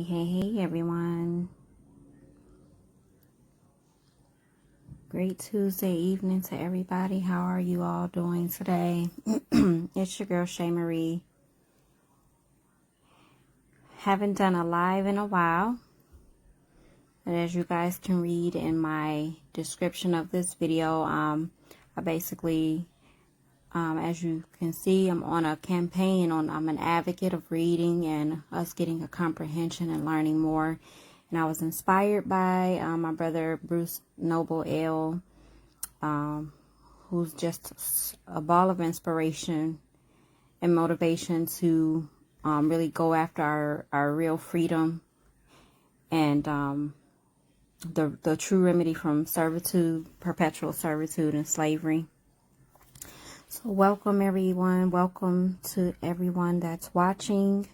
Hey, everyone. Great Tuesday evening to everybody. How are you all doing today? It's your girl, ShayMarie. Haven't done a live in a while. But as you guys can read in my description of this video, I basically, as you can see, I'm on a campaign I'm an advocate of reading and us getting a comprehension and learning more. And I was inspired by my brother Bruce Noble L, who's just a ball of inspiration and motivation to really go after our real freedom and the true remedy from servitude, perpetual servitude, and slavery. So welcome everyone. Welcome to everyone that's watching.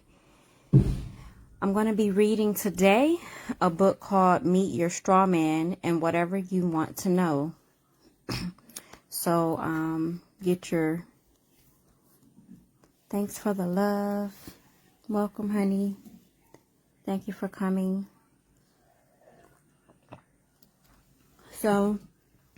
I'm going to be reading today a book called Meet Your Strawman and Whatever You Want to Know. So get your thanks for the love. Welcome, honey. Thank you for coming. So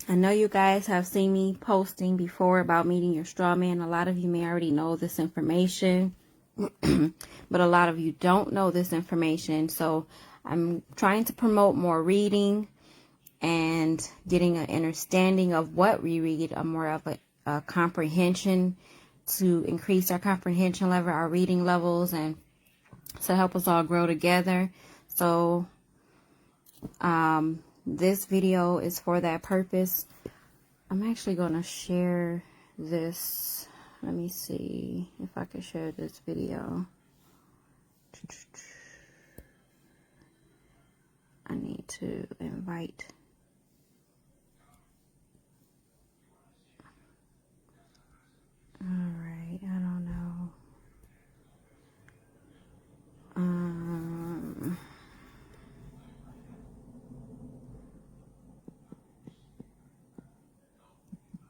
I know you guys have seen me posting before about meeting your straw man. A lot of you may already know this information, but a lot of you don't know this information. So I'm trying to promote more reading and getting an understanding of what we read, more of a comprehension, to increase our comprehension level, our reading levels, and to help us all grow together. So this video is for that purpose. I'm actually going to share this. Let me see if I can share this video. I need to invite. All right, I don't know.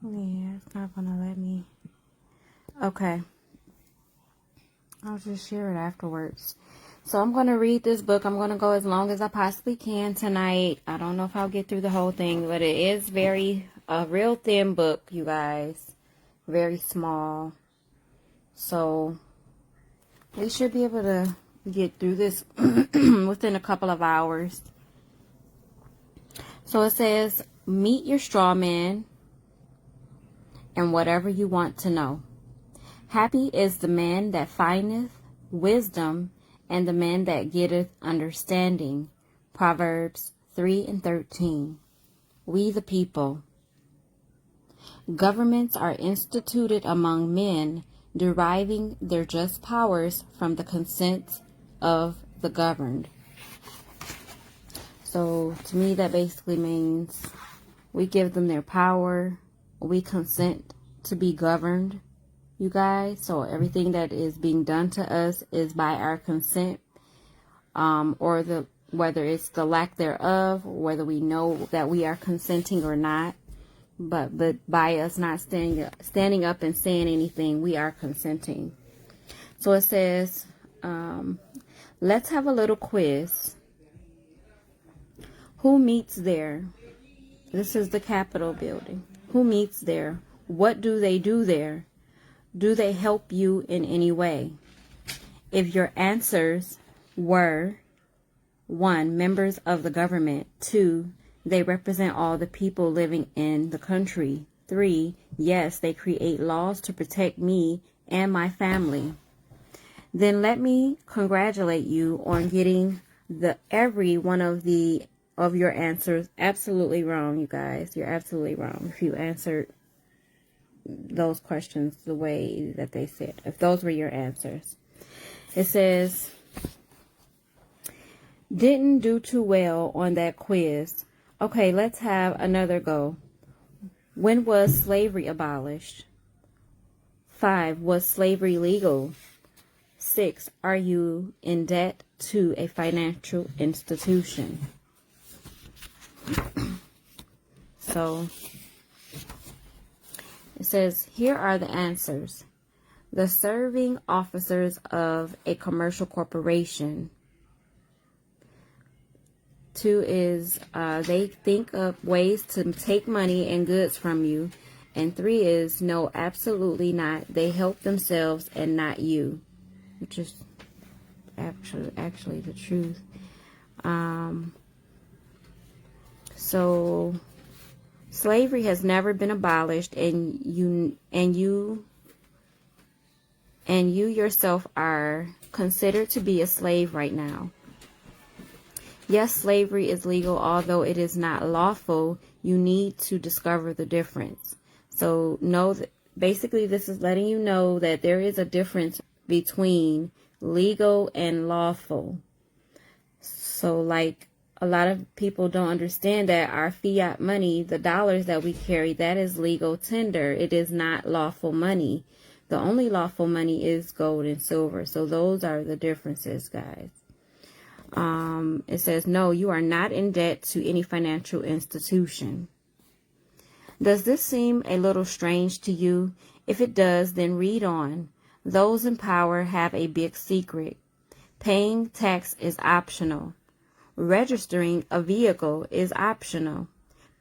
Yeah, it's not gonna let me. Okay. I'll just share it afterwards. So I'm going to read this book. I'm going to go as long as I possibly can tonight. I don't know if I'll get through the whole thing, but it is a real thin book, you guys. Very small. So we should be able to get through this within a couple of hours. So it says, meet your straw man and whatever you want to know. Happy is the man that findeth wisdom, and the man that getteth understanding. Proverbs 3:13. We the people. Governments are instituted among men, deriving their just powers from the consent of the governed. So to me that basically means we give them their power, we consent to be governed, you guys. So everything that is being done to us is by our consent, or whether it's the lack thereof, whether we know that we are consenting or not. But by us not standing up and saying anything, we are consenting. So it says, let's have a little quiz. Who meets there? This is the Capitol building. Who meets there? What do they do there? Do they help you in any way? If your answers were 1. Members of the government. 2. They represent all the people living in the country. 3. Yes, they create laws to protect me and my family. Then let me congratulate you on getting every one of your answers absolutely wrong, you guys. You're absolutely wrong if you answered those questions the way that they said, if those were your answers. It says, didn't do too well on that quiz. Okay, let's have another go. When was slavery abolished? 5. Was slavery legal? 6. Are you in debt to a financial institution? So it says, here are the answers. The serving officers of a commercial corporation. 2 is they think of ways to take money and goods from you. And 3 is no, absolutely not. They help themselves and not you, which is actually the truth. So slavery has never been abolished, and you yourself are considered to be a slave right now. Yes, slavery is legal, although it is not lawful. You need to discover the difference. So know that basically this is letting you know that there is a difference between legal and lawful. So like a lot of people don't understand that our fiat money, the dollars that we carry, that is legal tender. It is not lawful money. The only lawful money is gold and silver. So those are the differences, guys. It says, no, you are not in debt to any financial institution. Does this seem a little strange to you? If it does, then read on. Those in power have a big secret. Paying tax is optional. Registering a vehicle is optional.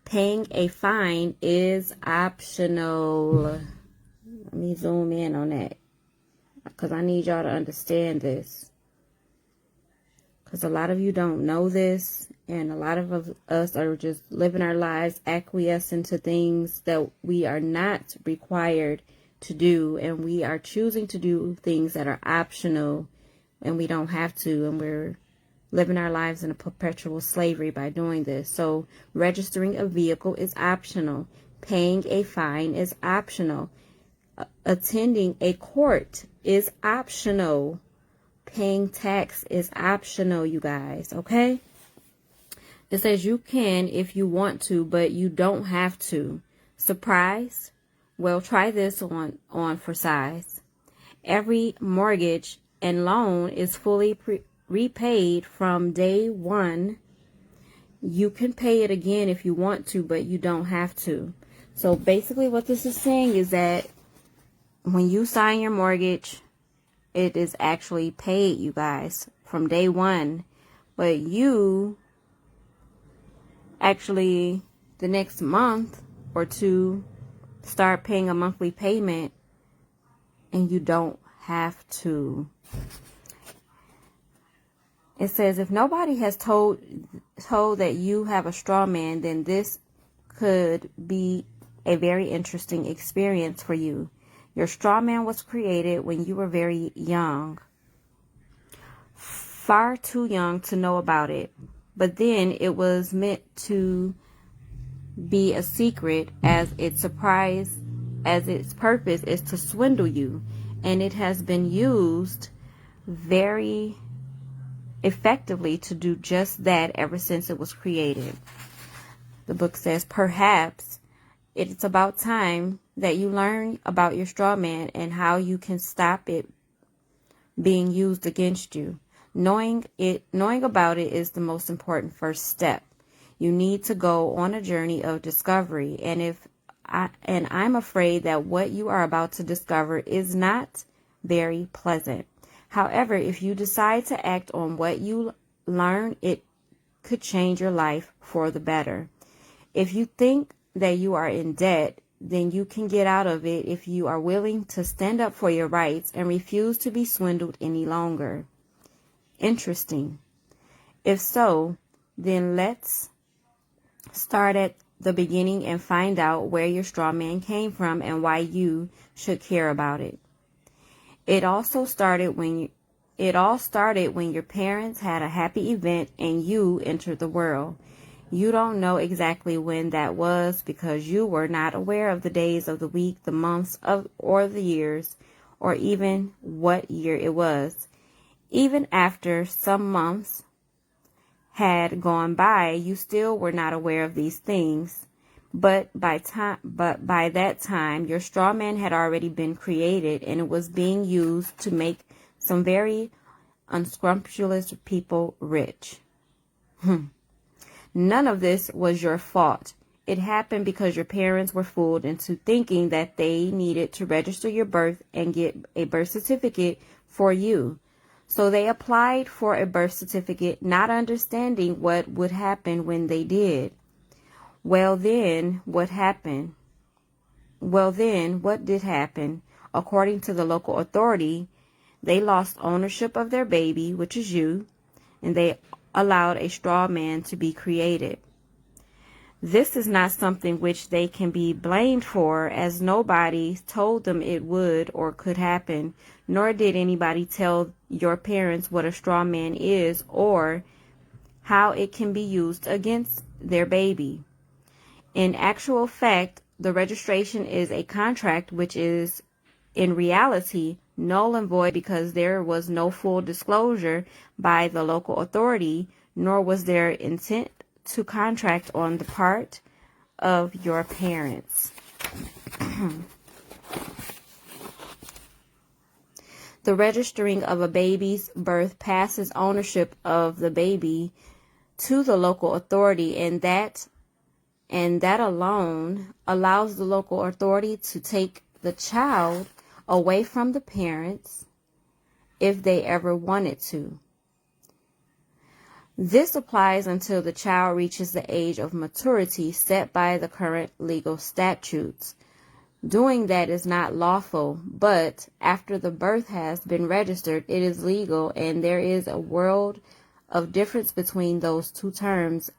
Paying a fine is optional. Let me zoom in on that, because I need y'all to understand this. Because a lot of you don't know this, and a lot of us are just living our lives acquiescing to things that we are not required to do, and we are choosing to do things that are optional, and we don't have to, and we're living our lives in a perpetual slavery by doing this. So registering a vehicle is optional. Paying a fine is optional. Attending a court is optional. Paying tax is optional, you guys, okay? It says you can if you want to, but you don't have to. Surprise? Well, try this on for size. Every mortgage and loan is fully repaid from day one. You can pay it again if you want to, but you don't have to. So basically what this is saying is that when you sign your mortgage, it is actually paid, you guys, from day one. But you actually, the next month or two, start paying a monthly payment, and you don't have to. It says, if nobody has told that you have a straw man, then this could be a very interesting experience for you. Your straw man was created when you were very young, far too young to know about it. But then it was meant to be a secret, as its purpose is to swindle you, and it has been used very effectively to do just that ever since it was created. The book says, perhaps it's about time that you learn about your straw man and how you can stop it being used against you. Knowing about it is the most important first step. You need to go on a journey of discovery, and I'm afraid that what you are about to discover is not very pleasant. However, if you decide to act on what you learn, it could change your life for the better. If you think that you are in debt, then you can get out of it if you are willing to stand up for your rights and refuse to be swindled any longer. Interesting. If so, then let's start at the beginning and find out where your straw man came from and why you should care about it. It all started when your parents had a happy event and you entered the world. You don't know exactly when that was because you were not aware of the days of the week, the months or the years, or even what year it was. Even after some months had gone by, you still were not aware of these things. But by that time, your straw man had already been created, and it was being used to make some very unscrupulous people rich. None of this was your fault. It happened because your parents were fooled into thinking that they needed to register your birth and get a birth certificate for you. So they applied for a birth certificate, not understanding what would happen when they did. Well, then, what happened? Well, then, what did happen? According to the local authority, they lost ownership of their baby, which is you, and they allowed a straw man to be created. This is not something which they can be blamed for, as nobody told them it would or could happen, nor did anybody tell your parents what a straw man is or how it can be used against their baby. In actual fact, the registration is a contract which is, in reality, null and void because there was no full disclosure by the local authority, nor was there intent to contract on the part of your parents. The registering of a baby's birth passes ownership of the baby to the local authority, and that alone allows the local authority to take the child away from the parents if they ever wanted to. This applies until the child reaches the age of maturity set by the current legal statutes. Doing that is not lawful, but after the birth has been registered, it is legal, and there is a world of difference between those two terms,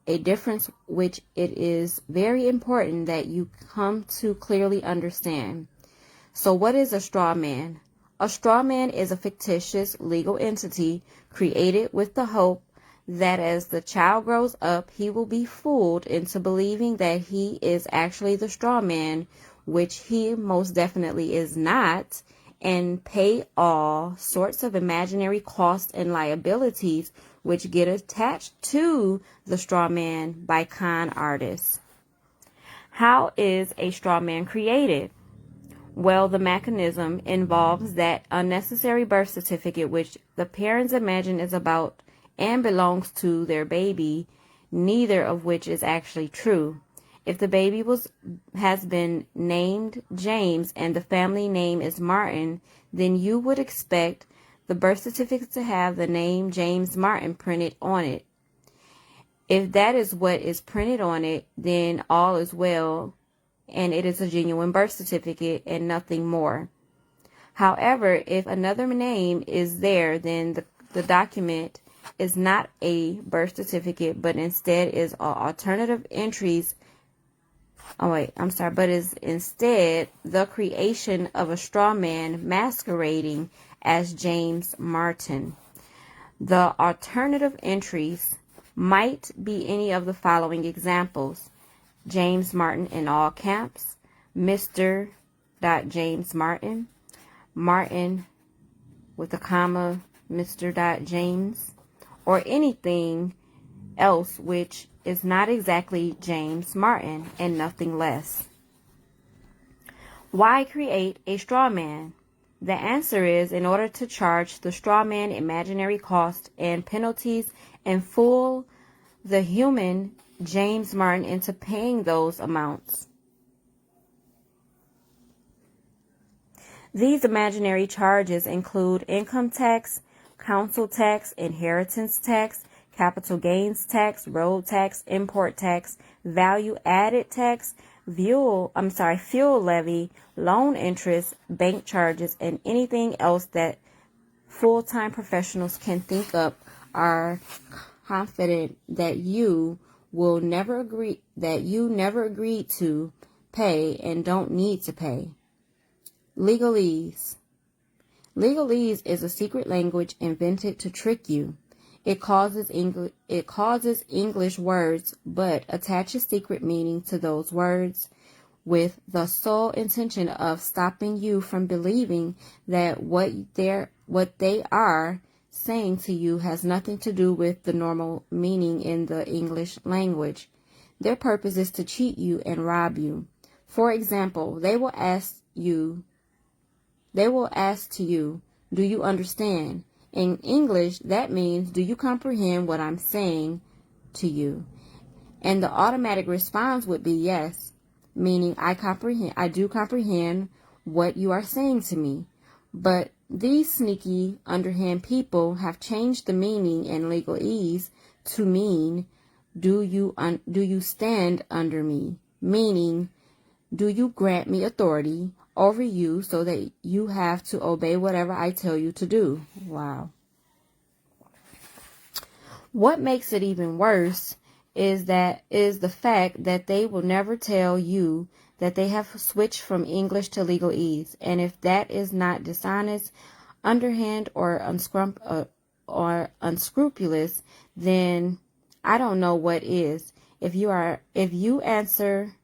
a difference which it is very important that you come to clearly understand. So what is a straw man? A straw man is a fictitious legal entity created with the hope that as the child grows up, he will be fooled into believing that he is actually the straw man, which he most definitely is not, and pay all sorts of imaginary costs and liabilities which get attached to the straw man by con artists. How is a straw man created? Well, the mechanism involves that unnecessary birth certificate which the parents imagine is about and belongs to their baby, neither of which is actually true. If the baby has been named James and the family name is Martin, then you would expect the birth certificate to have the name James Martin printed on it. If that is what is printed on it, then all is well, and it is a genuine birth certificate and nothing more. However, if another name is there, then the document is not a birth certificate, but instead is alternative entries. But is instead the creation of a straw man masquerading as James Martin. The alternative entries might be any of the following examples: James Martin in all caps, Mr. James Martin, Martin with a comma, Mr. James, or anything else which is not exactly James Martin and nothing less. Why create a straw man? The answer is in order to charge the straw man imaginary costs and penalties and fool the human James Martin into paying those amounts. These imaginary charges include income tax, council tax, inheritance tax, capital gains tax, road tax, import tax, value added tax, fuel levy, loan interest, bank charges, and anything else that full-time professionals can think up are confident that you never agreed to pay and don't need to pay. Legalese. Legalese is a secret language invented to trick you. It causes English words, but attaches secret meaning to those words with the sole intention of stopping you from believing that what they are saying to you has nothing to do with the normal meaning in the English language. Their purpose is to cheat you and rob you. For example, they will ask to you, do you understand? In English, that means, do you comprehend what I'm saying to you? And the automatic response would be yes, meaning I do comprehend what you are saying to me. But these sneaky, underhand people have changed the meaning in legalese to mean, do you stand under me? Meaning, do you grant me authority over you so that you have to obey whatever I tell you to do? Wow. What makes it even worse is the fact that they will never tell you that they have switched from English to legalese. And if that is not dishonest, underhand, or unscrupulous, then I don't know what is. If you answer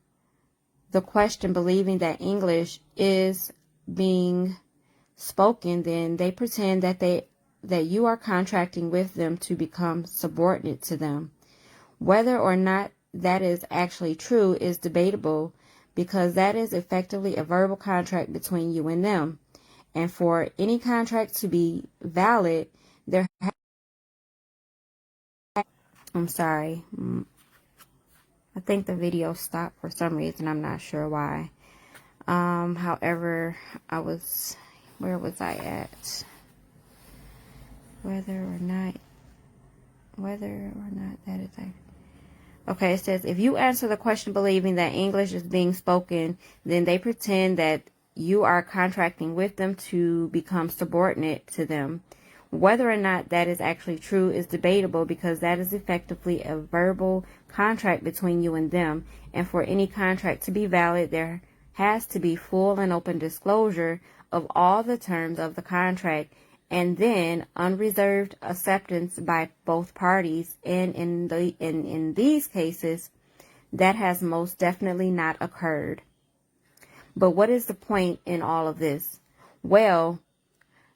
the question believing that English is being spoken, then they pretend that you are contracting with them to become subordinate to them. Whether or not that is actually true is debatable, because that is effectively a verbal contract between you and them. And for any contract to be valid, I'm sorry. I think the video stopped for some reason. I'm not sure why. However, where was I at? Whether or not that is okay, it says, if you answer the question believing that English is being spoken, then they pretend that you are contracting with them to become subordinate to them. Whether or not that is actually true is debatable, because that is effectively a verbal contract between you and them. And for any contract to be valid, there has to be full and open disclosure of all the terms of the contract, and then unreserved acceptance by both parties. And in these cases, that has most definitely not occurred. But what is the point in all of this? Well,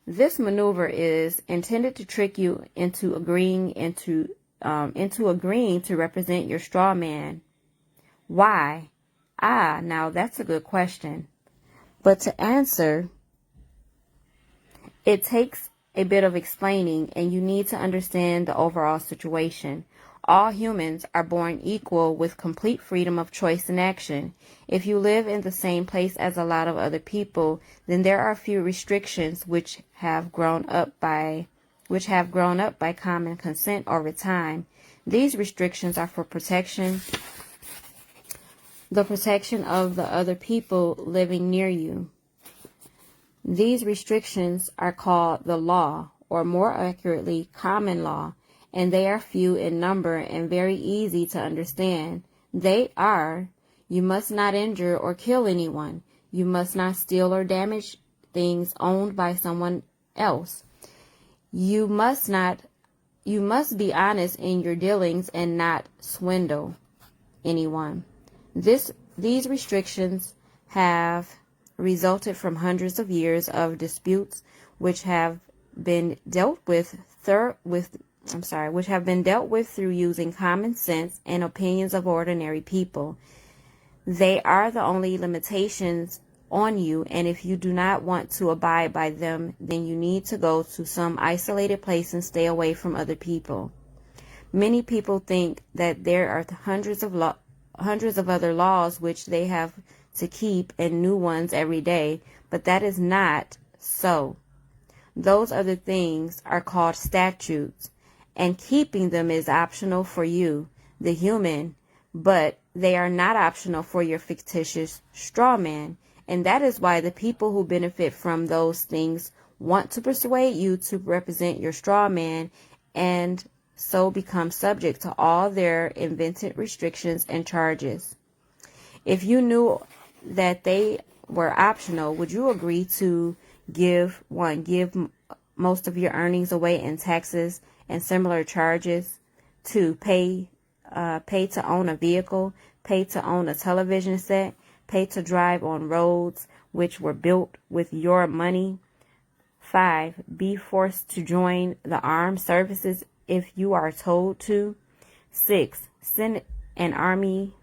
this maneuver is intended to trick you into agreeing to represent your straw man. Why? Now that's a good question. But to answer, it takes a bit of explaining, and you need to understand the overall situation. All humans are born equal with complete freedom of choice and action. If you live in the same place as a lot of other people, then there are a few restrictions which have grown up by common consent over time. These restrictions are for the protection of the other people living near you. These restrictions are called the law, or more accurately, common law, and they are few in number and very easy to understand. They are: you must not injure or kill anyone. You must not steal or damage things owned by someone else. You must be honest in your dealings and not swindle anyone. These restrictions have resulted from hundreds of years of disputes which have been dealt with through using common sense and opinions of ordinary people. They are the only limitations on you, and if you do not want to abide by them, then you need to go to some isolated place and stay away from other people. Many people think that there are hundreds of other laws which they have to keep, and new ones every day, but that is not so. Those other things are called statutes, and keeping them is optional for you, the human, but they are not optional for your fictitious straw man. And that is why the people who benefit from those things want to persuade you to represent your straw man, and so become subject to all their invented restrictions and charges. If you knew that they were optional, would you agree to give most of your earnings away in taxes and similar charges? 2, pay to own a vehicle, pay to own a television set, pay to drive on roads which were built with your money. 5, be forced to join the armed services if you are told to. 6, send an army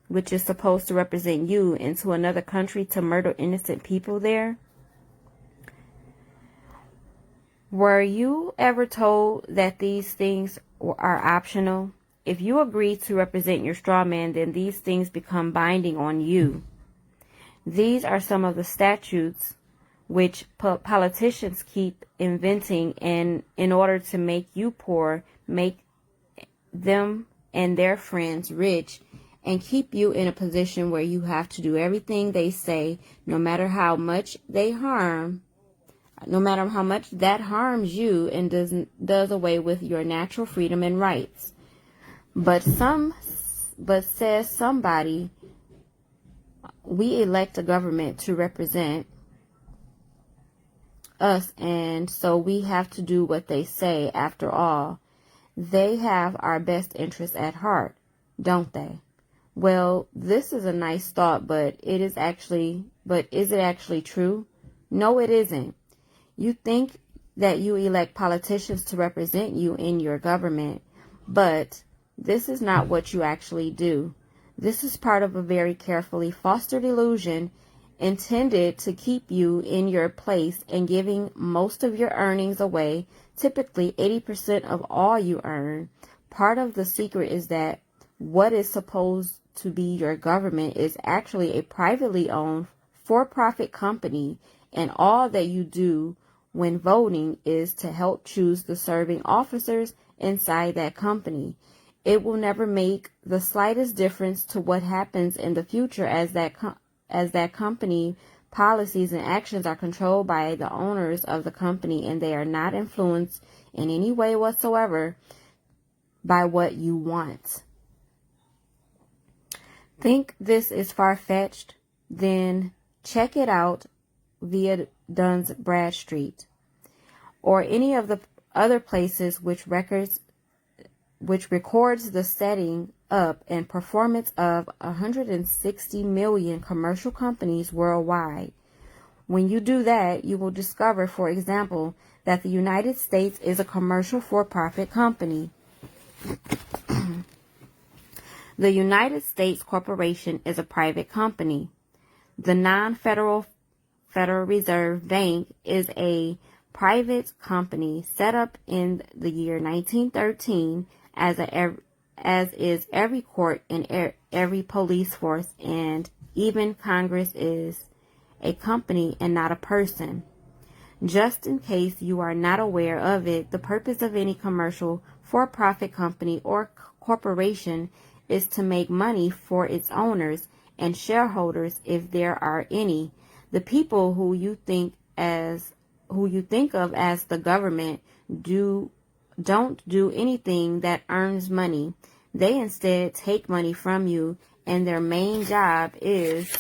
which is supposed to represent you into another country to murder innocent people there. Were you ever told that these things are optional? If you agree to represent your straw man, then these things become binding on you. These are some of the statutes which politicians keep inventing, and in order to make you poor, make them and their friends rich, and keep you in a position where you have to do everything they say, no matter how much they harm, no matter how much that harms you and does away with your natural freedom and rights. But says somebody, we elect a government to represent us, and so we have to do what they say. After all, they have our best interests at heart, don't they? Well, this is a nice thought, but is it actually true? No, it isn't. You think that you elect politicians to represent you in your government, but this is not what you actually do. This is part of a very carefully fostered illusion intended to keep you in your place and giving most of your earnings away, typically 80% of all you earn. Part of the secret is that what is supposed to be your government is actually a privately owned for-profit company, and all that you do when voting is to help choose the serving officers inside that company. It will never make the slightest difference to what happens in the future, as that company policies and actions are controlled by the owners of the company, and they are not influenced in any way whatsoever by what you want. Think this is far-fetched? Then check it out via Duns Bradstreet or any of the other places which records the setting up and performance of 160 million commercial companies worldwide. When you do that, you will discover, for example, that the United States is a commercial for-profit company. The United States Corporation is a private company. The non-federal Federal Reserve Bank is a private company set up in the year 1913, as is every court and every police force, and even Congress is a company and not a person. Just in case you are not aware of it, the purpose of any commercial for-profit company or corporation is to make money for its owners and shareholders, if there are any. The people who you think of as the government don't do anything that earns money. They instead take money from you, and their main job is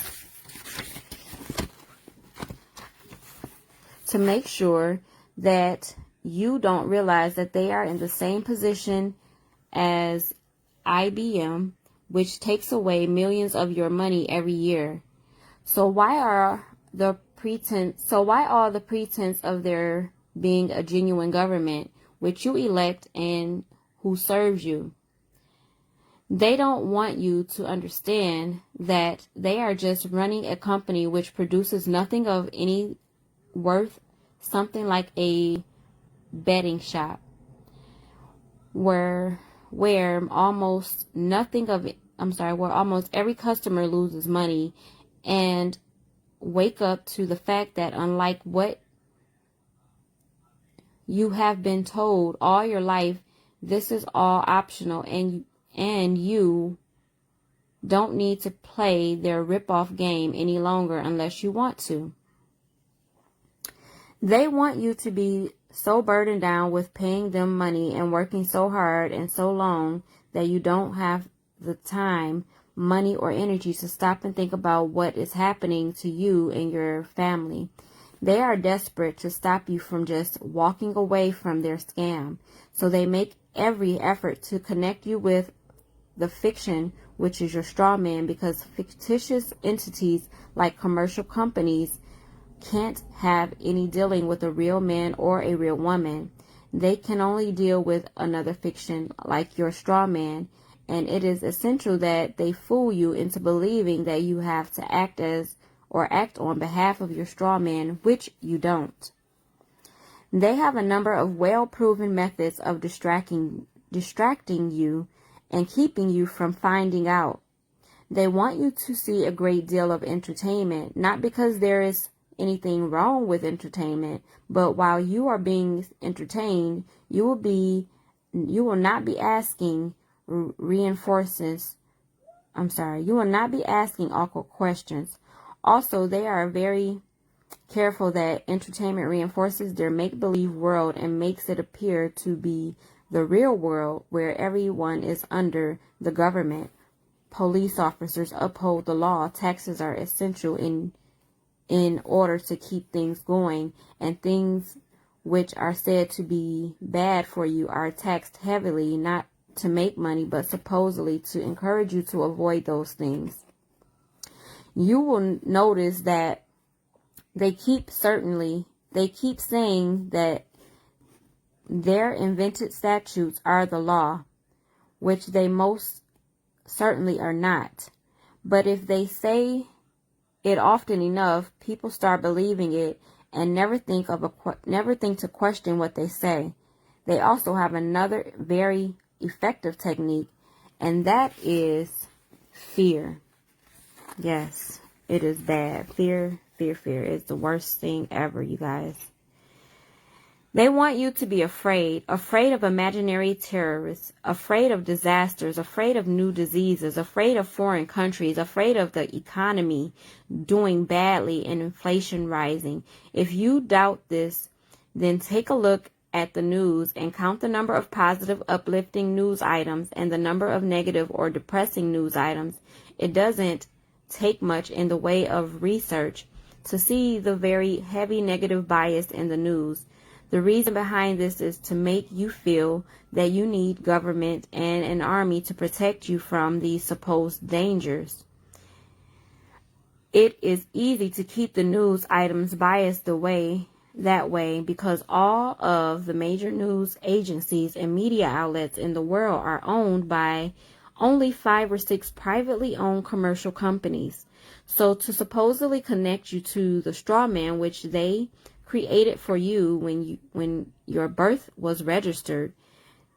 to make sure that you don't realize that they are in the same position as IBM, which takes away millions of your money every year. So why all the pretense of there being a genuine government which you elect and who serves you? They don't want you to understand that they are just running a company which produces nothing of any worth, something like a betting shop where almost every customer loses money, and wake up to the fact that, unlike what you have been told all your life, this is all optional, and you don't need to play their rip-off game any longer unless you want to. They want you to be so burdened down with paying them money and working so hard and so long that you don't have the time, money, or energy to stop and think about what is happening to you and your family. They are desperate to stop you from just walking away from their scam, so they make every effort to connect you with the fiction, which is your straw man, because fictitious entities like commercial companies can't have any dealing with a real man or a real woman. They can only deal with another fiction like your straw man, and it is essential that they fool you into believing that you have to act on behalf of your straw man, which you don't. They have a number of well-proven methods of distracting you and keeping you from finding out. They want you to see a great deal of entertainment, not because there is anything wrong with entertainment, but while you are being entertained, you will not be asking you will not be asking awkward questions. Also, they are very careful that entertainment reinforces their make-believe world and makes it appear to be the real world where everyone is under the government. Police officers uphold the law. Taxes are essential in order to keep things going, and things which are said to be bad for you are taxed heavily, not to make money, but supposedly to encourage you to avoid those things. You will notice that they keep saying that their invented statutes are the law, which they most certainly are not. But if they say it often enough, people start believing it and never think to question what they say. They also have another very effective technique, and that is fear. Yes, it is bad. Fear is the worst thing ever, you guys. They want you to be afraid of imaginary terrorists, afraid of disasters, afraid of new diseases, afraid of foreign countries, afraid of the economy doing badly and inflation rising. If you doubt this, then take a look at the news and count the number of positive, uplifting news items and the number of negative or depressing news items. It doesn't take much in the way of research to see the very heavy negative bias in the news. The reason behind this is to make you feel that you need government and an army to protect you from these supposed dangers. It is easy to keep the news items biased that way because all of the major news agencies and media outlets in the world are owned by only 5 or 6 privately owned commercial companies. So to supposedly connect you to the Strawman, which they created for you when your birth was registered,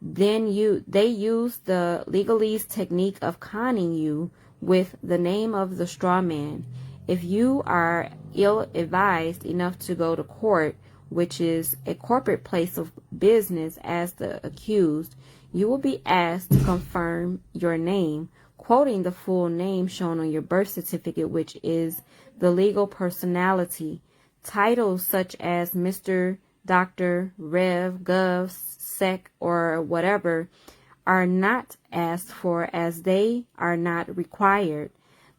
then they use the legalese technique of conning you with the name of the Strawman. If you are ill-advised enough to go to court, which is a corporate place of business, as the accused, you will be asked to confirm your name, quoting the full name shown on your birth certificate, which is the legal personality. Titles such as Mr., Dr., Rev, Gov, Sec, or whatever are not asked for, as they are not required.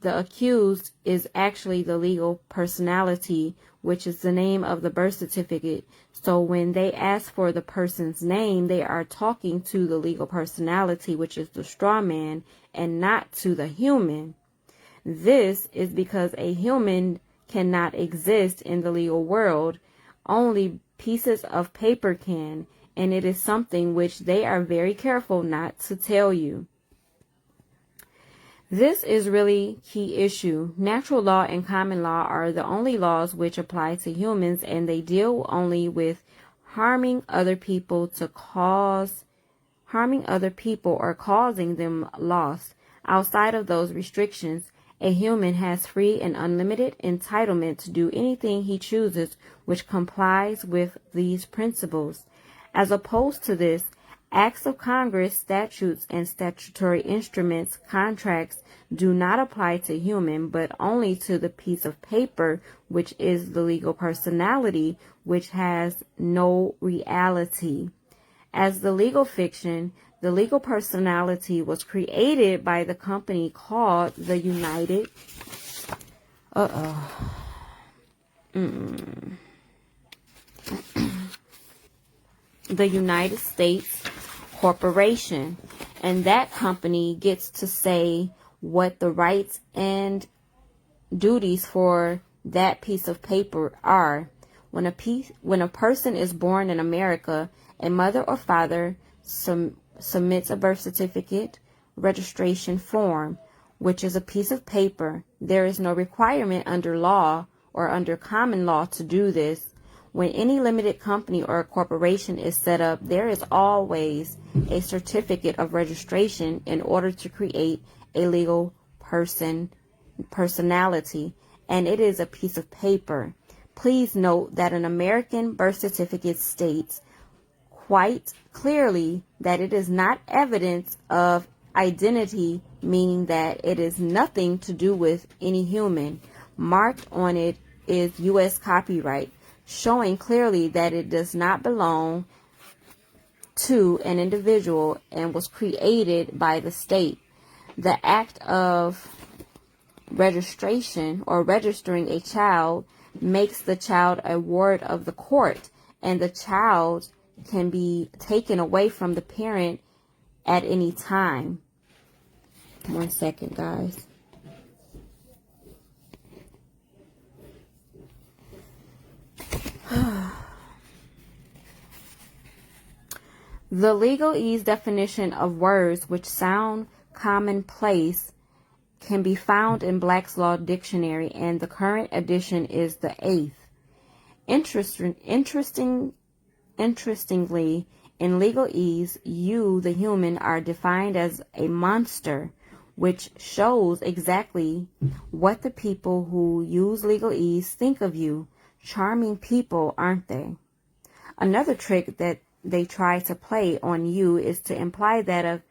The accused is actually the legal personality, which is the name of the birth certificate. So when they ask for the person's name, they are talking to the legal personality, which is the straw man, and not to the human. This is because a human cannot exist in the legal world. Only pieces of paper can, and it is something which they are very careful not to tell you. This is really key issue. Natural law and common law are the only laws which apply to humans, and they deal only with harming other people or causing them loss. Outside of those restrictions, a human has free and unlimited entitlement to do anything he chooses which complies with these principles. As opposed to this, acts of Congress, statutes, and statutory instruments, contracts, do not apply to human, but only to the piece of paper, which is the legal personality, which has no reality. As the legal fiction, the legal personality was created by the company called the United States Corporation, and that company gets to say what the rights and duties for that piece of paper are. When a person is born in America, a mother or father submits a birth certificate registration form, which is a piece of paper. There is no requirement under law or under common law to do this. When any limited company or a corporation is set up, there is always a certificate of registration in order to create a legal personality, and it is a piece of paper. Please note that an American birth certificate states quite clearly that it is not evidence of identity, meaning that it is nothing to do with any human. Marked on it is U.S. copyright, showing clearly that it does not belong to an individual and was created by the state. The act of registration or registering a child makes the child a ward of the court, and the child can be taken away from the parent at any time. 1 second, guys. The legalese definition of words which sound commonplace can be found in Black's Law Dictionary, and the current edition is the 8th. Interestingly, in legalese, you, the human, are defined as a monster, which shows exactly what the people who use legalese think of you. Charming people, aren't they? Another trick that they try to play on you is to imply that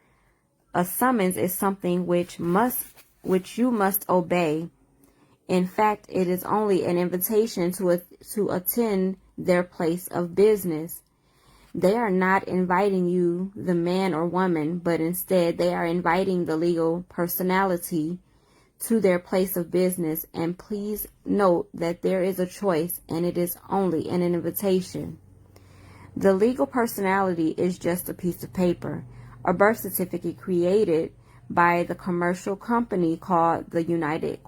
a summons is something which you must obey. In fact, it is only an invitation to attend their place of business. They are not inviting you, the man or woman, but instead they are inviting the legal personality to their place of business. And please note that there is a choice, and it is only an invitation. The legal personality is just a piece of paper, a birth certificate created by the commercial company called the United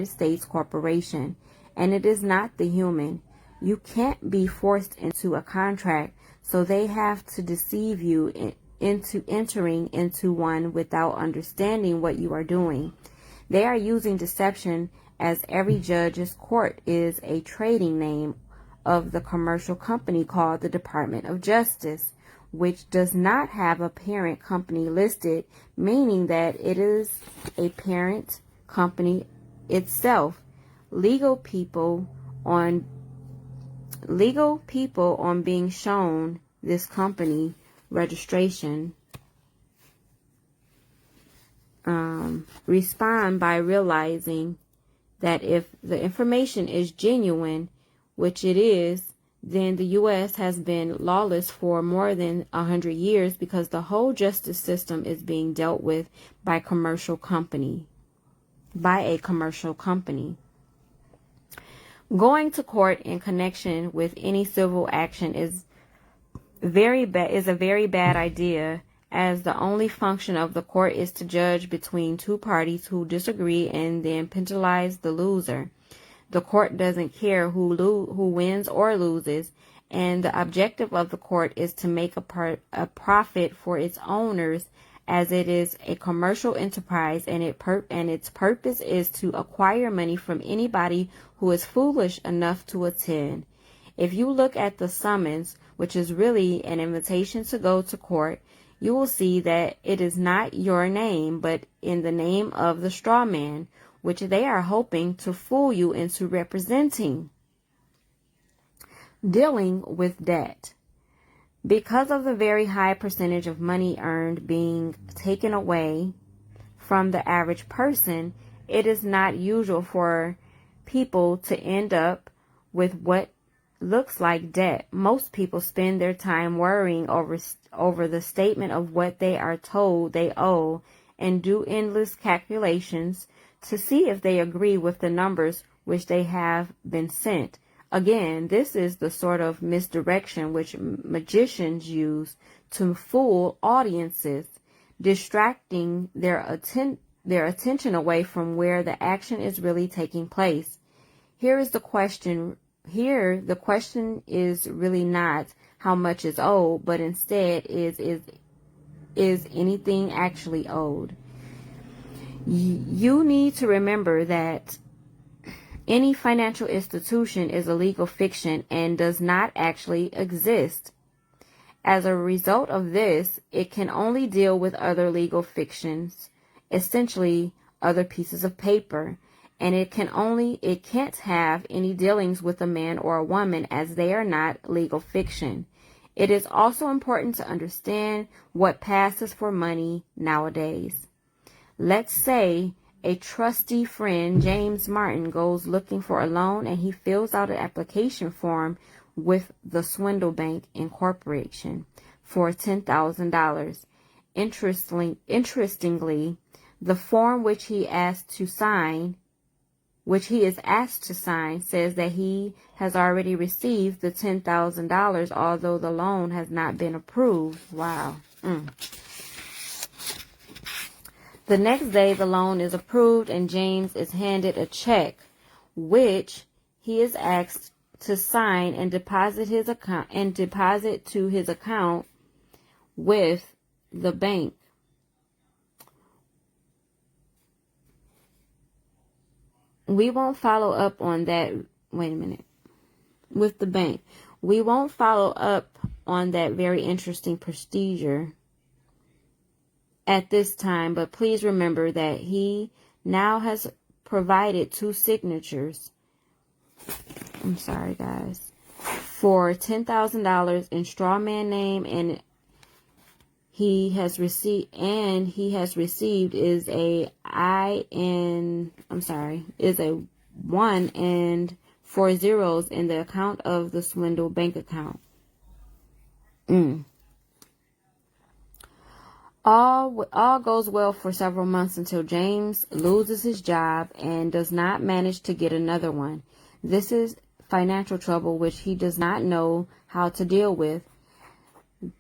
States Corporation, and it is not the human. You can't be forced into a contract, so they have to deceive you into entering into one without understanding what you are doing. They are using deception, as every judge's court is a trading name of the commercial company called the Department of Justice, which does not have a parent company listed, meaning that it is a parent company itself. Legal people on being shown this company registration respond by realizing that if the information is genuine, which it is, then the U.S. has been lawless for more than 100 years because the whole justice system is being dealt with by a commercial company. Going to court in connection with any civil action is a very bad idea, as the only function of the court is to judge between two parties who disagree and then penalize the loser. The court doesn't care who wins or loses, and the objective of the court is to make a profit for its owners, as it is a commercial enterprise, and its purpose is to acquire money from anybody who is foolish enough to attend. If you look at the summons, which is really an invitation to go to court, you will see that it is not your name, but in the name of the strawman, which they are hoping to fool you into representing. Dealing with debt. Because of the very high percentage of money earned being taken away from the average person, it is not usual for people to end up with what looks like debt. Most people spend their time worrying over the statement of what they are told they owe and do endless calculations to see if they agree with the numbers which they have been sent. Again, this is the sort of misdirection which magicians use to fool audiences, distracting their attention away from where the action is really taking place. Here the question is really not how much is owed, but instead is anything actually owed. You need to remember that any financial institution is a legal fiction and does not actually exist. As a result of this, it can only deal with other legal fictions, essentially other pieces of paper, and it can't have any dealings with a man or a woman, as they are not legal fiction. It is also important to understand what passes for money nowadays. Let's say a trusty friend, James Martin, goes looking for a loan, and he fills out an application form with the Swindle Bank Incorporation for $10,000. Interestingly, the form which he is asked to sign, says that he has already received the $10,000, although the loan has not been approved. Wow. The next day, the loan is approved, and James is handed a check, which he is asked to sign and deposit to his account with the bank. We won't follow up on that. Wait a minute. With the bank. We won't follow up on that very interesting procedure at this time, but please remember that he now has provided 2 signatures. I'm sorry, guys. For $10,000 in Strawman name, and he has received is a 1 and 4 zeros in the account of the Swindle bank account. All goes well for several months until James loses his job and does not manage to get another one. This is financial trouble which he does not know how to deal with.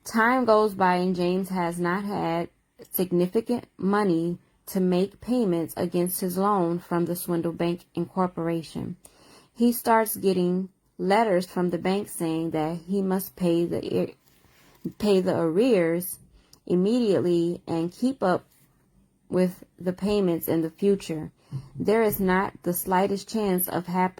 Time goes by, and James has not had significant money to make payments against his loan from the Swindle Bank Incorporation. He starts getting letters from the bank saying that he must pay the arrears immediately and keep up with the payments in the future. There is not the slightest chance of that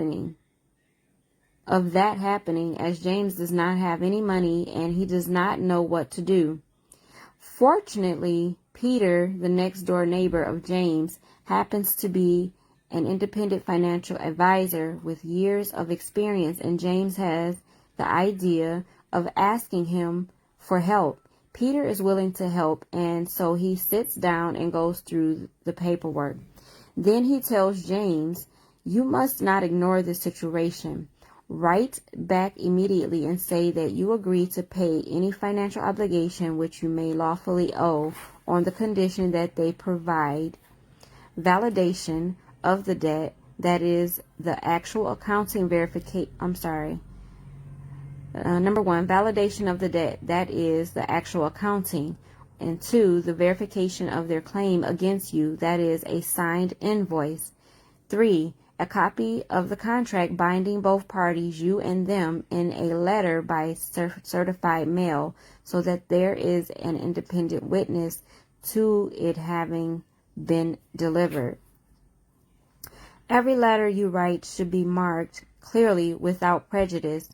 happening, as James does not have any money and he does not know what to do. Fortunately, Peter, the next door neighbor of James, happens to be an independent financial advisor with years of experience, and James has the idea of asking him for help. Peter is willing to help, and so he sits down and goes through the paperwork. Then he tells James, "You must not ignore this situation. Write back immediately and say that you agree to pay any financial obligation which you may lawfully owe, on the condition that they provide validation of the debt, that is the actual accounting verification." Number 1, validation of the debt, that is the actual accounting. And 2, the verification of their claim against you, that is a signed invoice. 3, a copy of the contract binding both parties, you and them, in a letter by certified mail, so that there is an independent witness to it having been delivered. Every letter you write should be marked clearly without prejudice,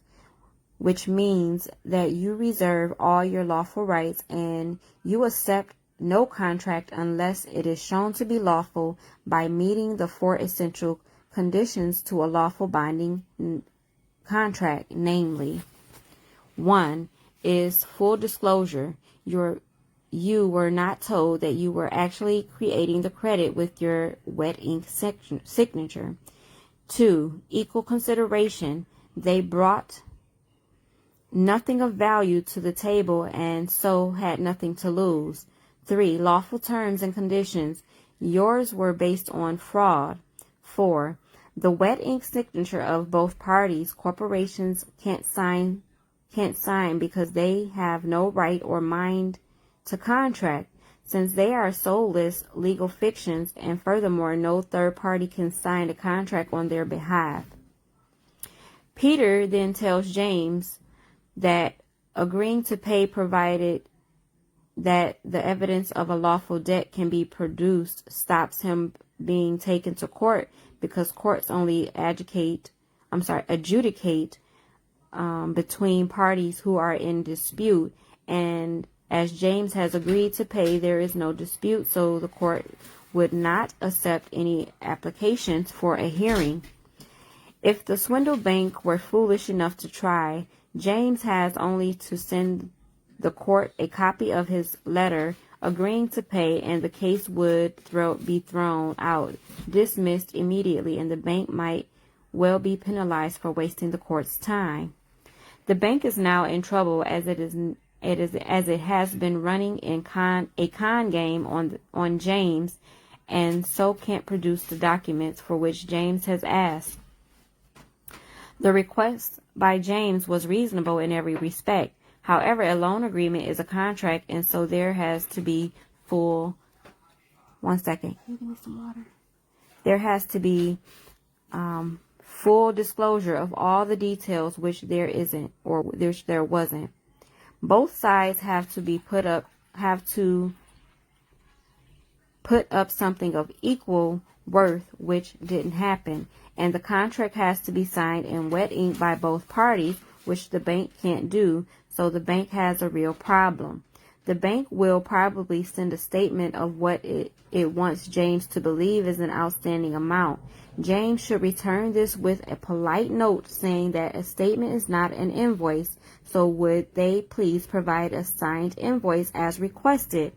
which means that you reserve all your lawful rights and you accept no contract unless it is shown to be lawful by meeting the 4 essential conditions to a lawful binding contract, namely: 1 is full disclosure. You were not told that you were actually creating the credit with your wet ink signature. 2, equal consideration. They brought nothing of value to the table and so had nothing to lose. 3, lawful terms and conditions. Yours were based on fraud. 4, the wet ink signature of both parties. Corporations can't sign because they have no right or mind to contract, since they are soulless legal fictions, and furthermore, no third party can sign a contract on their behalf. Peter then tells James that agreeing to pay, provided that the evidence of a lawful debt can be produced, stops him being taken to court, because courts only adjudicate between parties who are in dispute, and as James has agreed to pay, there is no dispute, so the court would not accept any applications for a hearing. If the swindle bank were foolish enough to try, James has only to send the court a copy of his letter agreeing to pay, and the case would be thrown out, dismissed immediately, and the bank might well be penalized for wasting the court's time. The bank is now in trouble as it has been running a con game on James, and so can't produce the documents for which James has asked. The request by James was reasonable in every respect. However, a loan agreement is a contract, and so there has to be full. One second. Can you give me some water? There has to be full disclosure of all the details, which there isn't, or which there wasn't. Both sides have to put up something of equal worth, which didn't happen, and the contract has to be signed in wet ink by both parties, which the bank can't do. So the bank has a real problem. The bank will probably send a statement of what it wants James to believe is an outstanding amount. James should return this with a polite note saying that a statement is not an invoice, so would they please provide a signed invoice as requested.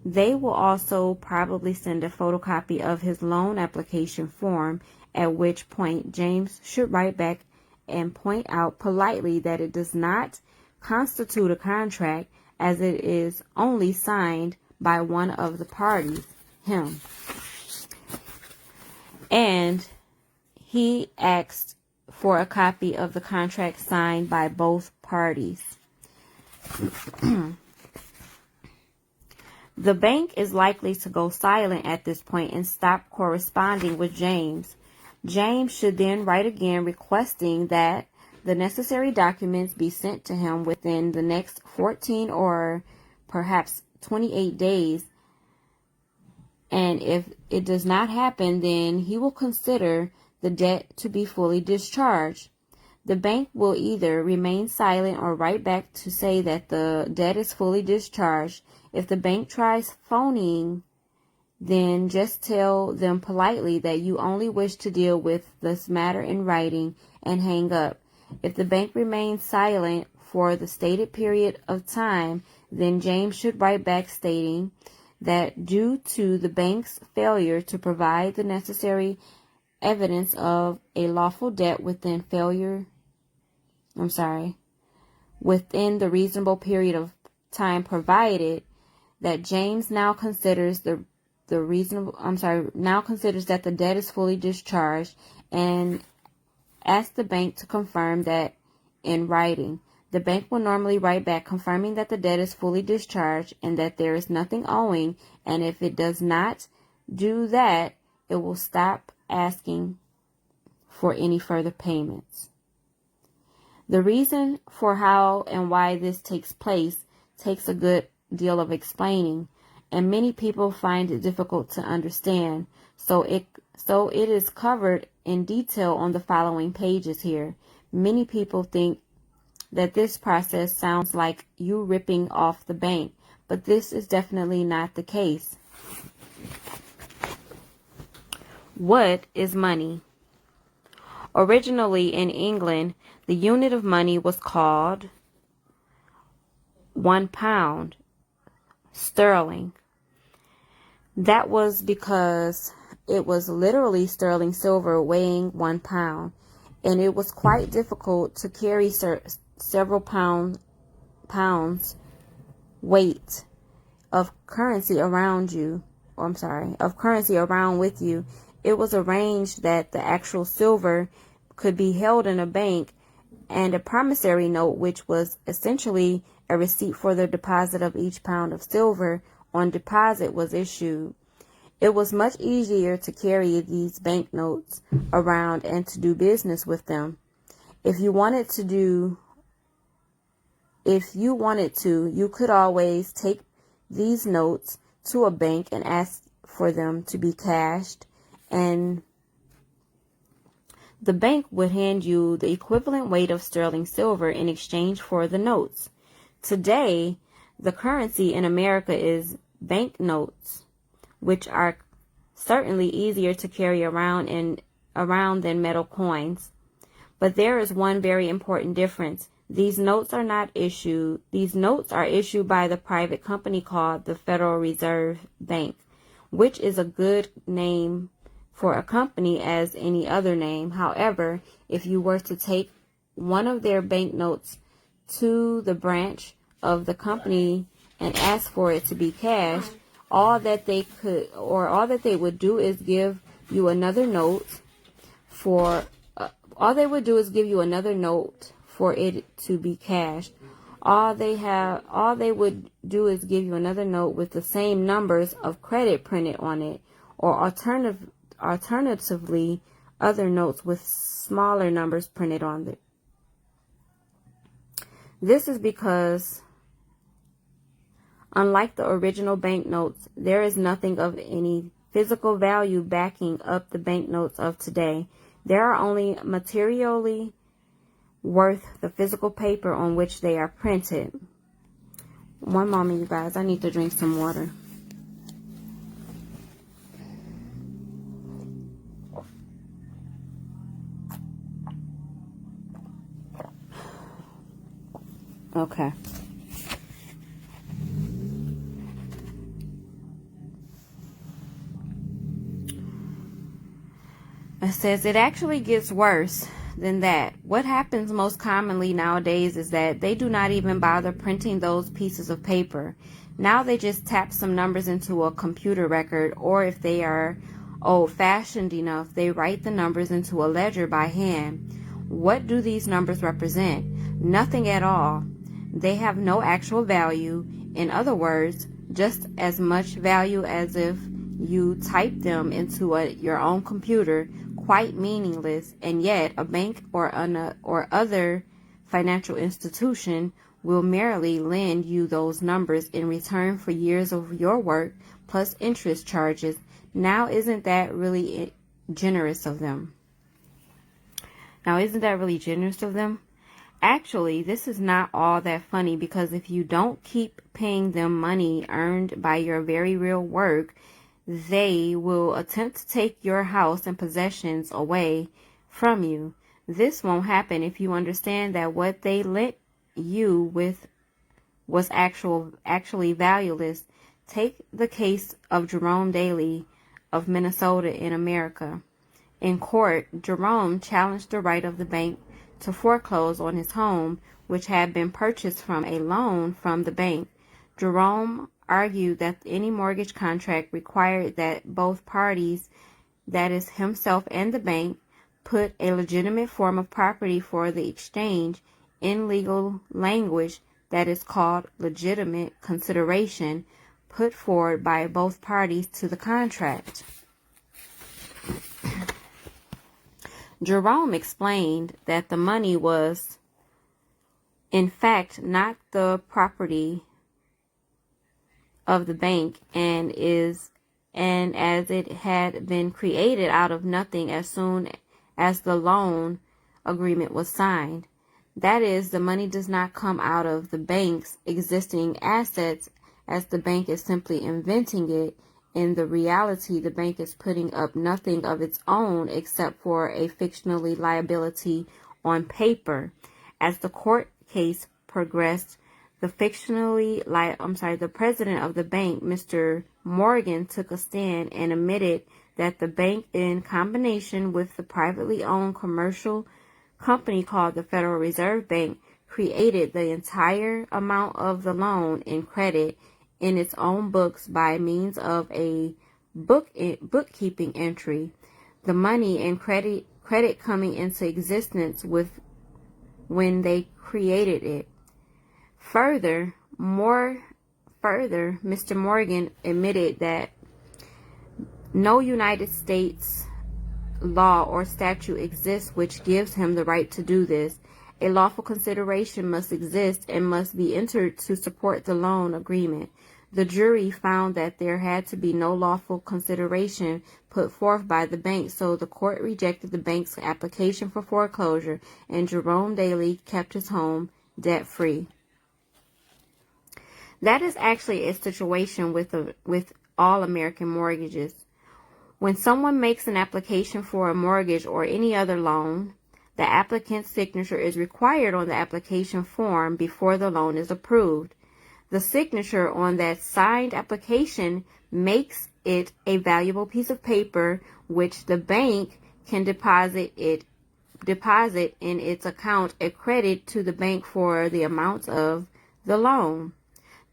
They will also probably send a photocopy of his loan application form, at which point James should write back and point out politely that it does not constitute a contract, as it is only signed by one of the parties, him. And he asked for a copy of the contract signed by both parties. The bank is likely to go silent at this point and stop corresponding with James. James should then write again requesting that the necessary documents be sent to him within the next 14 or perhaps 28 days. And if it does not happen, then he will consider the debt to be fully discharged. The bank will either remain silent or write back to say that the debt is fully discharged. If the bank tries phoning, then just tell them politely that you only wish to deal with this matter in writing and hang up. If the bank remains silent for the stated period of time, then James should write back stating that due to the bank's failure to provide the necessary evidence of a lawful debt within the reasonable period of time provided, that James now considers that the debt is fully discharged, and ask the bank to confirm that in writing. The bank will normally write back confirming that the debt is fully discharged and that there is nothing owing, and if it does not do that, it will stop asking for any further payments. The reason for how and why this takes place takes a good deal of explaining, and many people find it difficult to understand, so it is covered in detail on the following pages here. Many people think that this process sounds like you ripping off the bank, but this is definitely not the case. What is money? Originally in England, the unit of money was called £1 sterling. That was because it was literally sterling silver weighing 1 pound, and it was quite difficult to carry several pounds weight of currency around with you. It was arranged that the actual silver could be held in a bank, and a promissory note, which was essentially a receipt for the deposit of each pound of silver on deposit, was issued. It was much easier to carry these banknotes around and to do business with them. If you wanted to, you could always take these notes to a bank and ask for them to be cashed, and the bank would hand you the equivalent weight of sterling silver in exchange for the notes. Today, the currency in America is banknotes, which are certainly easier to carry around than metal coins. But there is one very important difference. These notes are issued by the private company called the Federal Reserve Bank, which is a good name for a company as any other name. However, if you were to take one of their banknotes to the branch of the company and ask for it to be cashed, all that they would do is give you another note for it to be cashed. All they would do is give you another note with the same numbers of credit printed on it, or alternatively other notes with smaller numbers printed on it. This is because, unlike the original banknotes, there is nothing of any physical value backing up the banknotes of today. They are only materially worth the physical paper on which they are printed. One moment, you guys. I need to drink some water. Okay. It says it actually gets worse than that. What happens most commonly nowadays is that they do not even bother printing those pieces of paper. Now they just tap some numbers into a computer record, or if they are old-fashioned enough, they write the numbers into a ledger by hand. What do these numbers represent? Nothing at all. They have no actual value. In other words, just as much value as if you type them into your own computer. Quite meaningless, and yet a bank or other financial institution will merely lend you those numbers in return for years of your work plus interest charges. Now, isn't that really generous of them? Actually, this is not all that funny, because if you don't keep paying them money earned by your very real work, they will attempt to take your house and possessions away from you. This won't happen if you understand that what they lent you with was actually valueless. Take the case of Jerome Daly of Minnesota in America. In court, Jerome challenged the right of the bank to foreclose on his home, which had been purchased from a loan from the bank. Jerome argued that any mortgage contract required that both parties, that is himself and the bank, put a legitimate form of property for the exchange. In legal language, that is called legitimate consideration, put forward by both parties to the contract. Jerome explained that the money was, in fact, not the property of the bank, and as it had been created out of nothing as soon as the loan agreement was signed. That is, the money does not come out of the bank's existing assets, as the bank is simply inventing it. In the reality, the bank is putting up nothing of its own except for a fictional liability on paper. As the court case progressed, the president of the bank, Mr. Morgan, took a stand and admitted that the bank, in combination with the privately owned commercial company called the Federal Reserve Bank, created the entire amount of the loan in credit in its own books by means of a bookkeeping entry. The money and credit coming into existence when they created it. Further, Mr. Morgan admitted that no United States law or statute exists which gives him the right to do this. A lawful consideration must exist and must be entered to support the loan agreement. The jury found that there had to be no lawful consideration put forth by the bank, so the court rejected the bank's application for foreclosure, and Jerome Daly kept his home debt-free. That is actually a situation with all American mortgages. When someone makes an application for a mortgage or any other loan, the applicant's signature is required on the application form before the loan is approved. The signature on that signed application makes it a valuable piece of paper which the bank can deposit in its account a credit to the bank for the amount of the loan.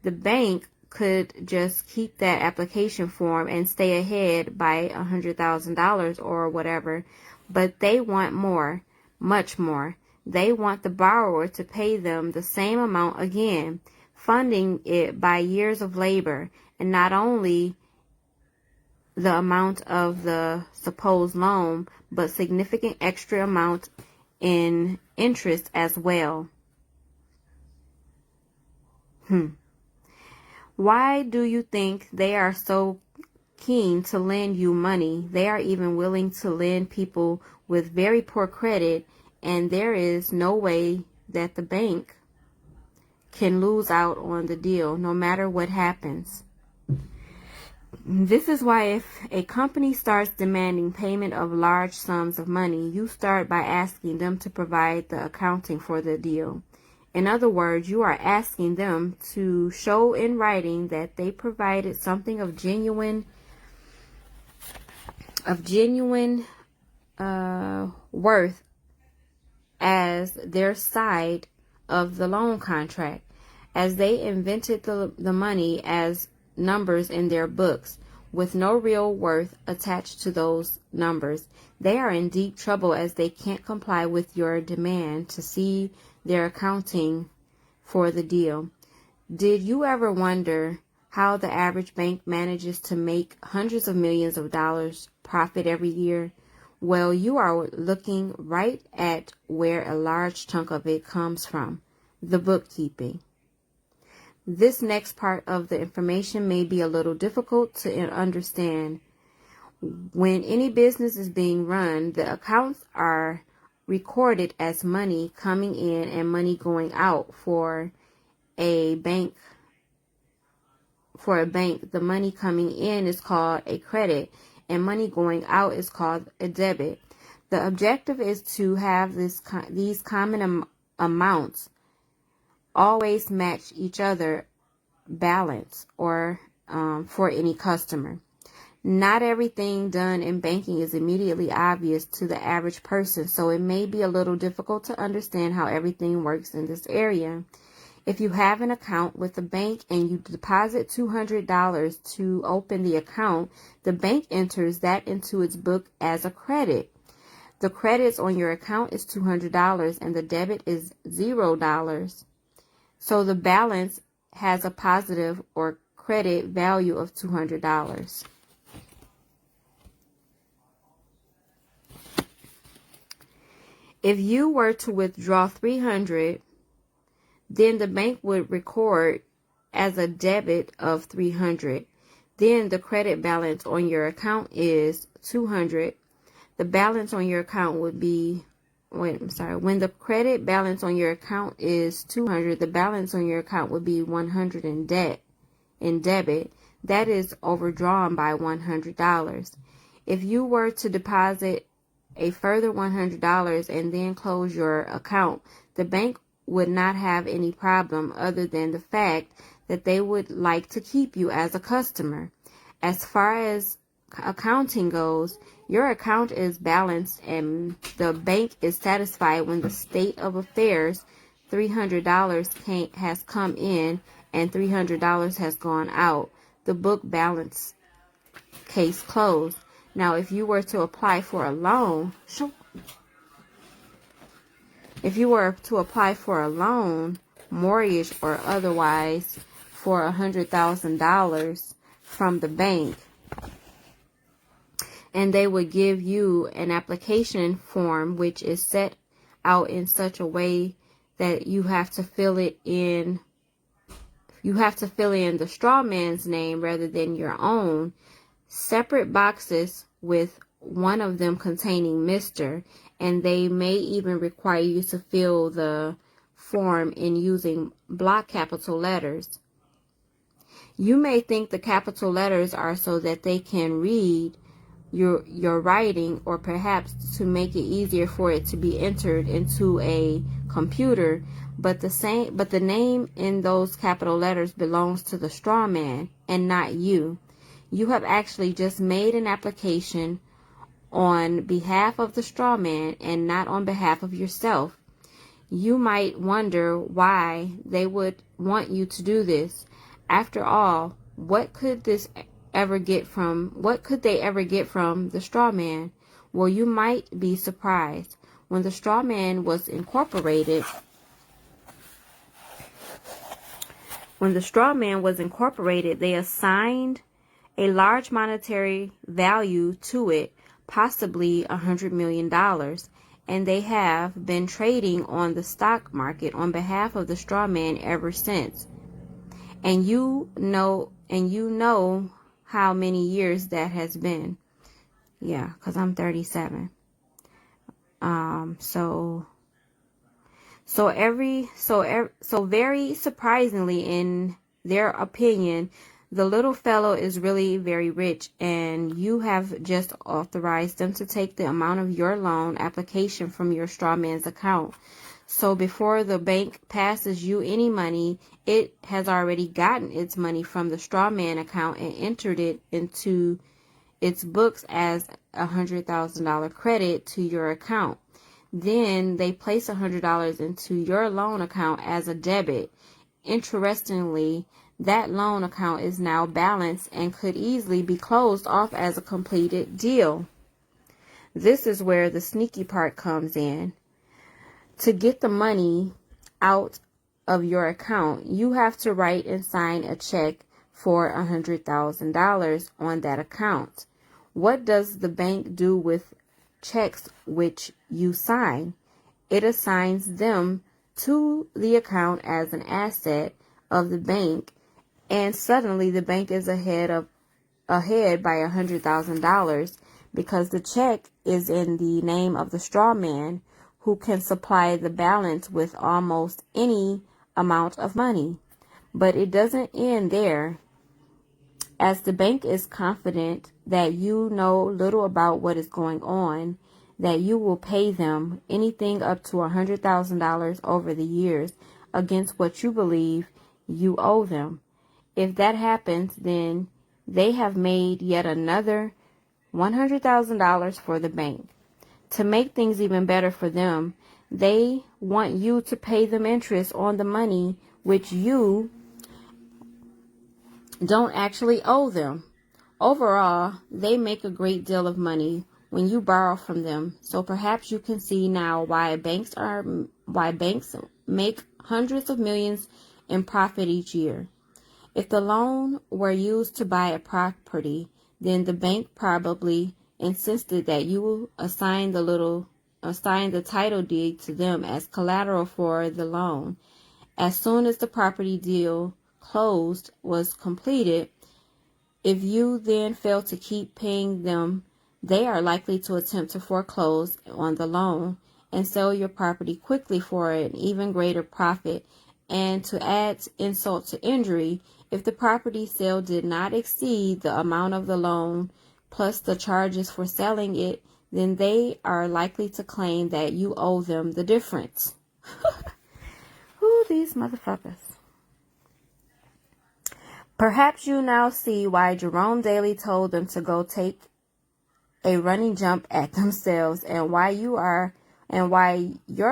The bank could just keep that application form and stay ahead by $100,000 or whatever, but they want more, much more. They want the borrower to pay them the same amount again, funding it by years of labor, and not only the amount of the supposed loan, but significant extra amount in interest as well. Why do you think they are so keen to lend you money? They are even willing to lend people with very poor credit, and there is no way that the bank can lose out on the deal, no matter what happens. This is why if a company starts demanding payment of large sums of money, you start by asking them to provide the accounting for the deal. In other words, you are asking them to show in writing that they provided something of genuine worth as their side of the loan contract, as they invented the money as numbers in their books with no real worth attached to those numbers. They are in deep trouble as they can't comply with your demand to see their accounting for the deal. Did you ever wonder how the average bank manages to make hundreds of millions of dollars profit every year? Well, you are looking right at where a large chunk of it comes from, the bookkeeping. This next part of the information may be a little difficult to understand. When any business is being run, the accounts are recorded as money coming in and money going out. For a bank, the money coming in is called a credit and money going out is called a debit. The objective is to have these common amounts always match each other balance or for any customer. Not everything done in banking is immediately obvious to the average person, so it may be a little difficult to understand how everything works in this area. If you have an account with the bank and you deposit $200 to open the account, the bank enters that into its book as a credit. The credits on your account is $200 and the debit is $0. So the balance has a positive or credit value of $200. If you were to withdraw $300, then the bank would record as a debit of $300. Then the credit balance on your account is $200. The balance on your account would be, when the credit balance on your account is $200, the balance on your account would be $100 in debit. That is overdrawn by $100. If you were to deposit a further $100 and then close your account, the bank would not have any problem other than the fact that they would like to keep you as a customer. As far as accounting goes, your account is balanced and the bank is satisfied when the state of affairs $300 has come in and $300 has gone out. The book balance, case closed. Now, if you were to apply for a loan, mortgage or otherwise, for $100,000 from the bank, and they would give you an application form which is set out in such a way that you have to fill it in. You have to fill in the strawman's name rather than your own. Separate boxes with one of them containing Mr., and they may even require you to fill the form in using block capital letters. You may think the capital letters are so that they can read your writing, or perhaps to make it easier for it to be entered into a computer, but the name in those capital letters belongs to the straw man and not you. You have actually just made an application on behalf of the straw man and not on behalf of yourself. You might wonder why they would want you to do this. After all, what could they ever get from the straw man? Well, you might be surprised. When the straw man was incorporated, they assigned a large monetary value to it, possibly $100 million, and they have been trading on the stock market on behalf of the straw man ever since. And you know how many years that has been. Yeah, because I'm 37. So very surprisingly, in their opinion, the little fellow is really very rich, and you have just authorized them to take the amount of your loan application from your straw man's account. So before the bank passes you any money, it has already gotten its money from the straw man account and entered it into its books as $100,000 credit to your account. Then they place $100 into your loan account as a debit. Interestingly, that loan account is now balanced and could easily be closed off as a completed deal. This is where the sneaky part comes in. To get the money out of your account, you have to write and sign a check for $100,000 on that account. What does the bank do with checks which you sign? It assigns them to the account as an asset of the bank, and suddenly the bank is ahead by $100,000 because the check is in the name of the straw man, who can supply the balance with almost any amount of money. But it doesn't end there, as the bank is confident that you know little about what is going on, that you will pay them anything up to $100,000 over the years against what you believe you owe them. If that happens, then they have made yet another $100,000 for the bank. To make things even better for them, they want you to pay them interest on the money which you don't actually owe them. Overall, they make a great deal of money when you borrow from them. So perhaps you can see now why banks make hundreds of millions in profit each year. If the loan were used to buy a property, then the bank probably insisted that you assign the title deed to them as collateral for the loan. As soon as the property deal was completed, if you then fail to keep paying them, they are likely to attempt to foreclose on the loan and sell your property quickly for an even greater profit. And to add insult to injury, if the property sale did not exceed the amount of the loan plus the charges for selling it, then they are likely to claim that you owe them the difference. Who these motherfuckers? Perhaps you now see why Jerome Daly told them to go take a running jump at themselves, and why your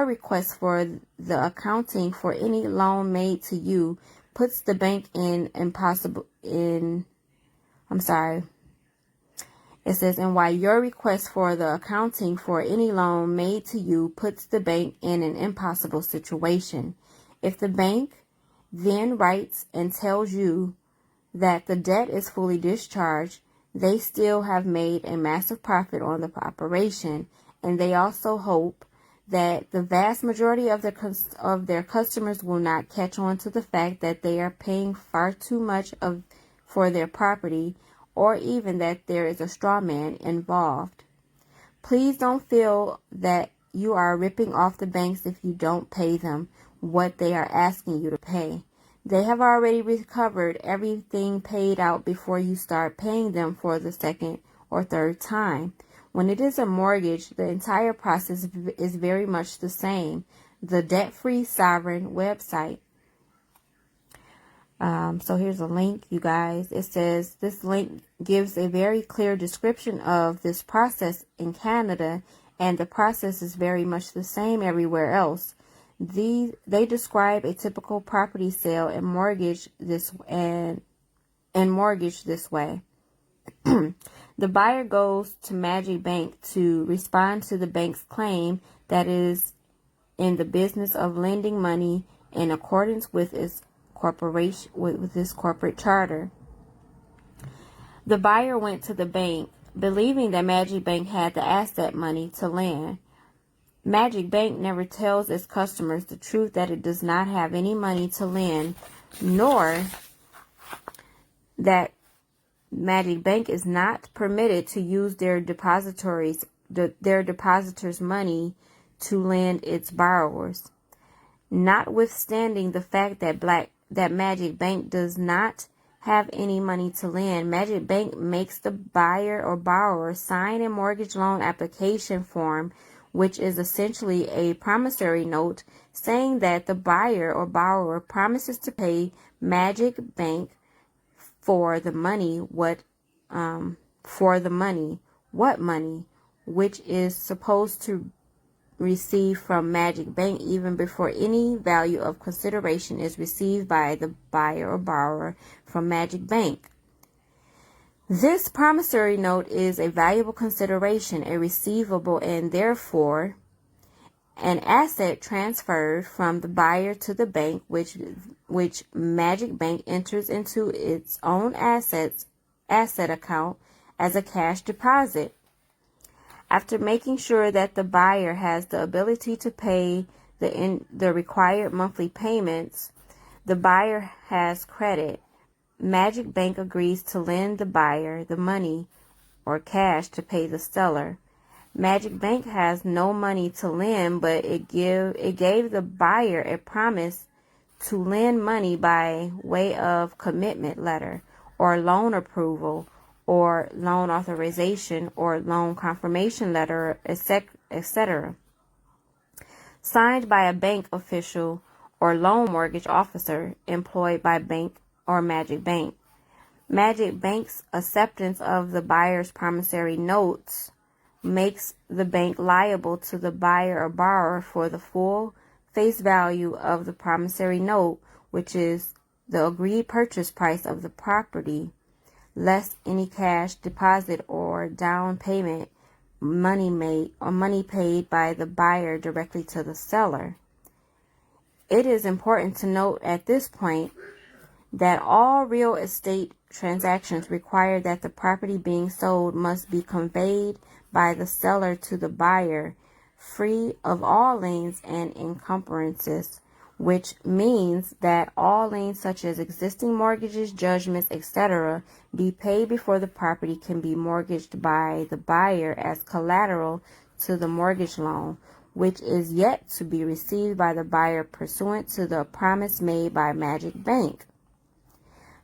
request for the accounting for any loan made to you puts the bank It says, and why your request for the accounting for any loan made to you puts the bank in an impossible situation. If the bank then writes and tells you that the debt is fully discharged, they still have made a massive profit on the operation, and they also hope that the vast majority of their customers will not catch on to the fact that they are paying far too much for their property, or even that there is a straw man involved. Please don't feel that you are ripping off the banks if you don't pay them what they are asking you to pay. They have already recovered everything paid out before you start paying them for the second or third time. When it is a mortgage, the entire process is very much the same. The Debt-Free Sovereign website. So here's a link, you guys. It says this link gives a very clear description of this process in Canada, and the process is very much the same everywhere else. They describe a typical property sale and mortgage this way. The buyer goes to Magic Bank to respond to the bank's claim that is in the business of lending money in accordance with its corporation with this corporate charter. The buyer went to the bank believing that Magic Bank had the asset money to lend. Magic Bank never tells its customers the truth that it does not have any money to lend, nor that Magic Bank is not permitted to use their depositors' money to lend its borrowers. Notwithstanding the fact that Magic Bank does not have any money to lend, Magic Bank makes the buyer or borrower sign a mortgage loan application form, which is essentially a promissory note saying that the buyer or borrower promises to pay Magic Bank for the money, what money, which is supposed to receive from Magic Bank even before any value of consideration is received by the buyer or borrower from Magic Bank. This promissory note is a valuable consideration, a receivable, and therefore an asset transferred from the buyer to the bank, which Magic Bank enters into its own asset account as a cash deposit. After making sure that the buyer has the ability to pay the required monthly payments, the buyer has credit. Magic Bank agrees to lend the buyer the money or cash to pay the seller. Magic Bank has no money to lend, but it gave the buyer a promise to lend money by way of commitment letter or loan approval or loan authorization or loan confirmation letter, etc., signed by a bank official or loan mortgage officer employed by bank or Magic Bank. Magic Bank's acceptance of the buyer's promissory notes makes the bank liable to the buyer or borrower for the full face value of the promissory note, which is the agreed purchase price of the property, less any cash deposit or down payment money paid by the buyer directly to the seller. It is important to note at this point that all real estate transactions require that the property being sold must be conveyed by the seller to the buyer, free of all liens and encumbrances, which means that all liens such as existing mortgages, judgments, etc., be paid before the property can be mortgaged by the buyer as collateral to the mortgage loan, which is yet to be received by the buyer pursuant to the promise made by Magic Bank.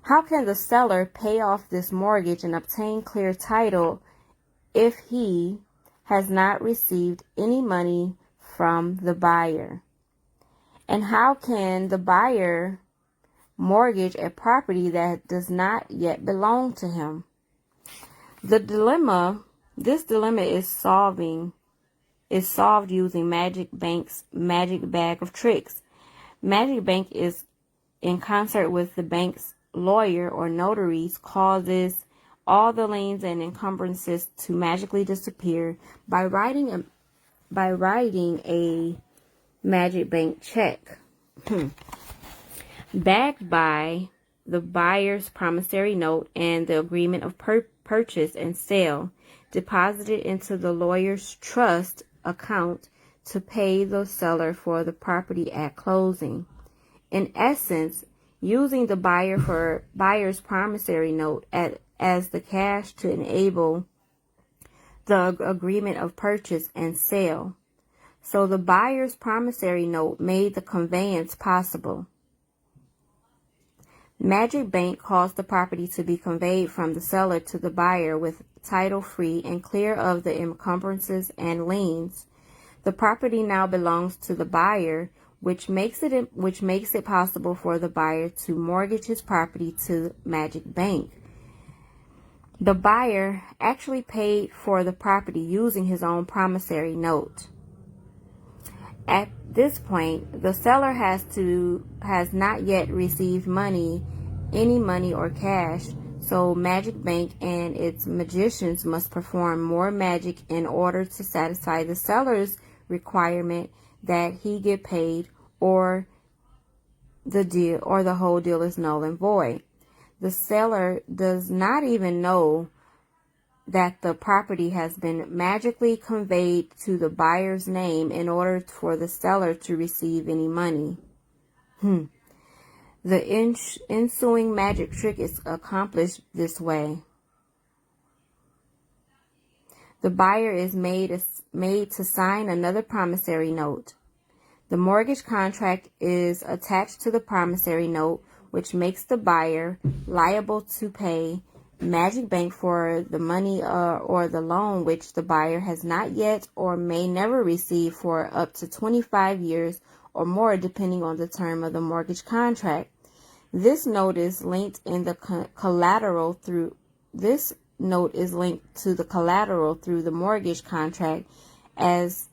How can the seller pay off this mortgage and obtain clear title if he has not received any money from the buyer? And how can the buyer mortgage a property that does not yet belong to him? This dilemma is solved using Magic Bank's magic bag of tricks. Magic Bank is in concert with the bank's lawyer or notaries causes all the liens and encumbrances to magically disappear by writing a Magic Bank check backed by the buyer's promissory note and the agreement of purchase and sale deposited into the lawyer's trust account to pay the seller for the property at closing. In essence, using the buyer's promissory note as the cash to enable the agreement of purchase and sale. So the buyer's promissory note made the conveyance possible. Magic Bank caused the property to be conveyed from the seller to the buyer with title free and clear of the encumbrances and liens. The property now belongs to the buyer, which makes it possible for the buyer to mortgage his property to Magic Bank. The buyer actually paid for the property using his own promissory note. At this point, the seller has not yet received any money or cash, so Magic Bank and its magicians must perform more magic in order to satisfy the seller's requirement that he get paid, or the whole deal is null and void. The seller does not even know that the property has been magically conveyed to the buyer's name in order for the seller to receive any money. The ensuing magic trick is accomplished this way. The buyer is made to sign another promissory note. The mortgage contract is attached to the promissory note, which makes the buyer liable to pay Magic Bank for the money or the loan which the buyer has not yet or may never receive for up to 25 years or more, depending on the term of the mortgage contract. This note is linked to the collateral through the mortgage contract, as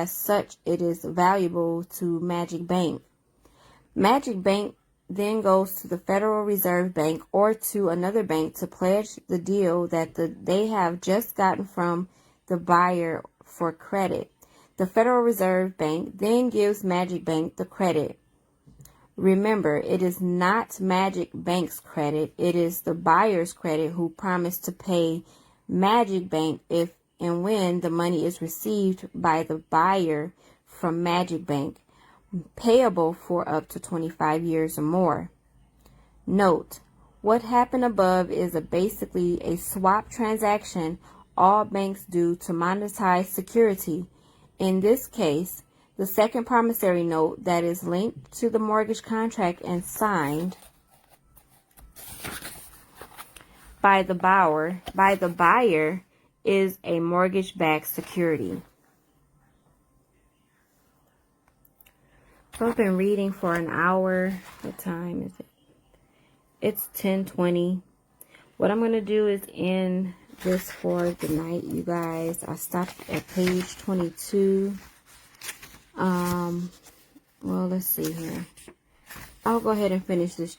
such it is valuable to Magic Bank. Magic Bank then goes to the Federal Reserve Bank or to another bank to pledge the deal that they have just gotten from the buyer for credit. The Federal Reserve Bank then gives Magic Bank the credit. Remember, it is not Magic Bank's credit. It is the buyer's credit who promised to pay Magic Bank if and when the money is received by the buyer from Magic Bank, payable for up to 25 years or more. Note, what happened above is basically a swap transaction all banks do to monetize security. In this case, the second promissory note that is linked to the mortgage contract and signed by the buyer is a mortgage-backed security. So I've been reading for an hour. What time is it? It's 10:20. What I'm going to do is end this for the night, you guys. I stopped at page 22. Well, let's see here. I'll go ahead and finish this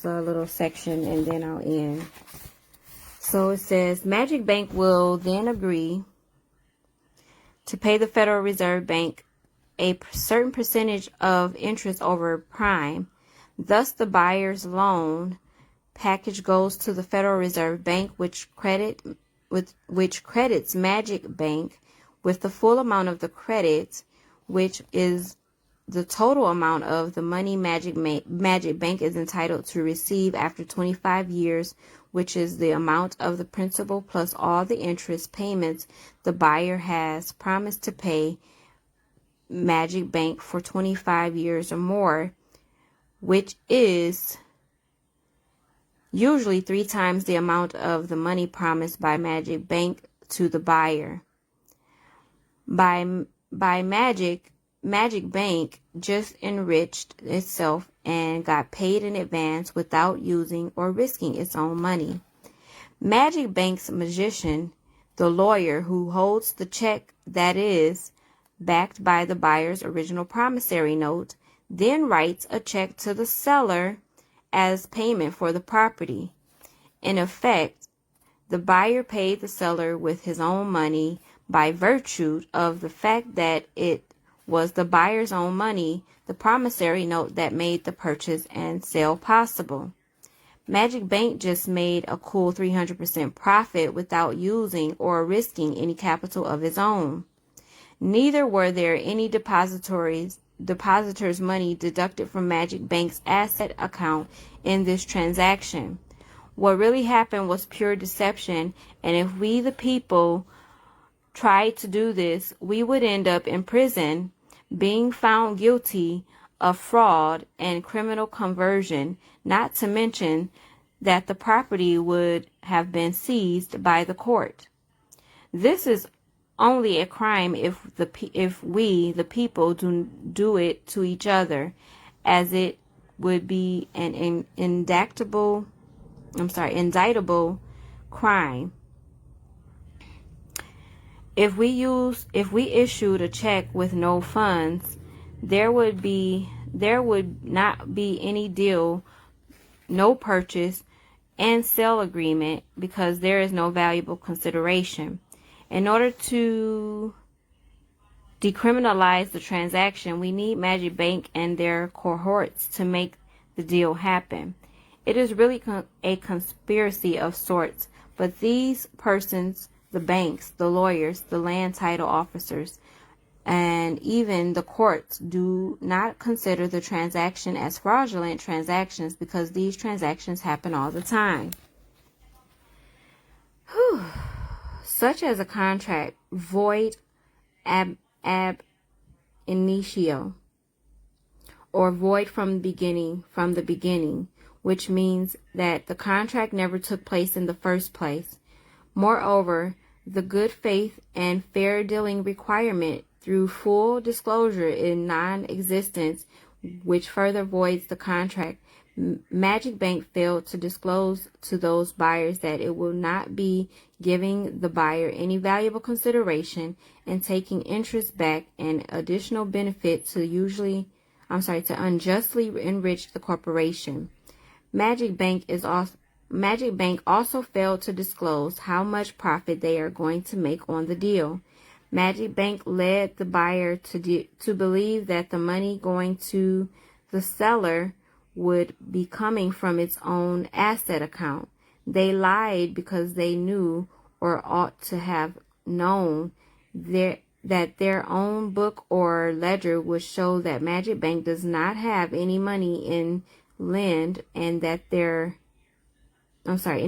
little section and then I'll end. So it says, Magic Bank will then agree to pay the Federal Reserve Bank a certain percentage of interest over prime. Thus, the buyer's loan package goes to the Federal Reserve Bank, which credits Magic Bank with the full amount of the credit, which is the total amount of the money Magic Bank is entitled to receive after 25 years, which is the amount of the principal plus all the interest payments the buyer has promised to pay Magic Bank for 25 years or more, which is usually 3 times the amount of the money promised by Magic Bank to the buyer. By Magic Bank just enriched itself and got paid in advance without using or risking its own money. Magic Bank's magician, the lawyer who holds the check that is backed by the buyer's original promissory note, then writes a check to the seller as payment for the property. In effect, the buyer paid the seller with his own money by virtue of the fact that it was the buyer's own money, the promissory note, that made the purchase and sale possible. Magic Bank just made a cool 300% profit without using or risking any capital of its own. Neither were there any depositors' money deducted from Magic Bank's asset account in this transaction. What really happened was pure deception, and if we, the people, tried to do this, we would end up in prison, being found guilty of fraud and criminal conversion, not to mention that the property would have been seized by the court. This is only a crime if we, the people, do it to each other, as it would be an indictable crime. If we issued a check with no funds, there would not be any deal, no purchase and sale agreement, because there is no valuable consideration. In order to decriminalize the transaction, we need Magic Bank and their cohorts to make the deal happen. It is really a conspiracy of sorts, but these persons, the banks, the lawyers, the land title officers, and even the courts do not consider the transaction as fraudulent transactions, because these transactions happen all the time. Such as a contract void ab initio, or void from the beginning, which means that the contract never took place in the first place. Moreover, the good faith and fair dealing requirement through full disclosure in non-existence, which further voids the contract. Magic Bank failed to disclose to those buyers that it will not be giving the buyer any valuable consideration and taking interest back and additional benefit to unjustly enrich the corporation. Magic Bank also failed to disclose how much profit they are going to make on the deal. Magic Bank led the buyer to believe that the money going to the seller would be coming from its own asset account. They lied because they knew, or ought to have known, that their own book or ledger would show that Magic Bank does not have any money any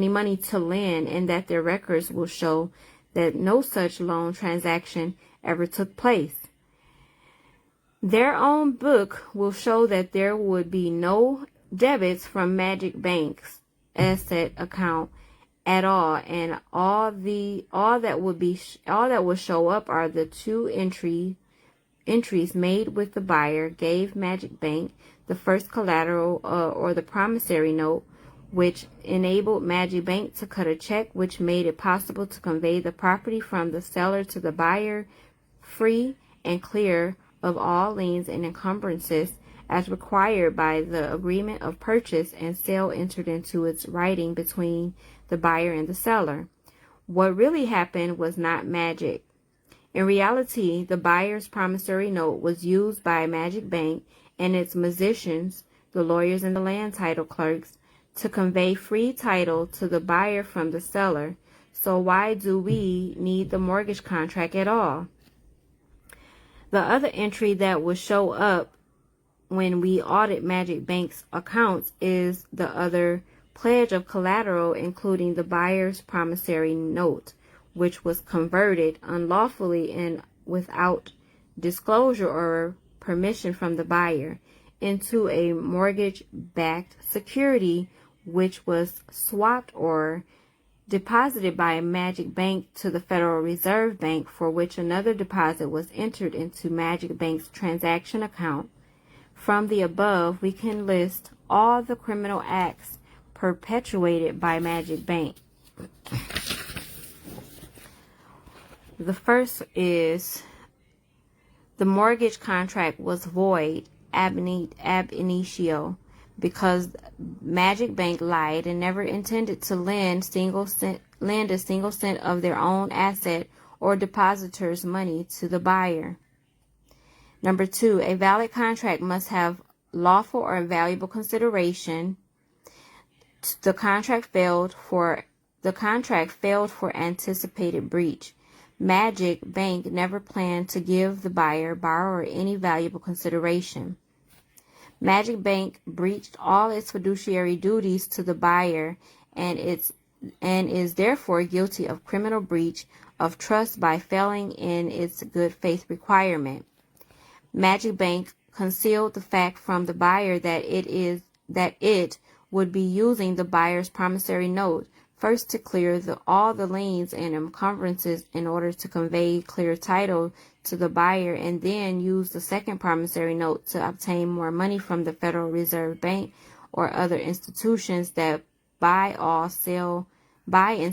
money to lend, and that their records will show that no such loan transaction ever took place. Their own book will show that there would be no debits from Magic Bank's asset account at all, and all that would show up are the two entries made with the buyer gave Magic Bank the first collateral or the promissory note, which enabled Magic Bank to cut a check, which made it possible to convey the property from the seller to the buyer free and clear of all liens and encumbrances, as required by the agreement of purchase and sale entered into its writing between the buyer and the seller. What really happened was not magic. In reality, the buyer's promissory note was used by Magic Bank and its musicians, the lawyers and the land title clerks, to convey free title to the buyer from the seller. So why do we need the mortgage contract at all? The other entry that will show up when we audit Magic Bank's accounts is the other pledge of collateral, including the buyer's promissory note, which was converted unlawfully and without disclosure or permission from the buyer, into a mortgage-backed security, which was swapped or deposited by Magic Bank to the Federal Reserve Bank, for which another deposit was entered into Magic Bank's transaction account. From the above, we can list all the criminal acts perpetuated by Magic Bank. The first is the mortgage contract was void ab initio, because Magic Bank lied and never intended to lend a single cent of their own asset or depositor's money to the buyer. Number 2, a valid contract must have lawful or valuable consideration. The contract failed for anticipated breach. Magic Bank never planned to give the borrower any valuable consideration. Magic Bank breached all its fiduciary duties to the buyer and is therefore guilty of criminal breach of trust by failing in its good faith requirement. Magic Bank concealed the fact from the buyer that it would be using the buyer's promissory note first to clear all the liens and encumbrances in order to convey clear title to the buyer, and then use the second promissory note to obtain more money from the Federal Reserve Bank or other institutions that buy and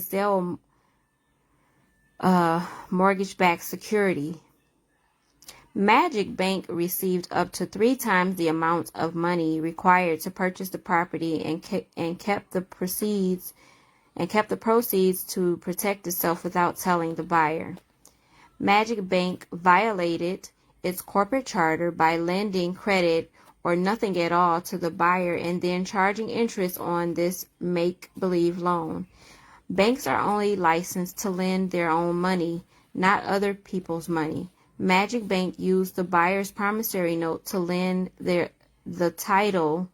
sell mortgage-backed security. Magic Bank received up to 3 times the amount of money required to purchase the property and kept the proceeds to protect itself without telling the buyer. Magic Bank violated its corporate charter by lending credit or nothing at all to the buyer and then charging interest on this make-believe loan. Banks are only licensed to lend their own money, not other people's money. Magic Bank used the buyer's promissory note to lend the title,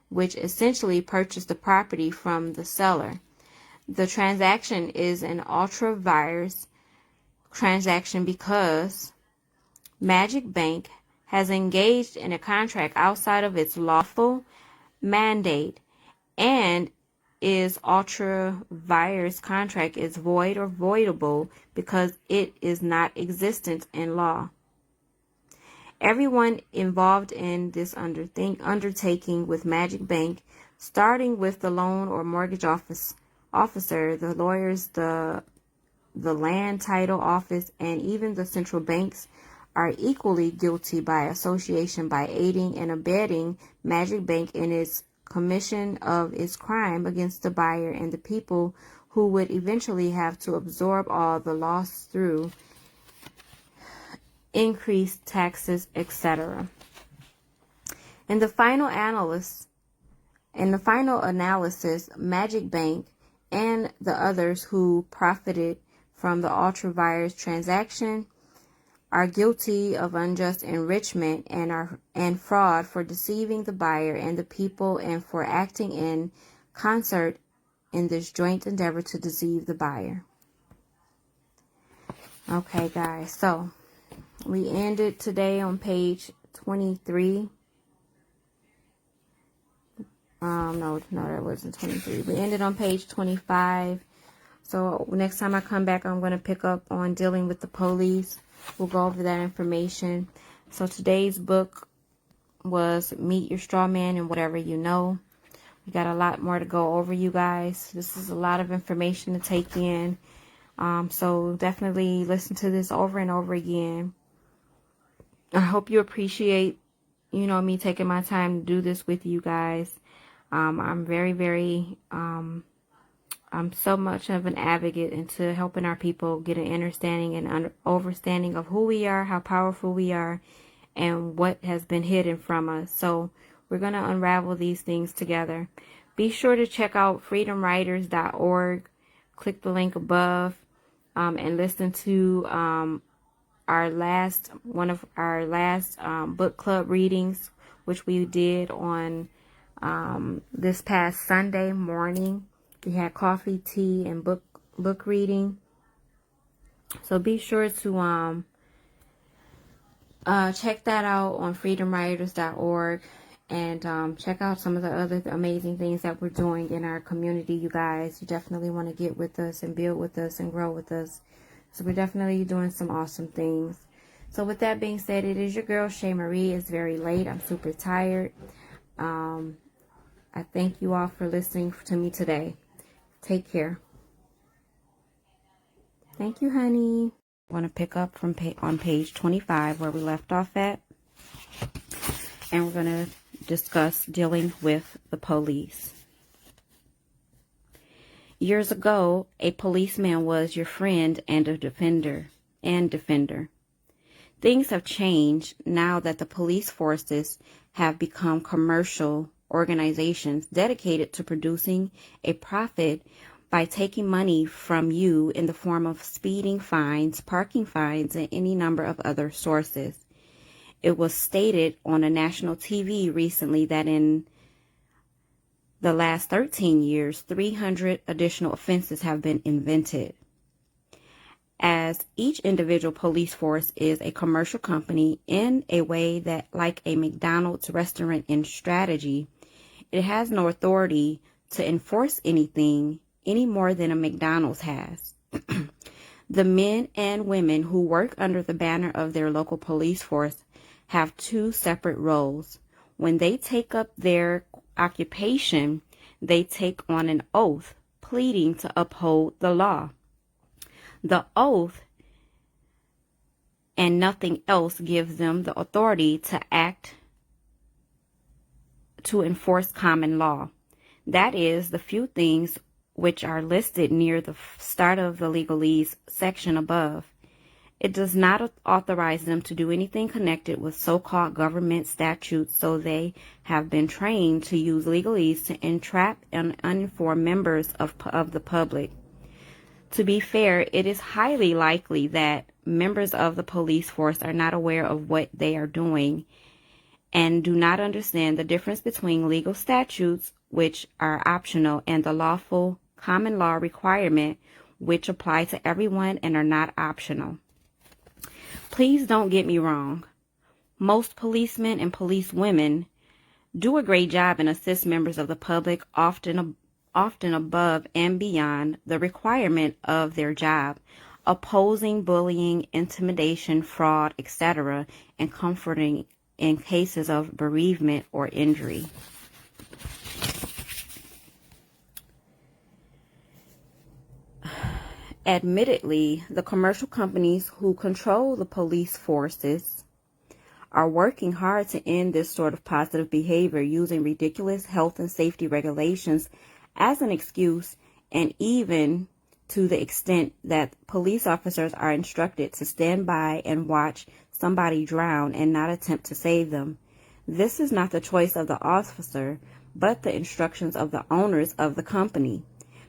which essentially purchased the property from the seller. The transaction is an ultra-virus transaction because Magic Bank has engaged in a contract outside of its lawful mandate, and its ultra-virus contract is void or voidable because it is not existent in law. Everyone involved in this undertaking with Magic Bank, starting with the loan or mortgage officer, the lawyers, the land title office, and even the central banks, are equally guilty by association by aiding and abetting Magic Bank in its commission of its crime against the buyer and the people who would eventually have to absorb all the loss through increased taxes, etc. In the final analysis, Magic Bank and the others who profited from the ultra-virus transaction are guilty of unjust enrichment and fraud for deceiving the buyer and the people and for acting in concert in this joint endeavor to deceive the buyer. Okay, guys, so we ended today on page 23. No, that wasn't 23. We ended on page 25. So next time I come back, I'm going to pick up on dealing with the police. We'll go over that information. So today's book was Meet Your Strawman and Whatever You Know. We got a lot more to go over, you guys. This is a lot of information to take in. So definitely listen to this over and over again. I hope you appreciate, me taking my time to do this with you guys. I'm very, I'm so much of an advocate into helping our people get an understanding and overstanding of who we are, how powerful we are, and what has been hidden from us. So we're going to unravel these things together. Be sure to check out freedomwriters.org. Click the link above and listen to one of our last book club readings, which we did on this past Sunday morning. We had coffee, tea, and book reading. So be sure to check that out on freedomwriters.org and check out some of the other amazing things that we're doing in our community, you guys. You definitely want to get with us and build with us and grow with us. So we're definitely doing some awesome things. So with that being said, it is your girl, ShayMarie. It's very late. I'm super tired. I thank you all for listening to me today. Take care. Thank you, honey. I want to pick up from on page 25 where we left off at. And we're going to discuss dealing with the police. Years ago, a policeman was your friend and a defender. Things have changed now that the police forces have become commercial organizations dedicated to producing a profit by taking money from you in the form of speeding fines, parking fines, and any number of other sources. It was stated on a national TV recently that in the last 13 years, 300 additional offenses have been invented. as each individual police force is a commercial company in a way that, like a McDonald's restaurant in strategy, it has no authority to enforce anything any more than a McDonald's has. The men and women who work under the banner of their local police force have two separate roles. When they take up their occupation, they take on an oath, pleading to uphold the law. The oath and nothing else gives them the authority to act to enforce common law. That is, the few things which are listed near the start of the legalese section above. It does not authorize them to do anything connected with so-called government statutes, so they have been trained to use legalese to entrap and uninformed members of the public. To be fair, it is highly likely that members of the police force are not aware of what they are doing and do not understand the difference between legal statutes, which are optional, and the lawful common law requirement, which apply to everyone and are not optional. Please don't get me wrong. Most policemen and policewomen do a great job and assist members of the public, often above and beyond the requirement of their job, opposing bullying, intimidation, fraud, etc., and comforting in cases of bereavement or injury. Admittedly, the commercial companies who control the police forces are working hard to end this sort of positive behavior using ridiculous health and safety regulations as an excuse, and even to the extent that police officers are instructed to stand by and watch somebody drown and not attempt to save them. This is not the choice of the officer, but the instructions of the owners of the company,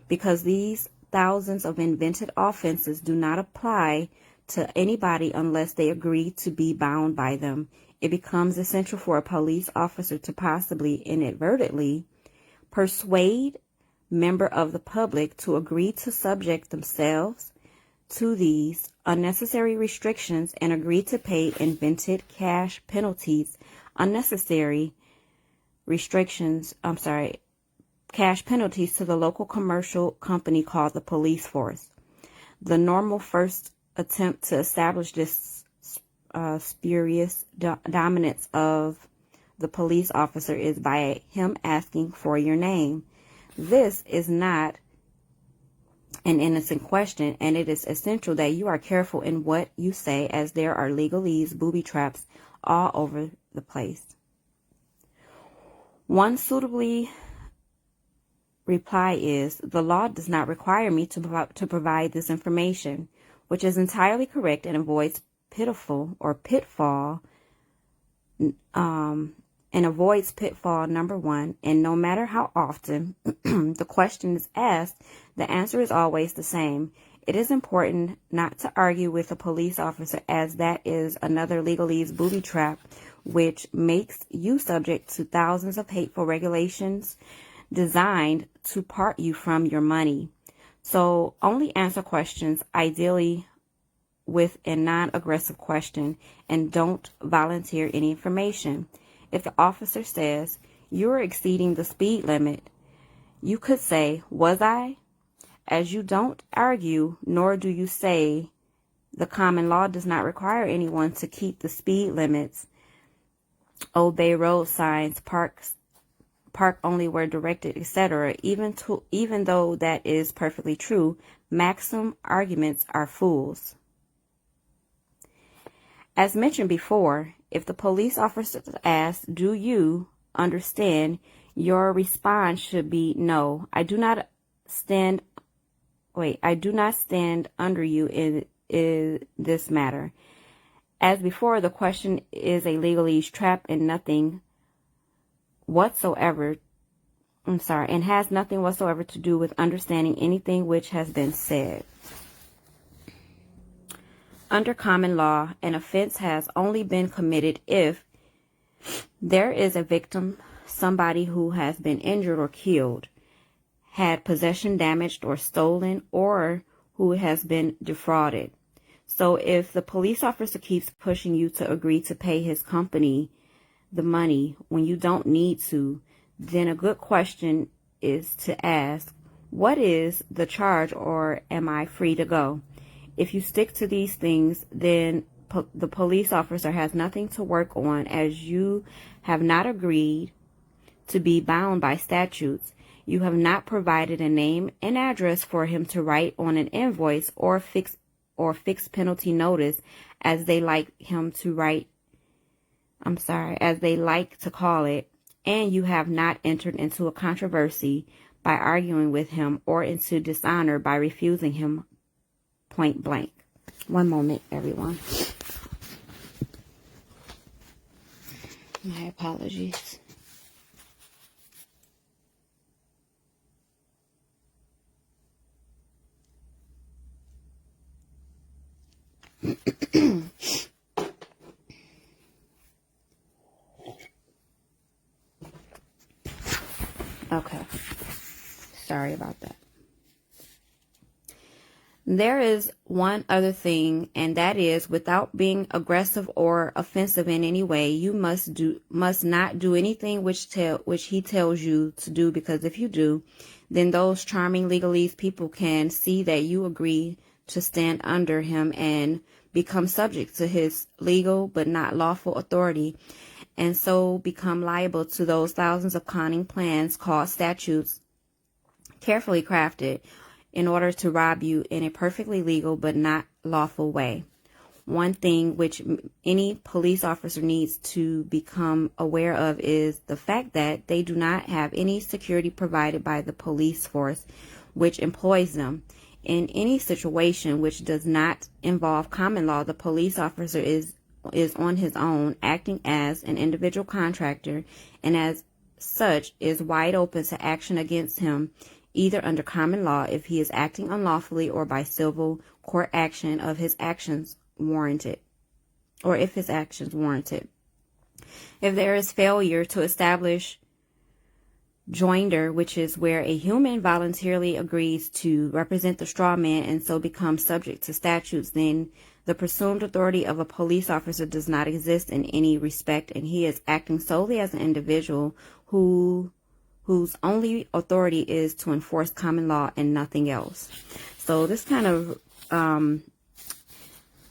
because these thousands of invented offenses do not apply to anybody unless they agree to be bound by them. It becomes essential for a police officer to possibly inadvertently persuade member of the public to agree to subject themselves to these unnecessary restrictions and agree to pay invented cash penalties, cash penalties to the local commercial company called the police force. The normal first attempt to establish this spurious dominance of the police officer is by him asking for your name. This is not an innocent question, and it is essential that you are careful in what you say, as there are legalese booby traps all over the place. One suitably reply is, the law does not require me to provide this information, which is entirely correct and avoids pitfall number one. And no matter how often the question is asked, the answer is always the same. It is important not to argue with a police officer, as that is another legalese booby trap, which makes you subject to thousands of hateful regulations designed to part you from your money. So only answer questions, ideally with a non-aggressive question, and don't volunteer any information. If the officer says, "You're exceeding the speed limit," you could say, "Was I?" As you don't argue, nor do you say the common law does not require anyone to keep the speed limits, obey road signs, park only where directed, etc. Even though that is perfectly true, maxim arguments are fools. As mentioned before, if the police officer asks, "Do you understand?" your response should be, "No, I do not stand under you in this matter." As before, the question is a legalese trap and has nothing whatsoever to do with understanding anything which has been said. Under common law, an offense has only been committed if there is a victim, somebody who has been injured or killed, had possession damaged or stolen, or who has been defrauded. So if the police officer keeps pushing you to agree to pay his company the money when you don't need to, then a good question is to ask, what is the charge, or am I free to go? If you stick to these things, then the police officer has nothing to work on, as you have not agreed to be bound by statutes. You have not provided a name and address for him to write on an invoice or fixed penalty notice, as they like him to write. As they like to call it. And you have not entered into a controversy by arguing with him, or into dishonor by refusing him point blank. One moment, everyone. My apologies. Okay. Sorry about that. There is one other thing, and that is, without being aggressive or offensive in any way, you must not do anything which he tells you to do, because if you do, then those charming legalese people can see that you agree to stand under him and become subject to his legal but not lawful authority, and so become liable to those thousands of conning plans called statutes, carefully crafted in order to rob you in a perfectly legal but not lawful way. One thing which any police officer needs to become aware of is the fact that they do not have any security provided by the police force which employs them. In any situation which does not involve common law, the police officer is on his own, acting as an individual contractor, and as such is wide open to action against him, either under common law if he is acting unlawfully, or by civil court action of his actions warranted, or if his actions warranted. If there is failure to establish joinder, which is where a human voluntarily agrees to represent the straw man and so becomes subject to statutes, then the presumed authority of a police officer does not exist in any respect, and he is acting solely as an individual whose only authority is to enforce common law and nothing else. So this kind of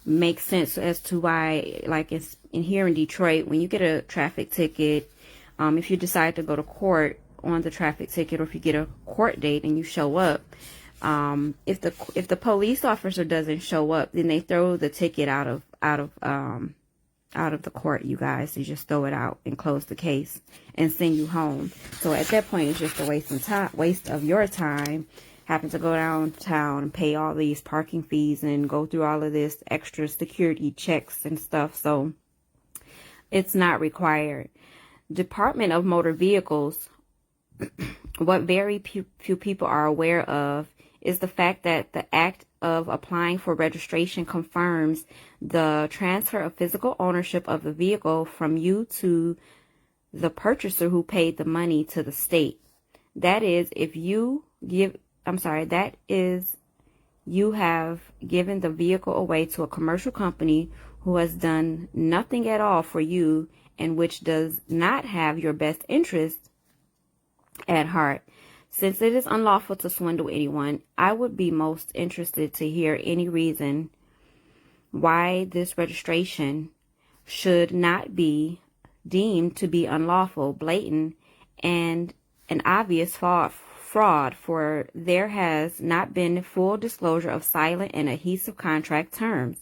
makes sense as to why, like it's in here in Detroit, when you get a traffic ticket, if you decide to go to court on the traffic ticket, or if you get a court date and you show up, if the police officer doesn't show up, then they throw the ticket out of the court, you guys. They just throw it out and close the case and send you home. So at that point, it's just a waste of your time, having to go downtown and pay all these parking fees and go through all of this extra security checks and stuff. So it's not required. Department of Motor Vehicles, what very few people are aware of is the fact that the act of applying for registration confirms the transfer of physical ownership of the vehicle from you to the purchaser who paid the money to the state. That is, you have given the vehicle away to a commercial company who has done nothing at all for you, and which does not have your best interest at heart. Since it is unlawful to swindle anyone, I would be most interested to hear any reason why this registration should not be deemed to be unlawful, blatant, and an obvious fraud, for there has not been full disclosure of silent and adhesive contract terms.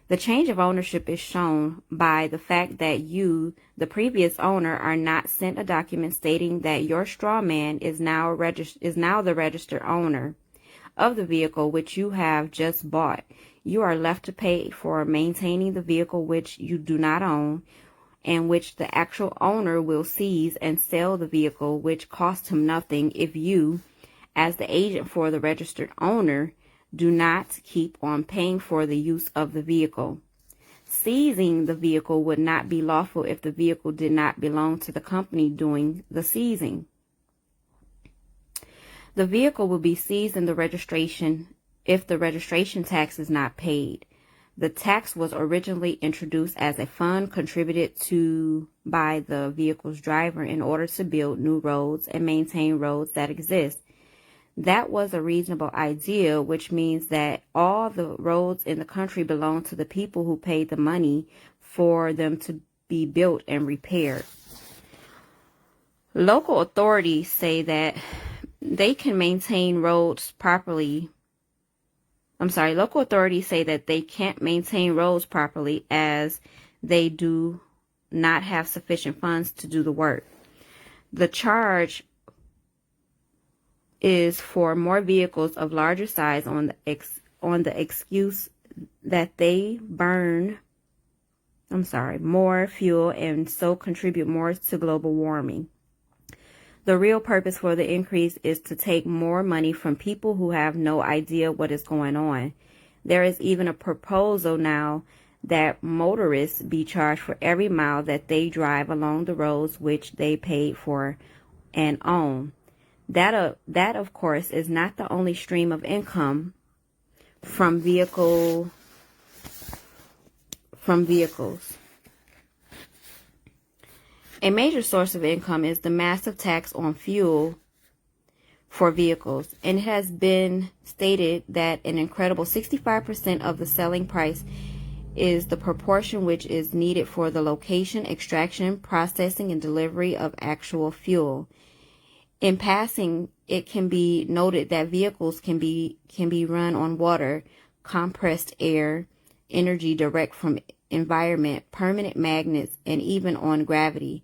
The change of ownership is shown by the fact that you, the previous owner, are not sent a document stating that your straw man is now the registered owner of the vehicle which you have just bought. You are left to pay for maintaining the vehicle which you do not own, and which the actual owner will seize and sell the vehicle, which cost him nothing, if you, as the agent for the registered owner, do not keep on paying for the use of the vehicle. Seizing the vehicle would not be lawful if the vehicle did not belong to the company doing the seizing. The vehicle will be seized in the registration if the registration tax is not paid. The tax was originally introduced as a fund contributed to by the vehicle's driver in order to build new roads and maintain roads that exist. That was a reasonable idea, which means that all the roads in the country belong to the people who paid the money for them to be built and repaired. Local authorities say that they can maintain roads properly. Local authorities say that they can't maintain roads properly as they do not have sufficient funds to do the work. The charge is for more vehicles of larger size on the excuse that they burn more fuel and so contribute more to global warming. The real purpose for the increase is to take more money from people who have no idea what is going on. There is even a proposal now that motorists be charged for every mile that they drive along the roads which they paid for and own. That of course is not the only stream of income from vehicles. A major source of income is the massive tax on fuel for vehicles, and it has been stated that an incredible 65% of the selling price is the proportion which is needed for the location, extraction, processing, and delivery of actual fuel. In passing, it can be noted that vehicles can be run on water, compressed air, energy direct from environment, permanent magnets, and even on gravity.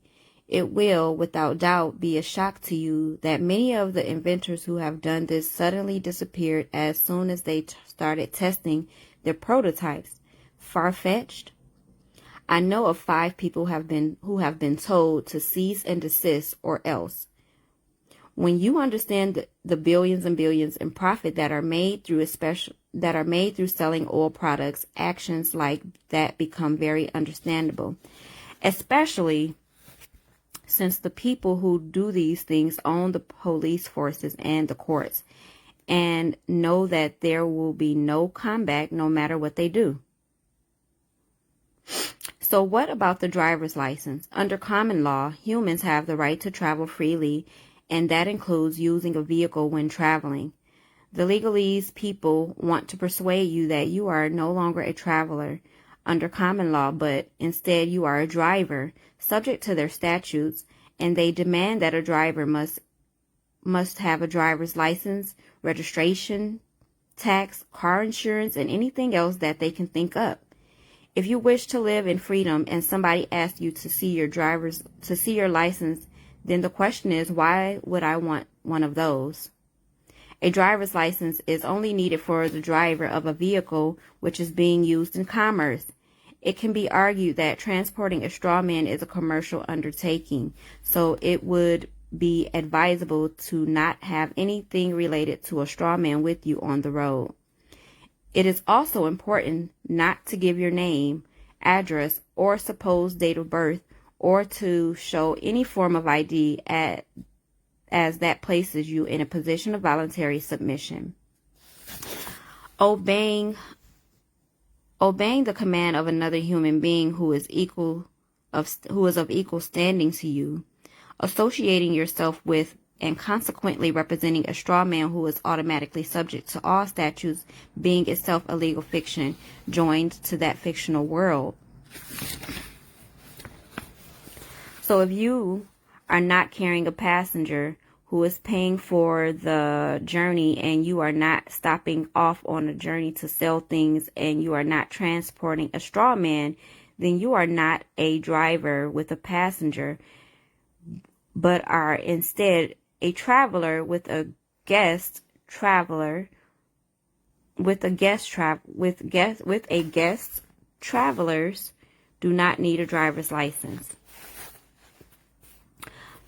It will, without doubt, be a shock to you that many of the inventors who have done this suddenly disappeared as soon as they started testing their prototypes. Far-fetched? I know of 5 people who have been told to cease and desist or else. When you understand the billions and billions in profit that are made through selling oil products, actions like that become very understandable, especially since the people who do these things own the police forces and the courts and know that there will be no comeback no matter what they do. So what about the driver's license? Under common law, humans have the right to travel freely, and that includes using a vehicle when traveling. The legalese people want to persuade you that you are no longer a traveler under common law, but instead you are a driver, subject to their statutes, and they demand that a driver must have a driver's license, registration, tax, car insurance, and anything else that they can think up. If you wish to live in freedom and somebody asks you to see your license, then the question is, why would I want one of those? A driver's license is only needed for the driver of a vehicle which is being used in commerce. It can be argued that transporting a straw man is a commercial undertaking, so it would be advisable to not have anything related to a straw man with you on the road. It is also important not to give your name, address, or supposed date of birth, or to show any form of ID as that places you in a position of voluntary submission. Obeying the command of another human being who is of equal standing to you, associating yourself with and consequently representing a straw man who is automatically subject to all statutes, being itself a legal fiction joined to that fictional world. So if you are not carrying a passenger who is paying for the journey, and you are not stopping off on a journey to sell things, and you are not transporting a straw man, then you are not a driver with a passenger, but are instead a traveler with a guest traveler travelers do not need a driver's license.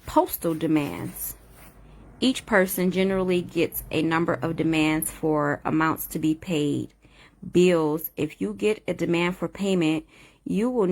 Postal demands. Each person generally gets a number of demands for amounts to be paid. Bills. If you get a demand for payment, you will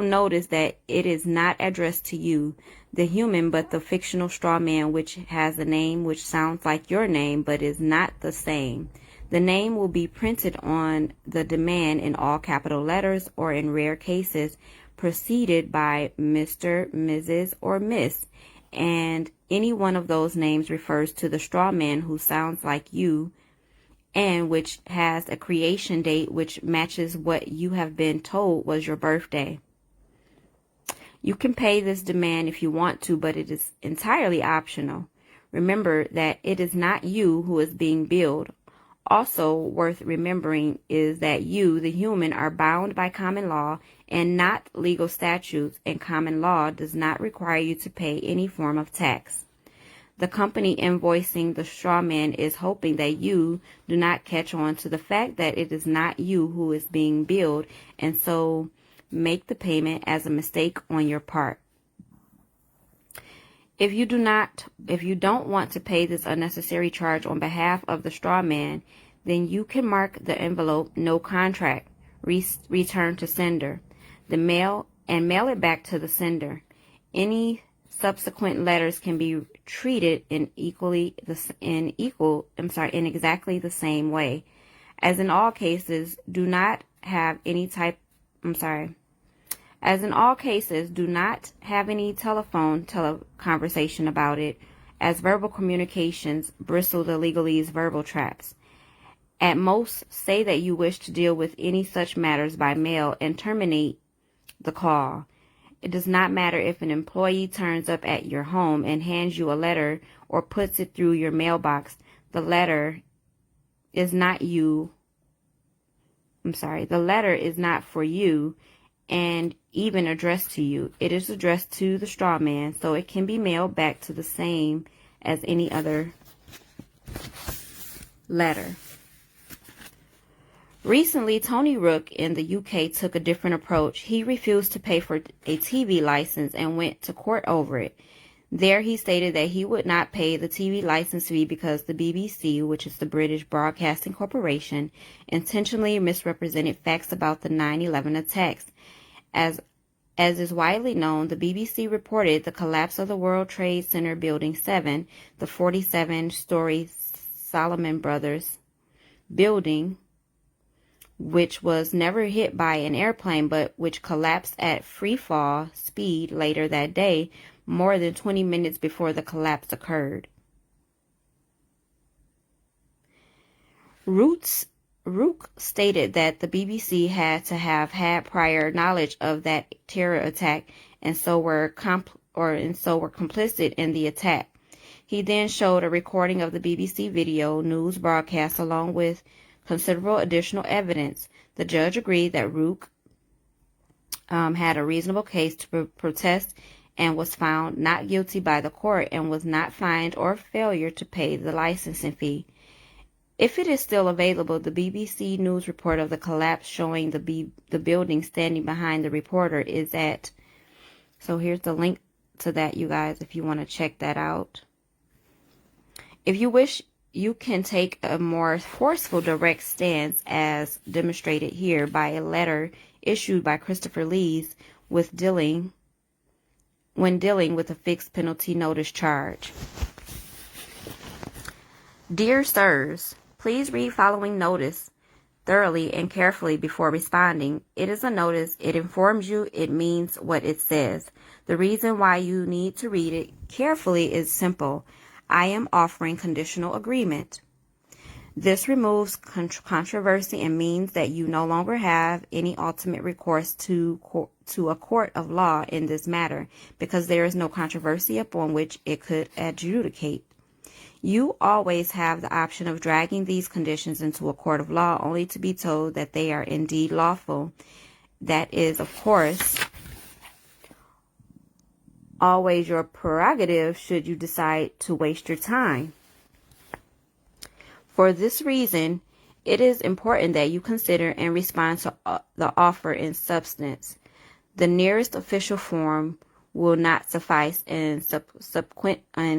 notice that it is not addressed to you, the human, but the fictional straw man, which has a name which sounds like your name but is not the same. The name will be printed on the demand in all capital letters, or in rare cases, preceded by Mr., Mrs., or Miss, and any one of those names refers to the straw man who sounds like you and which has a creation date which matches what you have been told was your birthday. You can pay this demand if you want to, but it is entirely optional. Remember that it is not you who is being billed. Also worth remembering is that you, the human, are bound by common law and not legal statutes, and common law does not require you to pay any form of tax. The company invoicing the straw man is hoping that you do not catch on to the fact that it is not you who is being billed, and so make the payment as a mistake on your part. If you don't want to pay this unnecessary charge on behalf of the straw man, then you can mark the envelope "No Contract," return to sender, mail it back to the sender. Any subsequent letters can be treated in exactly the same way. As in all cases, do not have any telephone conversation about it, as verbal communications bristle the legalese verbal traps. At most, say that you wish to deal with any such matters by mail and terminate the call. It does not matter if an employee turns up at your home and hands you a letter or puts it through your mailbox. The letter is not for you and even addressed to you. It is addressed to the straw man, so it can be mailed back to the same as any other letter. Recently, Tony Rook in the UK took a different approach. He refused to pay for a TV license and went to court over it. There he stated that he would not pay the TV license fee because the BBC, which is the British Broadcasting Corporation, intentionally misrepresented facts about the 9/11 attacks. As is widely known, the BBC reported the collapse of the World Trade Center Building 7, the 47-story Salomon Brothers building, which was never hit by an airplane but which collapsed at free fall speed later that day, more than 20 minutes before the collapse occurred. Rook stated that the BBC had to have had prior knowledge of that terror attack and so were complicit in the attack. He then showed a recording of the BBC video news broadcast along with considerable additional evidence. The judge agreed that Rook had a reasonable case to protest and was found not guilty by the court and was not fined or failure to pay the licensing fee. If it is still available, the BBC News report of the collapse showing the building standing behind the reporter is at, so here's the link to that, you guys, if you want to check that out. If you wish, you can take a more forceful direct stance as demonstrated here by a letter issued by Christopher Lees when dealing with a fixed penalty notice charge. Dear Sirs, please read following notice thoroughly and carefully before responding. It is a notice. It informs you. It means what it says. The reason why you need to read it carefully is simple. I am offering conditional agreement. This removes controversy and means that you no longer have any ultimate recourse to a court of law in this matter, because there is no controversy upon which it could adjudicate. You always have the option of dragging these conditions into a court of law only to be told that they are indeed lawful. That is, of course, always your prerogative should you decide to waste your time. For this reason, it is important that you consider and respond to the offer in substance. The nearest official form will not suffice, and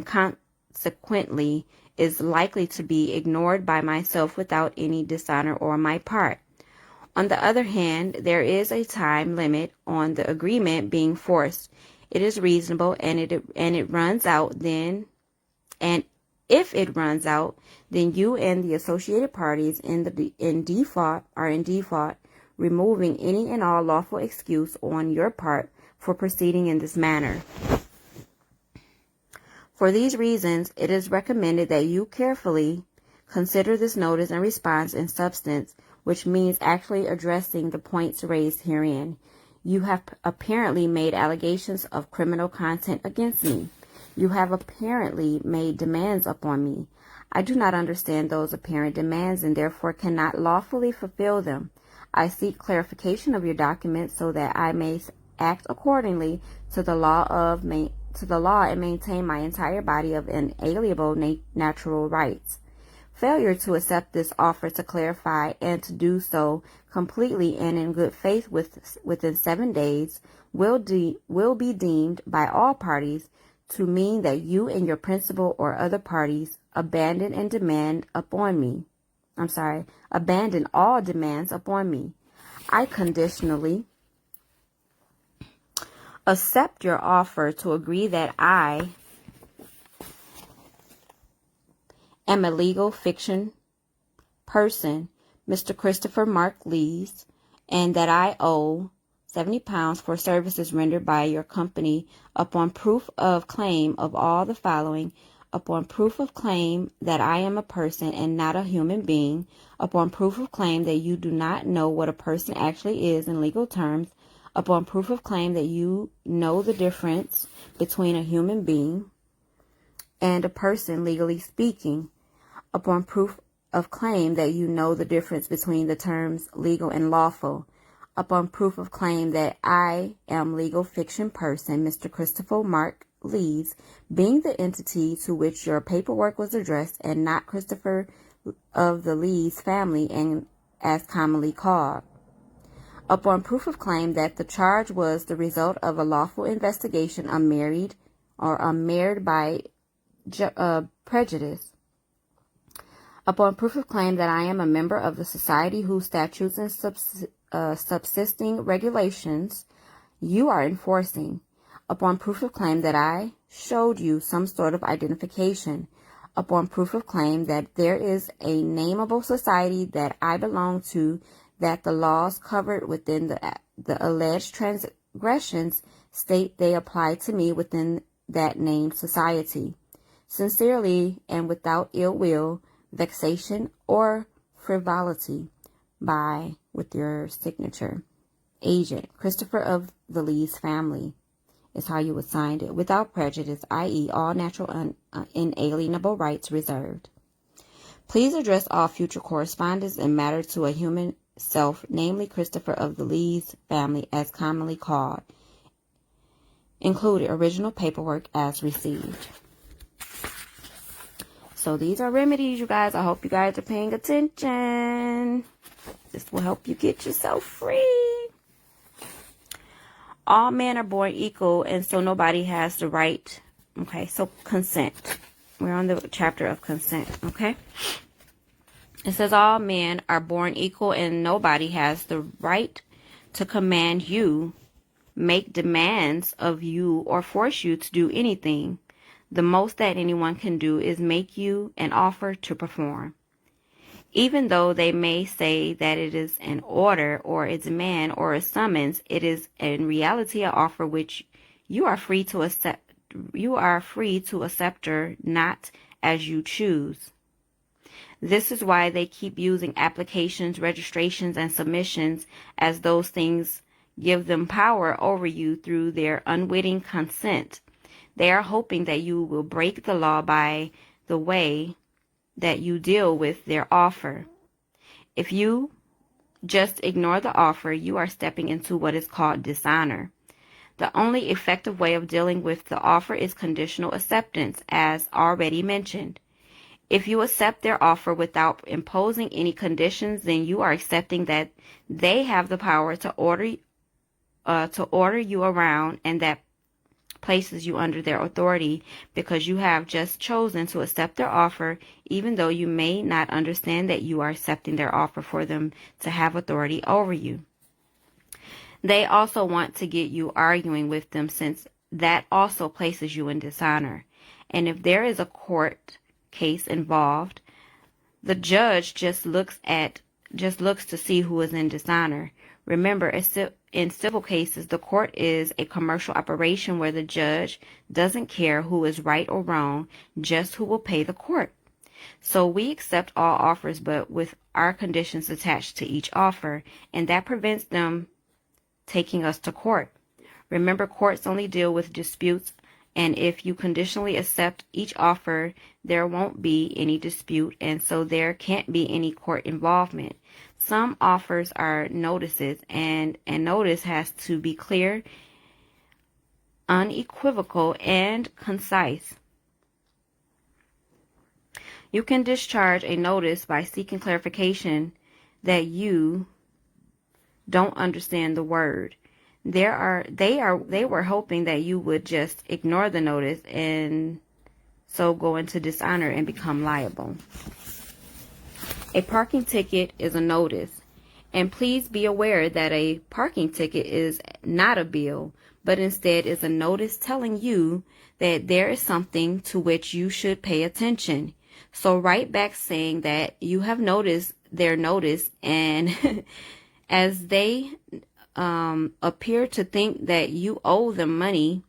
consequently is likely to be ignored by myself without any dishonor on my part. On the other hand, there is a time limit on the agreement being forced. It is reasonable and it runs out then, and If it runs out, then you and the associated parties in default are in default, removing any and all lawful excuse on your part for proceeding in this manner. For these reasons, it is recommended that you carefully consider this notice and response in substance, which means actually addressing the points raised herein. You have apparently made allegations of criminal content against me. You have apparently made demands upon me. I do not understand those apparent demands and therefore cannot lawfully fulfill them. I seek clarification of your documents so that I may act accordingly to the law and maintain my entire body of inalienable natural rights. Failure to accept this offer to clarify and to do so completely and in good faith within 7 days will be deemed by all parties to mean that you and your principal or other parties abandon all demands upon me. I conditionally accept your offer to agree that I am a legal fiction person, Mr. Christopher Mark Lees, and that I owe £70 for services rendered by your company upon proof of claim of all the following: upon proof of claim that I am a person and not a human being, upon proof of claim that you do not know what a person actually is in legal terms, upon proof of claim that you know the difference between a human being and a person legally speaking, upon proof of claim that you know the difference between the terms legal and lawful, upon proof of claim that I am legal fiction person, Mr. Christopher Mark Lees, being the entity to which your paperwork was addressed and not Christopher of the Lees family and as commonly called. Upon proof of claim that the charge was the result of a lawful investigation unmarried by prejudice. Upon proof of claim that I am a member of the society whose statutes and subsisting regulations you are enforcing. Upon proof of claim that I showed you some sort of identification. Upon proof of claim that there is a nameable society that I belong to, that the laws covered within the alleged transgressions state they apply to me within that named society. Sincerely and without ill will, vexation, or frivolity, with your signature, agent, Christopher of the Lees family, is how you would sign it, without prejudice, i.e. all natural inalienable rights reserved. Please address all future correspondence and matter to a human self, namely Christopher of the Lees family as commonly called, included original paperwork as received. So these are remedies, you guys. I hope you guys are paying attention. This will help you get yourself free. All men are born equal, and so nobody has the right. Okay, so consent. We're on the chapter of consent, okay? It says all men are born equal, and nobody has the right to command you, make demands of you, or force you to do anything. The most that anyone can do is make you an offer to perform. Even though they may say that it is an order or a demand or a summons, it is in reality an offer which you are free to accept. You are free to accept or not as you choose. This is why they keep using applications, registrations, and submissions, as those things give them power over you through their unwitting consent. They are hoping that you will break the law by the way that you deal with their offer. If you just ignore the offer, you are stepping into what is called dishonor. The only effective way of dealing with the offer is conditional acceptance, as already mentioned. If you accept their offer without imposing any conditions, then you are accepting that they have the power to order you around, and that places you under their authority, because you have just chosen to accept their offer, even though you may not understand that you are accepting their offer for them to have authority over you. They also want to get you arguing with them, since that also places you in dishonor. And if there is a court case involved. The judge just looks to see who is in dishonor. Remember, in civil cases, the court is a commercial operation where the judge doesn't care who is right or wrong, just who will pay the court. So we accept all offers, but with our conditions attached to each offer, and that prevents them taking us to court. Remember, courts only deal with disputes, and if you conditionally accept each offer, there won't be any dispute, and so there can't be any court involvement. Some offers are notices, and a notice has to be clear, unequivocal, and concise. You can discharge a notice by seeking clarification that you don't understand the word. They were hoping that you would just ignore the notice and so go into dishonor and become liable. A parking ticket is a notice, and please be aware that a parking ticket is not a bill, but instead is a notice telling you that there is something to which you should pay attention. So write back saying that you have noticed their notice, and as they appear to think that you owe them money,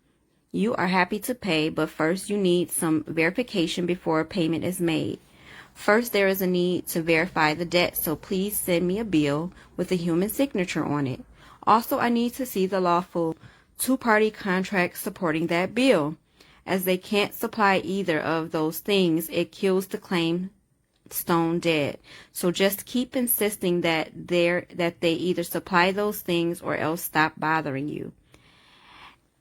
you are happy to pay, but first you need some verification before payment is made. First, there is a need to verify the debt, so please send me a bill with a human signature on it. Also, I need to see the lawful two-party contract supporting that bill. As they can't supply either of those things, it kills the claim stone dead. So just keep insisting that they either supply those things or else stop bothering you.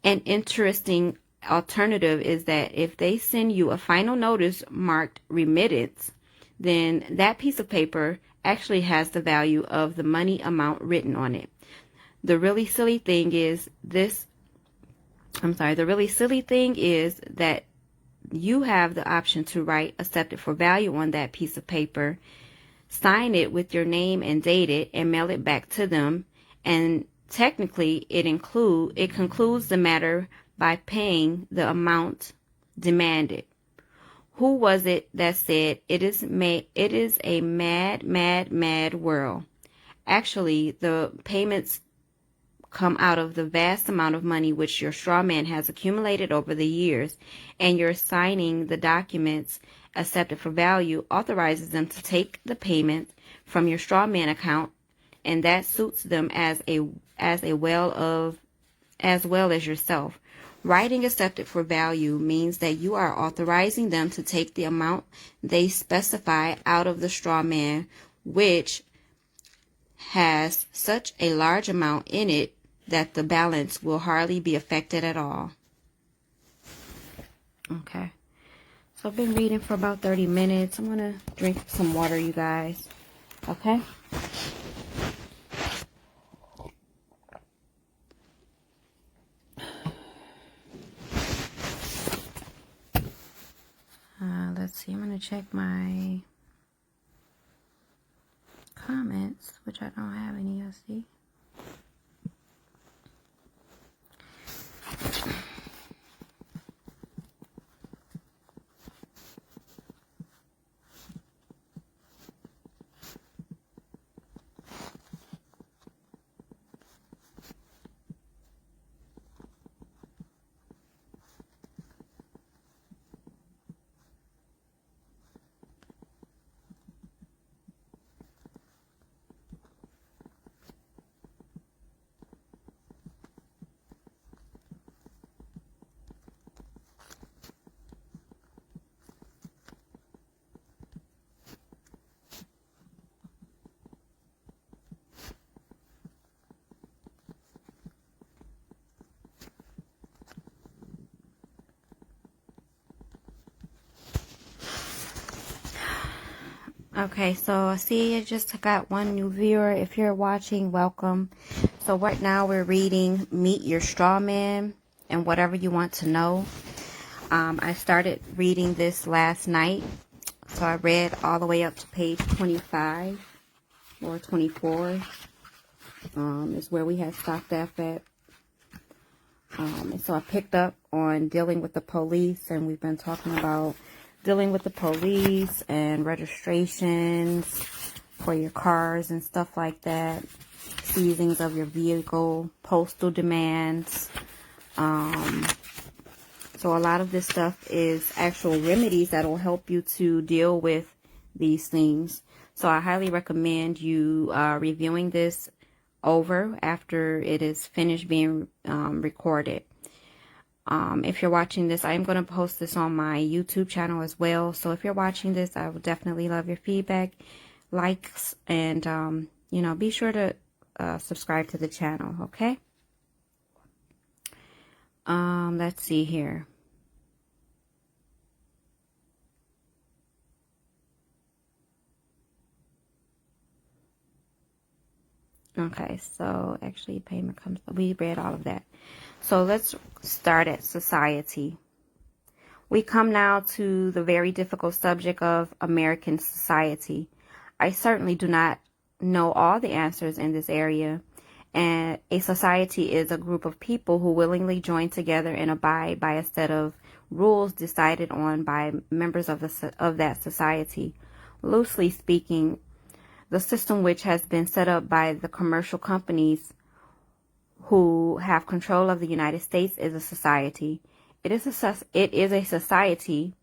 An interesting alternative is that if they send you a final notice marked remittance, then that piece of paper actually has the value of the money amount written on it. The really silly thing is that you have the option to write accepted for value on that piece of paper, sign it with your name and date it, and mail it back to them. And technically, it concludes the matter by paying the amount demanded. Who was it that said it is a mad world? Actually, the payments come out of the vast amount of money which your straw man has accumulated over the years, and your signing the documents accepted for value authorizes them to take the payment from your straw man account, and that suits them as well as yourself. Writing accepted for value means that you are authorizing them to take the amount they specify out of the straw man, which has such a large amount in it that the balance will hardly be affected at all. Okay. So I've been reading for about 30 minutes. I'm going to drink some water, you guys. Okay? Let's see. I'm going to check my comments, which I don't have any, I see. Okay, so I see I just got one new viewer. If you're watching, welcome. So right now we're reading Meet Your Straw Man and Whatever You Want to Know. I started reading this last night. So I read all the way up to page 25 or 24. Is where we had stopped at. And so I picked up on dealing with the police, and we've been talking about dealing with the police and registrations for your cars and stuff like that, seizings of your vehicle, postal demands. So a lot of this stuff is actual remedies that will help you to deal with these things. So I highly recommend you reviewing this over after it is finished being recorded. If you're watching this, I'm going to post this on my YouTube channel as well. So if you're watching this, I would definitely love your feedback, likes, and, you know, be sure to subscribe to the channel, okay? Let's see here. Okay, so actually payment comes, we read all of that. So let's start at society. We come now to the very difficult subject of American society. I certainly do not know all the answers in this area. And a society is a group of people who willingly join together and abide by a set of rules decided on by members of that society. Loosely speaking, the system which has been set up by the commercial companies who have control of the United States is a society. It is a society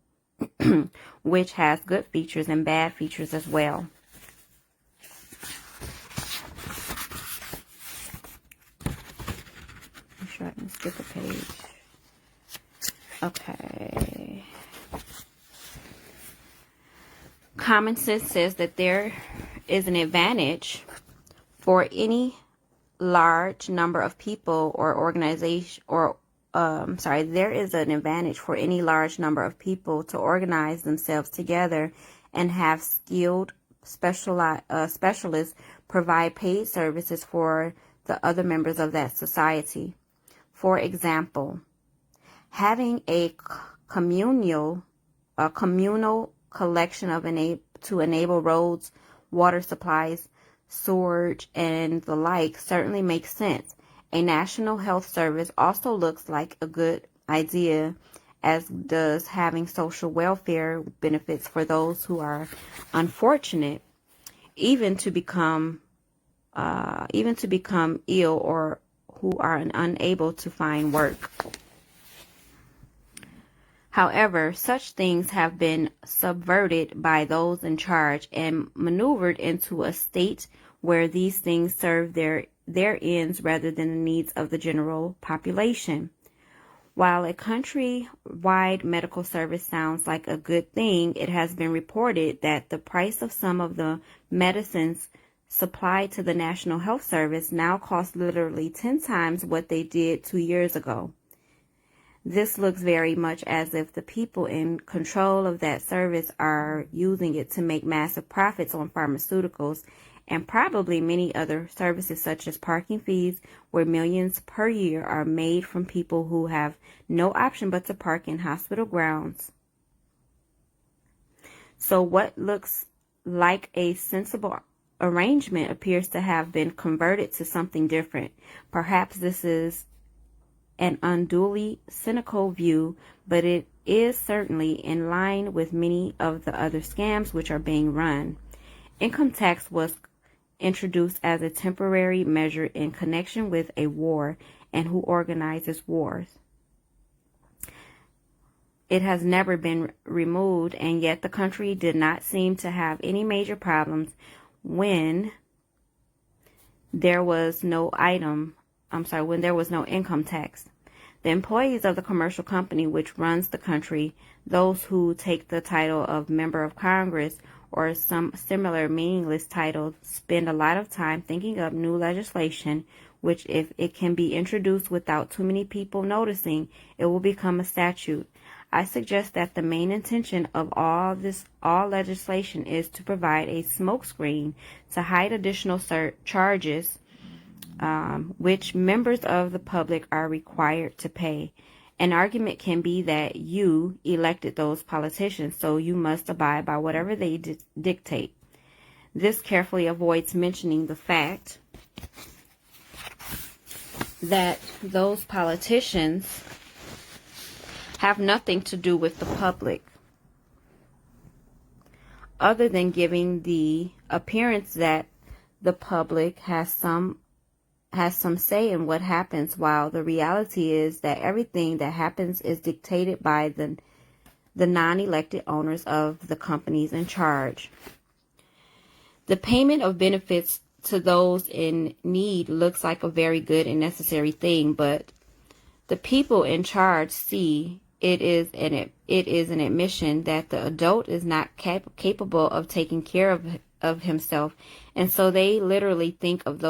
which has good features and bad features as well. I'm sure I can skip a page. Okay. Common sense says that there is an advantage for any large number of people or organization, or there is an advantage for any large number of people to organize themselves together and have skilled specialists provide paid services for the other members of that society. For example, having a communal collection of to enable roads, water supplies, sewerage, and the like certainly makes sense. A national health service also looks like a good idea, as does having social welfare benefits for those who are unfortunate, even to become ill or who are unable to find work. However, such things have been subverted by those in charge and maneuvered into a state where these things serve their ends rather than the needs of the general population. While a country-wide medical service sounds like a good thing, it has been reported that the price of some of the medicines supplied to the National Health Service now cost literally 10 times what they did 2 years ago. This looks very much as if the people in control of that service are using it to make massive profits on pharmaceuticals and probably many other services such as parking fees, where millions per year are made from people who have no option but to park in hospital grounds. So what looks like a sensible arrangement appears to have been converted to something different. Perhaps this is an unduly cynical view, but it is certainly in line with many of the other scams which are being run. Income tax was introduced as a temporary measure in connection with a war and who organizes wars. It has never been removed, and yet the country did not seem to have any major problems when there was no income tax. The employees of the commercial company which runs the country, those who take the title of member of Congress or some similar meaningless title, spend a lot of time thinking up new legislation, which if it can be introduced without too many people noticing, it will become a statute. I suggest that the main intention of all legislation is to provide a smokescreen to hide additional charges which members of the public are required to pay. An argument can be that you elected those politicians, so you must abide by whatever they dictate. This carefully avoids mentioning the fact that those politicians have nothing to do with the public. other than giving the appearance that the public has some say in what happens, while the reality is that everything that happens is dictated by the non-elected owners of the companies in charge. The payment of benefits to those in need looks like a very good and necessary thing, but the people in charge see it is an admission that the adult is not capable of taking care of himself, and so they literally think of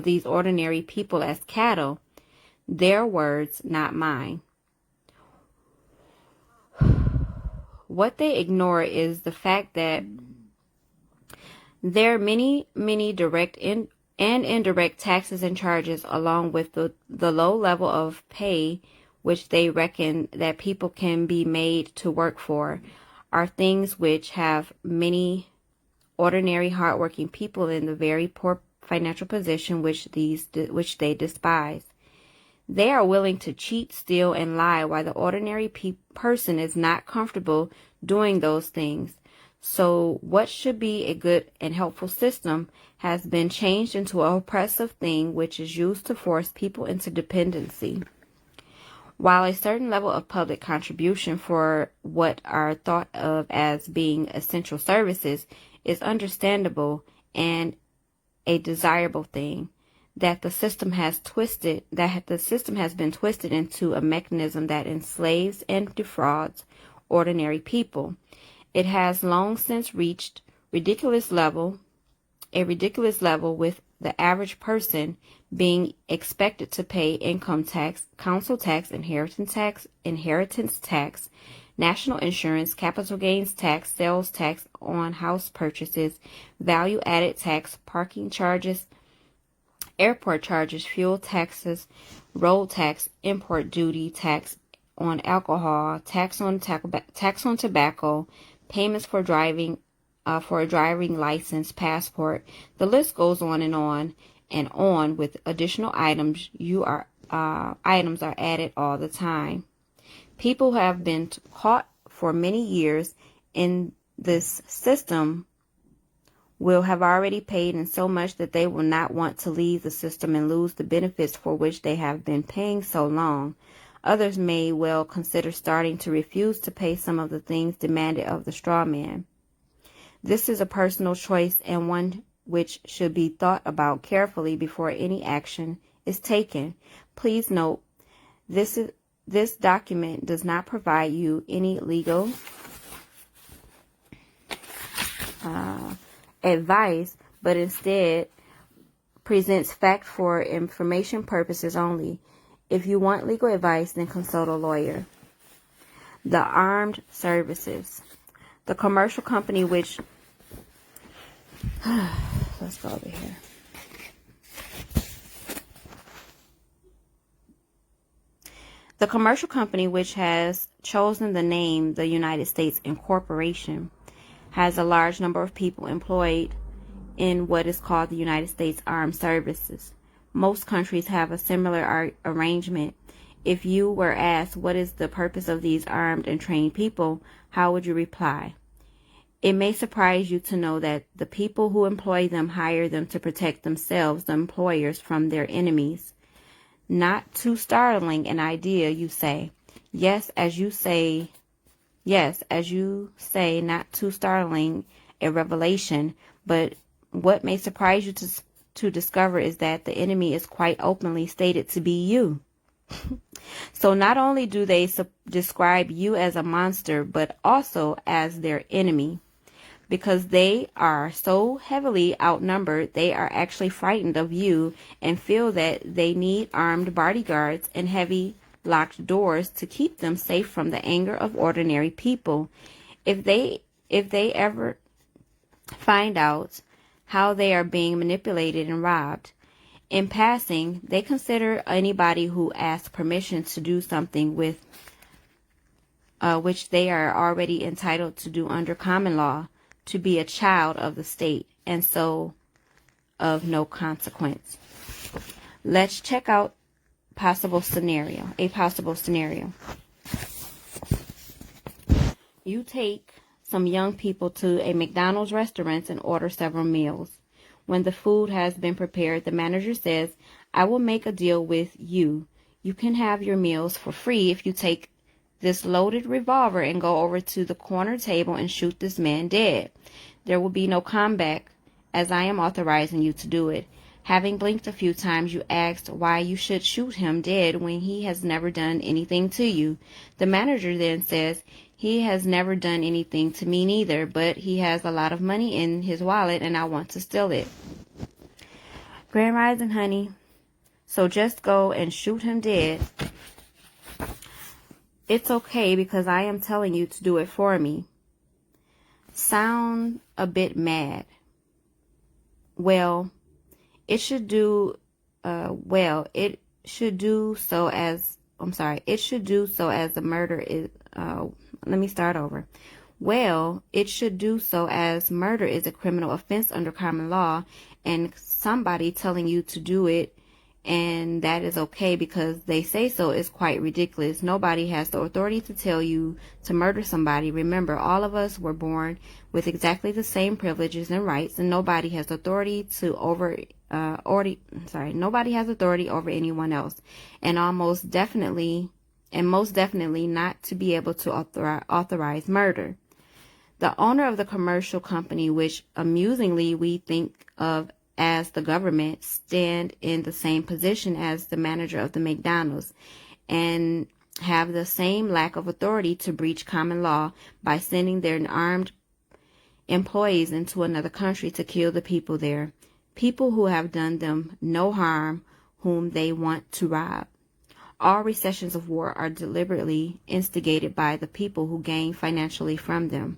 these ordinary people as cattle. Their words, not mine. What they ignore is the fact that there are many direct and indirect taxes and charges, along with the low level of pay which they reckon that people can be made to work for, are things which have many ordinary hardworking people in the very poor financial position which they despise. They are willing to cheat, steal, and lie, while the ordinary person is not comfortable doing those things. So what should be a good and helpful system has been changed into an oppressive thing which is used to force people into dependency. While a certain level of public contribution for what are thought of as being essential services is understandable and a desirable thing, that the system has been twisted into a mechanism that enslaves and defrauds ordinary people. It has long since reached a ridiculous level with the average person being expected to pay income tax, council tax, inheritance tax, national insurance, capital gains tax, sales tax on house purchases, value-added tax, parking charges, airport charges, fuel taxes, road tax, import duty, tax on alcohol, tax on tobacco, payments for driving, for a driving license, passport. The list goes on and on with additional items. Items are added all the time. People who have been caught for many years in this system will have already paid in so much that they will not want to leave the system and lose the benefits for which they have been paying so long. Others may well consider starting to refuse to pay some of the things demanded of the strawman. This is a personal choice, and one which should be thought about carefully before any action is taken. Please note, this document does not provide you any legal advice, but instead presents fact for information purposes only. If you want legal advice, then consult a lawyer. The armed services. The commercial company which let's go over here. The commercial company which has chosen the name the United States Incorporation has a large number of people employed in what is called the United States Armed Services. Most countries have a similar arrangement. If you were asked what is the purpose of these armed and trained people, how would you reply? It may surprise you to know that the people who employ them hire them to protect themselves, the employers, from their enemies. Not too startling an idea, you say. Yes, as you say, not too startling a revelation, but what may surprise you to discover is that the enemy is quite openly stated to be you. So not only do they describe you as a monster, but also as their enemy. Because they are so heavily outnumbered, they are actually frightened of you and feel that they need armed bodyguards and heavy locked doors to keep them safe from the anger of ordinary people. If they ever find out how they are being manipulated and robbed. In passing, they consider anybody who asks permission to do something with which they are already entitled to do under common law to be a child of the state, and so of no consequence. Let's check out a possible scenario. You take some young people to a McDonald's restaurant and order several meals. When the food has been prepared, the manager says, "I will make a deal with you. You can have your meals for free if you take this loaded revolver and go over to the corner table and shoot this man dead. There will be no comeback, as I am authorizing you to do it." Having blinked a few times, you asked why you should shoot him dead when he has never done anything to you. The manager then says, "He has never done anything to me neither, but he has a lot of money in his wallet and I want to steal it." Grand Rising, honey. So just go and shoot him dead. It's okay because I am telling you to do it for me. Sound a bit mad. Well, it should do so as the murder is let me start over. Well, it should do so as murder is a criminal offense under common law, and somebody telling you to do it and that is okay because they say so is quite ridiculous. Nobody has the authority to tell you to murder somebody. Remember, all of us were born with exactly the same privileges and rights, and nobody has authority nobody has authority over anyone else, and most definitely not to be able to authorize murder. The owner of the commercial company, which amusingly we think of as the government, stand in the same position as the manager of the McDonald's and have the same lack of authority to breach common law by sending their armed employees into another country to kill the people there, people who have done them no harm, whom they want to rob. All recessions of war are deliberately instigated by the people who gain financially from them.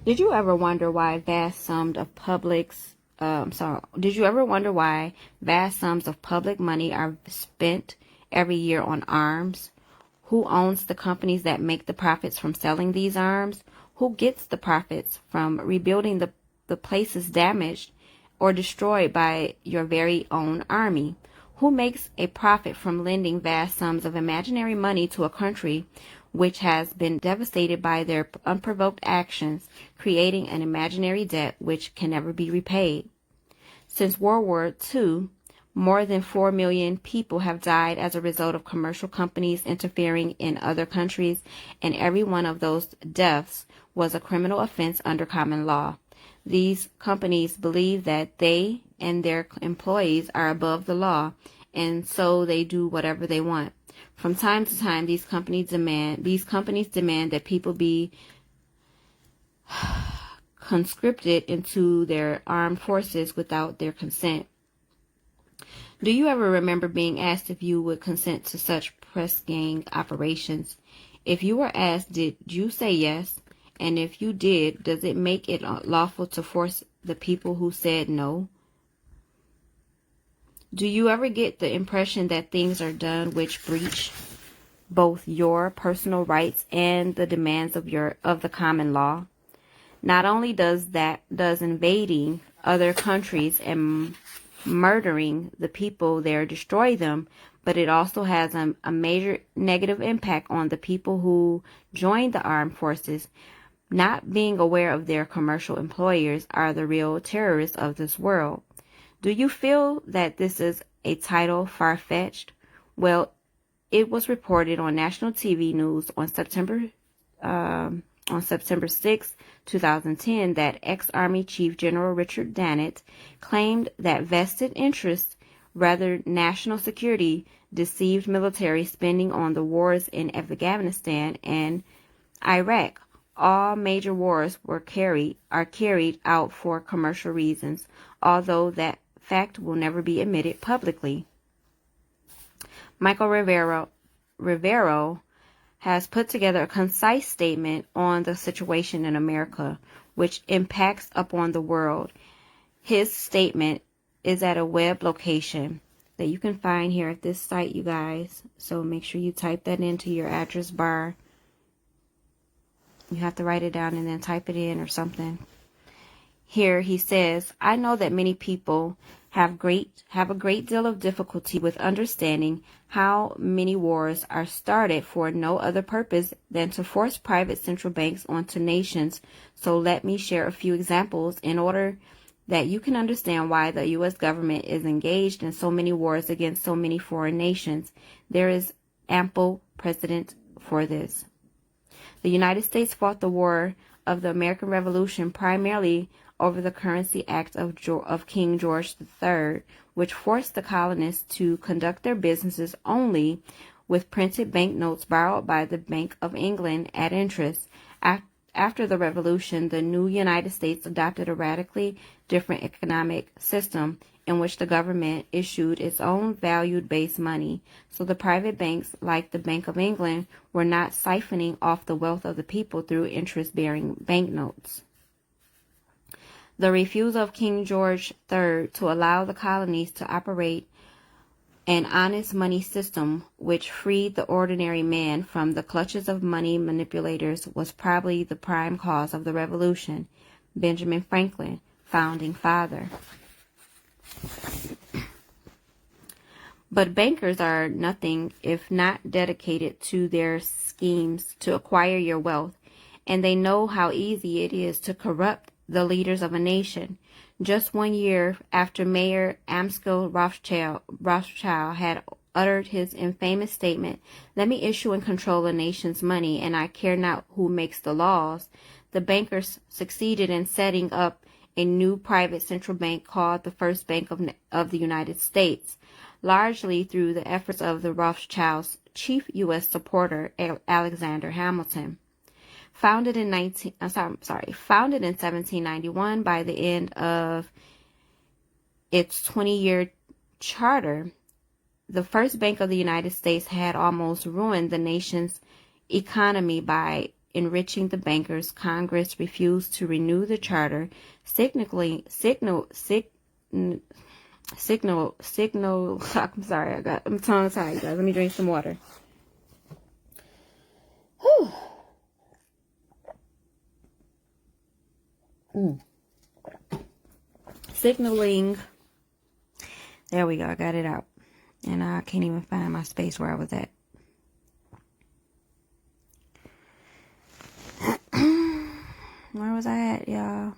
Did you ever wonder why vast sums of public money are spent every year on arms? Who owns the companies that make the profits from selling these arms? Who gets the profits from rebuilding the places damaged or destroyed by your very own army? Who makes a profit from lending vast sums of imaginary money to a country which has been devastated by their unprovoked actions, creating an imaginary debt which can never be repaid? Since World War II, more than 4 million people have died as a result of commercial companies interfering in other countries, and every one of those deaths was a criminal offense under common law. These companies believe that they and their employees are above the law, and so they do whatever they want. From time to time, these companies demand that people be conscripted into their armed forces without their consent. Do you ever remember being asked if you would consent to such press gang operations? If you were asked, did you say yes? And if you did, does it make it lawful to force the people who said no? Do you ever get the impression that things are done which breach both your personal rights and the demands of the common law? Not only does invading other countries and murdering the people there destroy them, but it also has a major negative impact on the people who join the armed forces. Not being aware of their commercial employers are the real terrorists of this world. Do you feel that this is a title far-fetched? Well, it was reported on national TV news on September 6, 2010, that ex-Army Chief General Richard Dannett claimed that vested interests, rather national security, deceived military spending on the wars in Afghanistan and Iraq. All major wars are carried out for commercial reasons, although that fact will never be admitted publicly. Michael Rivero has put together a concise statement on the situation in America, which impacts upon the world. His statement is at a web location that you can find here at this site, you guys. So make sure you type that into your address bar. You have to write it down and then type it in or something. Here he says, I know that many people have a great deal of difficulty with understanding how many wars are started for no other purpose than to force private central banks onto nations. So let me share a few examples in order that you can understand why the U.S. government is engaged in so many wars against so many foreign nations. There is ample precedent for this. The United States fought the war of the American Revolution primarily over the Currency Act of King George III, which forced the colonists to conduct their businesses only with printed banknotes borrowed by the Bank of England at interest. After the Revolution, the new United States adopted a radically different economic system in which the government issued its own value-based money, so the private banks, like the Bank of England, were not siphoning off the wealth of the people through interest-bearing banknotes. The refusal of King George III to allow the colonies to operate an honest money system which freed the ordinary man from the clutches of money manipulators was probably the prime cause of the revolution. Benjamin Franklin, founding father. But bankers are nothing if not dedicated to their schemes to acquire your wealth, and they know how easy it is to corrupt the leaders of a nation. Just 1 year after Mayor Amschel Rothschild had uttered his infamous statement, "Let me issue and control a nation's money, and I care not who makes the laws," the bankers succeeded in setting up a new private central bank called the First Bank of the United States, largely through the efforts of the Rothschilds' chief U.S. supporter, Alexander Hamilton. Founded in 1791, by the end of its 20-year charter, the First Bank of the United States had almost ruined the nation's economy by enriching the bankers. Congress refused to renew the charter, I'm sorry, I'm tongue tied, guys. Let me drink some water. Whew. Signaling. There we go. I got it out. And I can't even find my space where I was at. Where was I at, y'all?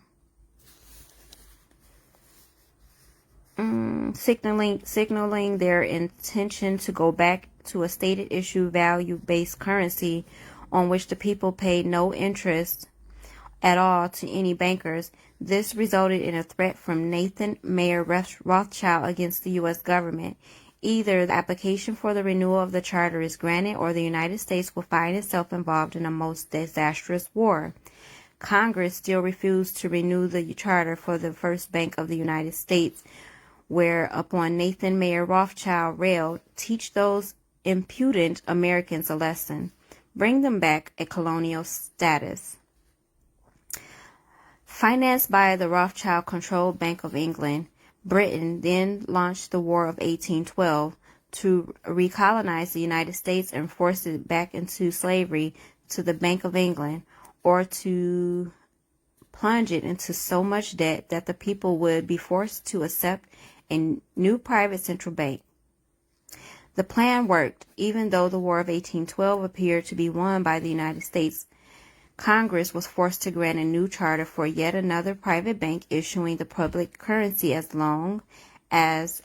Signaling their intention to go back to a stated issue value-based currency on which the people paid no interest at all to any bankers. This resulted in a threat from Nathan Mayer Rothschild against the U.S. government. Either the application for the renewal of the charter is granted, or the United States will find itself involved in a most disastrous war. Congress still refused to renew the charter for the First Bank of the United States, whereupon Nathan Mayer Rothschild railed, "Teach those impudent Americans a lesson. Bring them back a colonial status." Financed by the Rothschild-controlled Bank of England, Britain then launched the War of 1812 to recolonize the United States and force it back into slavery to the Bank of England, or to plunge it into so much debt that the people would be forced to accept a new private central bank. The plan worked, even though the War of 1812 appeared to be won by the United States. Congress was forced to grant a new charter for yet another private bank issuing the public currency as long as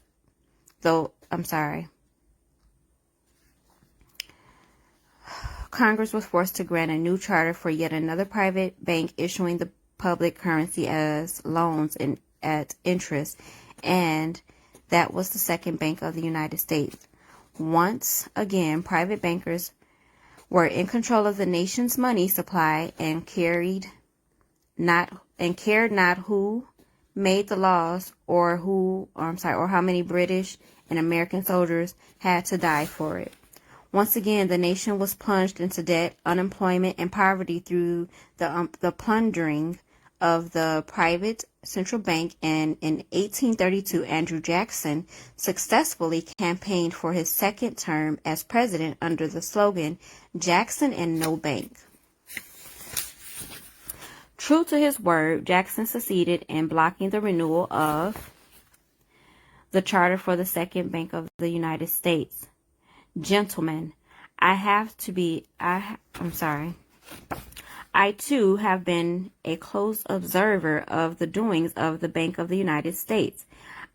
Congress was forced to grant a new charter for yet another private bank issuing the public currency as loans and at interest, and that was the Second Bank of the United States. Once again, private bankers were in control of the nation's money supply and cared not who made the laws or how many British and American soldiers had to die for it. Once again, the nation was plunged into debt, unemployment, and poverty through the plundering of the private central bank, and in 1832, Andrew Jackson successfully campaigned for his second term as president under the slogan, "Jackson and No Bank." True to his word, Jackson succeeded in blocking the renewal of the charter for the Second Bank of the United States. Gentlemen, I too have been a close observer of the doings of the Bank of the United States.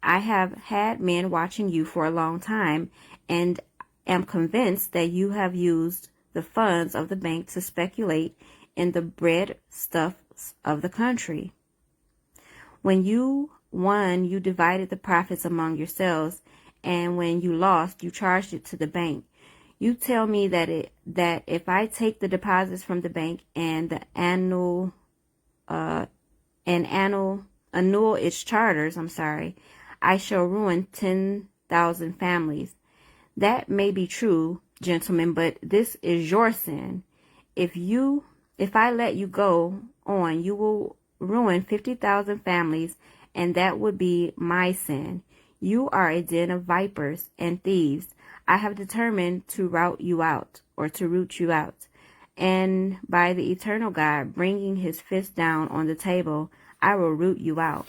I have had men watching you for a long time and am convinced that you have used the funds of the bank to speculate in the breadstuffs of the country. When you won, you divided the profits among yourselves, and when you lost, you charged it to the bank. You tell me that if I take the deposits from the bank and the annul its charters, I shall ruin 10,000 families. That may be true, gentlemen, but this is your sin. If I let you go on, you will ruin 50,000 families, and that would be my sin. You are a den of vipers and thieves. I have determined to root you out. And by the eternal God, bringing his fist down on the table, I will root you out.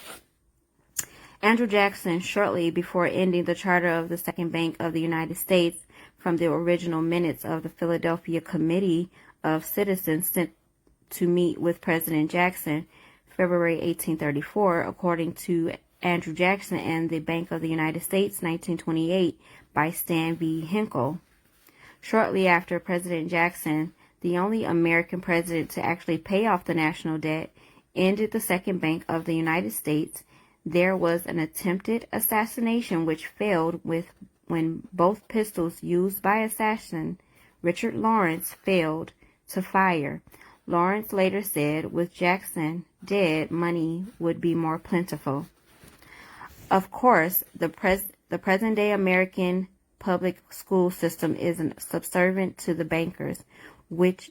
Andrew Jackson, shortly before ending the charter of the Second Bank of the United States from the original minutes of the Philadelphia Committee of Citizens sent to meet with President Jackson, February 1834, according to Andrew Jackson and the Bank of the United States, 1928, by Stan V. Hinkle. Shortly after President Jackson, the only American president to actually pay off the national debt, ended the Second Bank of the United States, there was an attempted assassination which failed when both pistols used by assassin Richard Lawrence failed to fire. Lawrence later said, with Jackson dead, money would be more plentiful. Of course, the present-day American public school system is subservient to the bankers, which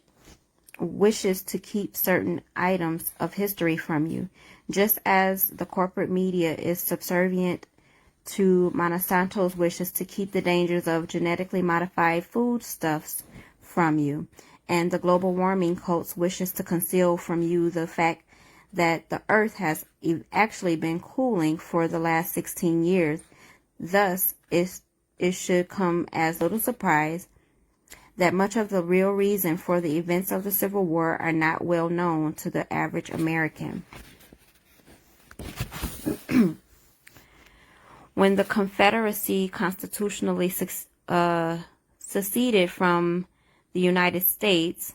wishes to keep certain items of history from you, just as the corporate media is subservient to Monsanto's wishes to keep the dangers of genetically modified foodstuffs from you, and the global warming cult's wishes to conceal from you the fact that the earth has actually been cooling for the last 16 years. Thus, it should come as little surprise that much of the real reason for the events of the Civil War are not well known to the average American. When the Confederacy constitutionally seceded from the United States,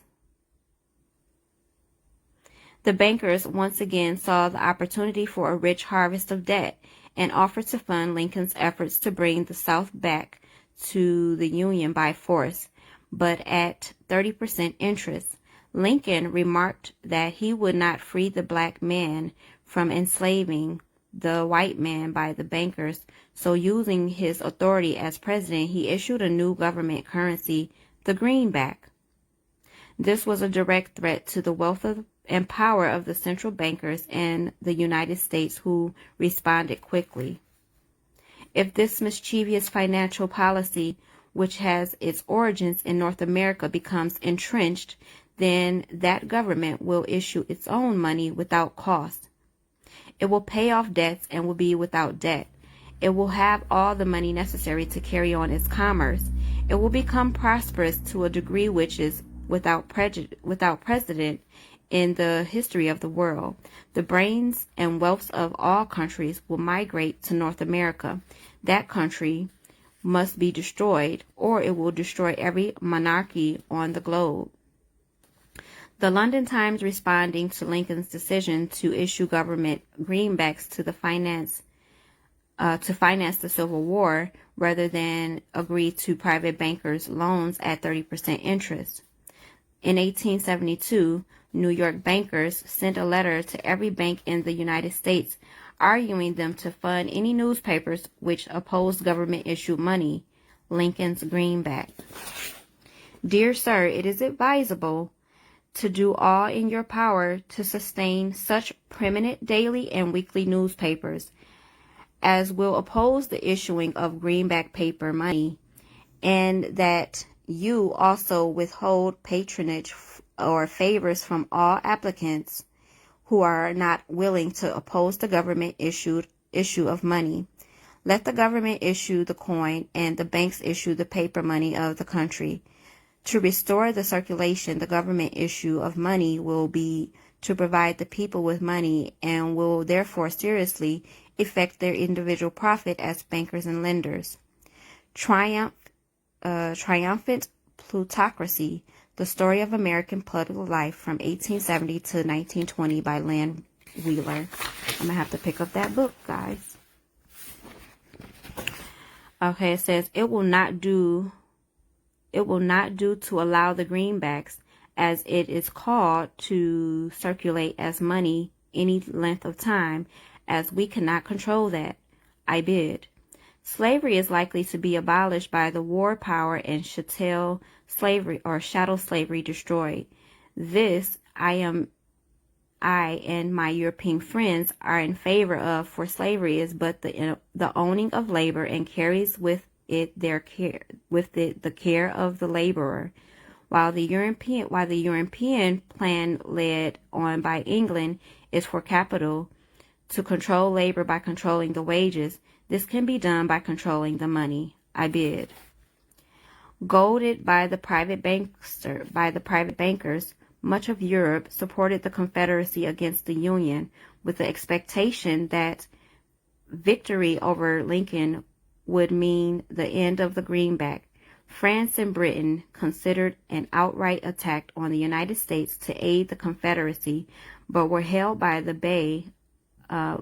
the bankers once again saw the opportunity for a rich harvest of debt and offered to fund Lincoln's efforts to bring the South back to the Union by force, but at 30% interest. Lincoln remarked that he would not free the black man from enslaving the white man by the bankers, so using his authority as president, he issued a new government currency, the greenback. This was a direct threat to the wealth and power of the central bankers in the United States, who responded quickly. If this mischievous financial policy, which has its origins in North America, becomes entrenched, then that government will issue its own money without cost. It will pay off debts and will be without debt. It will have all the money necessary to carry on its commerce. It will become prosperous to a degree which is without precedent in the history of the world. The brains and wealth of all countries will migrate to North America. That country must be destroyed, or it will destroy every monarchy on the globe. The London Times, responding to Lincoln's decision to issue government greenbacks to finance the Civil War rather than agree to private bankers' loans at 30% interest. In 1872, New York bankers sent a letter to every bank in the United States arguing them to fund any newspapers which opposed government-issued money, Lincoln's greenback. Dear sir, it is advisable to do all in your power to sustain such permanent daily and weekly newspapers as will oppose the issuing of greenback paper money, and that you also withhold patronage or favors from all applicants who are not willing to oppose the government issue of money. Let the government issue the coin and the banks issue the paper money of the country. To restore the circulation, the government issue of money will be to provide the people with money and will therefore seriously affect their individual profit as bankers and lenders. Triumphant Plutocracy, The Story of American Political Life from 1870 to 1920 by Lynn Wheeler. I'm going to have to pick up that book, guys. Okay, it says, it will not do to allow the greenbacks, as it is called, to circulate as money any length of time, as we cannot control that. I bid. Slavery is likely to be abolished by the war power and chattel slavery or chattel slavery destroyed. This I and my European friends are in favor of, for slavery is but the owning of labor and carries with it the care of the laborer, while the European plan led on by England is for capital to control labor by controlling the wages. This can be done by controlling the money. I bid. Goaded by the private bankers, much of Europe supported the Confederacy against the Union, with the expectation that victory over Lincoln would mean the end of the greenback. France and Britain considered an outright attack on the United States to aid the Confederacy, but were held at bay by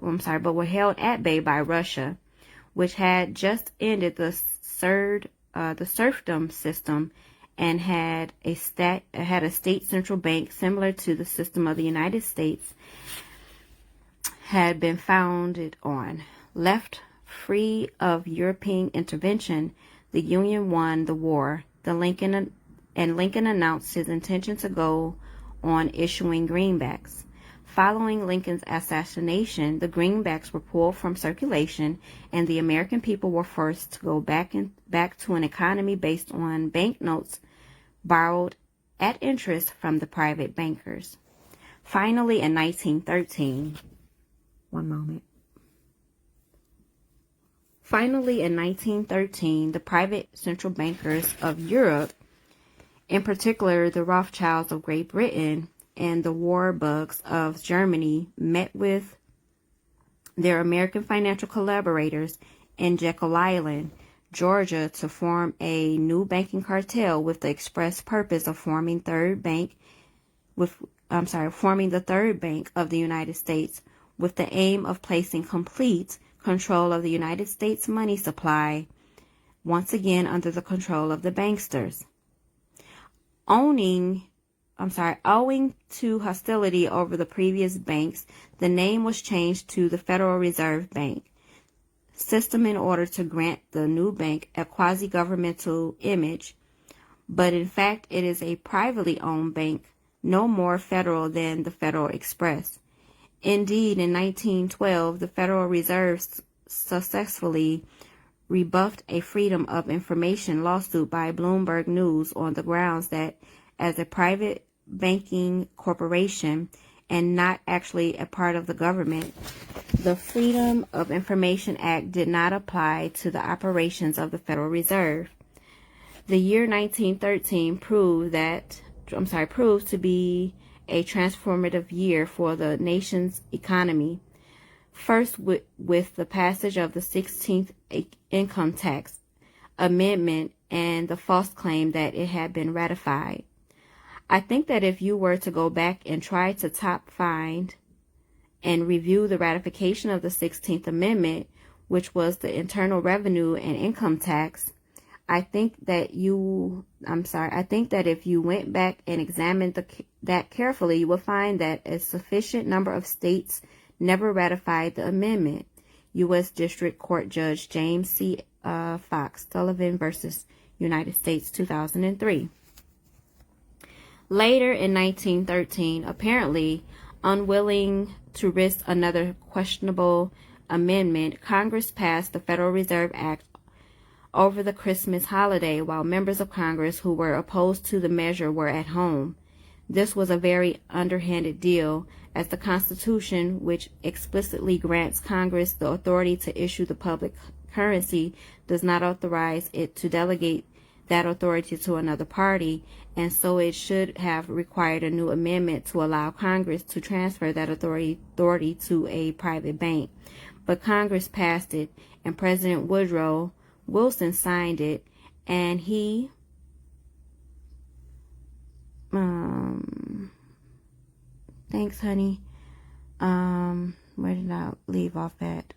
Russia, which had just ended the serfdom system and had a state central bank similar to the system of the United States had been founded on. Left free of European intervention, the Union won the war. Lincoln announced his intention to go on issuing greenbacks. Following Lincoln's assassination, the greenbacks were pulled from circulation, and the American people were forced to go back to an economy based on banknotes borrowed at interest from the private bankers. Finally, in 1913, the private central bankers of Europe, in particular the Rothschilds of Great Britain and the Warburgs of Germany, met with their American financial collaborators in Jekyll Island, Georgia, to form a new banking cartel with the express purpose of forming the third bank of the United States, with the aim of placing complete control of the United States money supply, once again under the control of the banksters. Owing to hostility over the previous banks, the name was changed to the Federal Reserve Bank system in order to grant the new bank a quasi-governmental image, but in fact it is a privately owned bank, no more federal than the Federal Express. Indeed, in 1912, the Federal Reserve successfully rebuffed a Freedom of Information lawsuit by Bloomberg News on the grounds that, as a private banking corporation and not actually a part of the government, the Freedom of Information Act did not apply to the operations of the Federal Reserve. The year 1913 proves to be a transformative year for the nation's economy. First, with the passage of the 16th Income Tax Amendment and the false claim that it had been ratified. I think that if you were to go back and try to find and review the ratification of the 16th Amendment, which was the Internal Revenue and Income Tax, I think that if you went back and examined that carefully, you will find that a sufficient number of states never ratified the amendment. U.S. District Court Judge James C. Fox Sullivan versus United States, 2003. Later in 1913, apparently unwilling to risk another questionable amendment, Congress passed the Federal Reserve Act over the Christmas holiday while members of Congress who were opposed to the measure were at home. This was a very underhanded deal, as the Constitution, which explicitly grants Congress the authority to issue the public currency, does not authorize it to delegate that authority to another party, and so it should have required a new amendment to allow Congress to transfer that authority to a private bank. But Congress passed it, and President Woodrow Wilson signed it, and he thanks, honey. Where did I leave off at?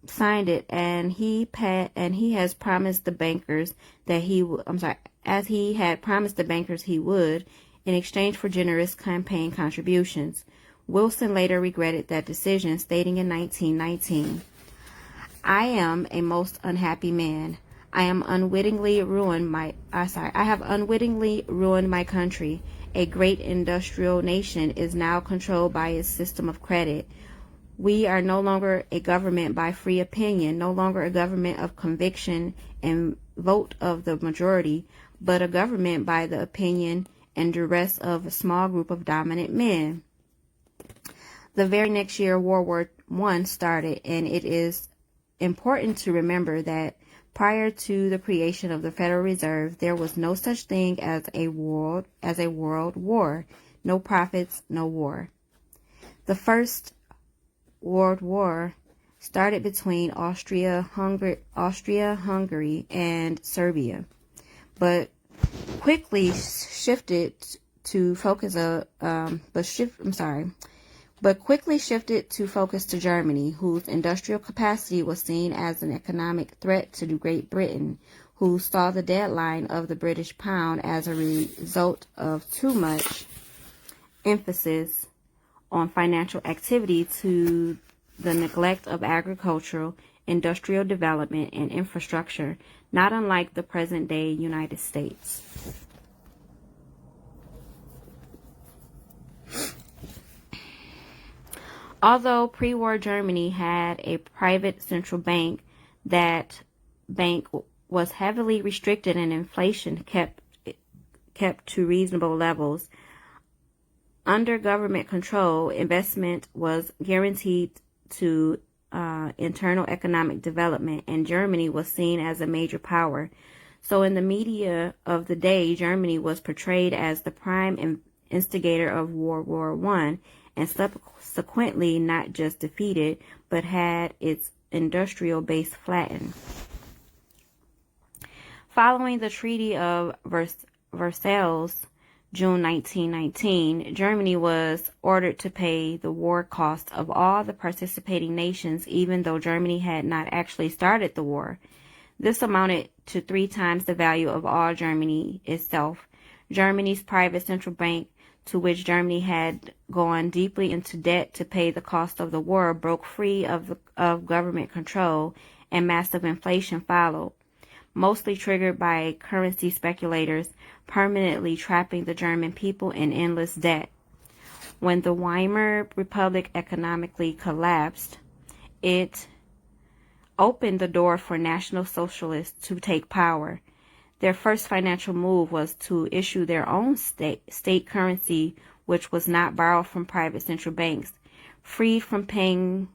Signed it, and he has promised the bankers that as he had promised the bankers he would, in exchange for generous campaign contributions. Wilson later regretted that decision, stating in 1919, "I am a most unhappy man. I have unwittingly ruined my country. A great industrial nation is now controlled by its system of credit. We are no longer a government by free opinion, no longer a government of conviction and vote of the majority, but a government by the opinion and duress of a small group of dominant men." The very next year, World War I started, and it is important to remember that prior to the creation of the Federal Reserve, there was no such thing as a world war. No profits, no war. The First World War started between Austria-Hungary, and Serbia, but quickly shifted to focus to Germany, whose industrial capacity was seen as an economic threat to Great Britain, who saw the deadline of the British pound as a result of too much emphasis on financial activity to the neglect of agricultural, industrial development, and infrastructure, not unlike the present-day United States. Although pre-war Germany had a private central bank, that bank was heavily restricted and inflation kept to reasonable levels. Under government control, investment was guaranteed to internal economic development, and Germany was seen as a major power. So in the media of the day, Germany was portrayed as the prime instigator of World War I, and subsequently not just defeated, but had its industrial base flattened. Following the Treaty of Versailles, June 1919, Germany was ordered to pay the war costs of all the participating nations, even though Germany had not actually started the war. This amounted to 3 times the value of all Germany itself. Germany's private central bank, to which Germany had gone deeply into debt to pay the cost of the war, broke free of government control, and massive inflation followed, mostly triggered by currency speculators, permanently trapping the German people in endless debt. When the Weimar Republic economically collapsed, it opened the door for National Socialists to take power. Their first financial move was to issue their own state currency, which was not borrowed from private central banks. Freed from having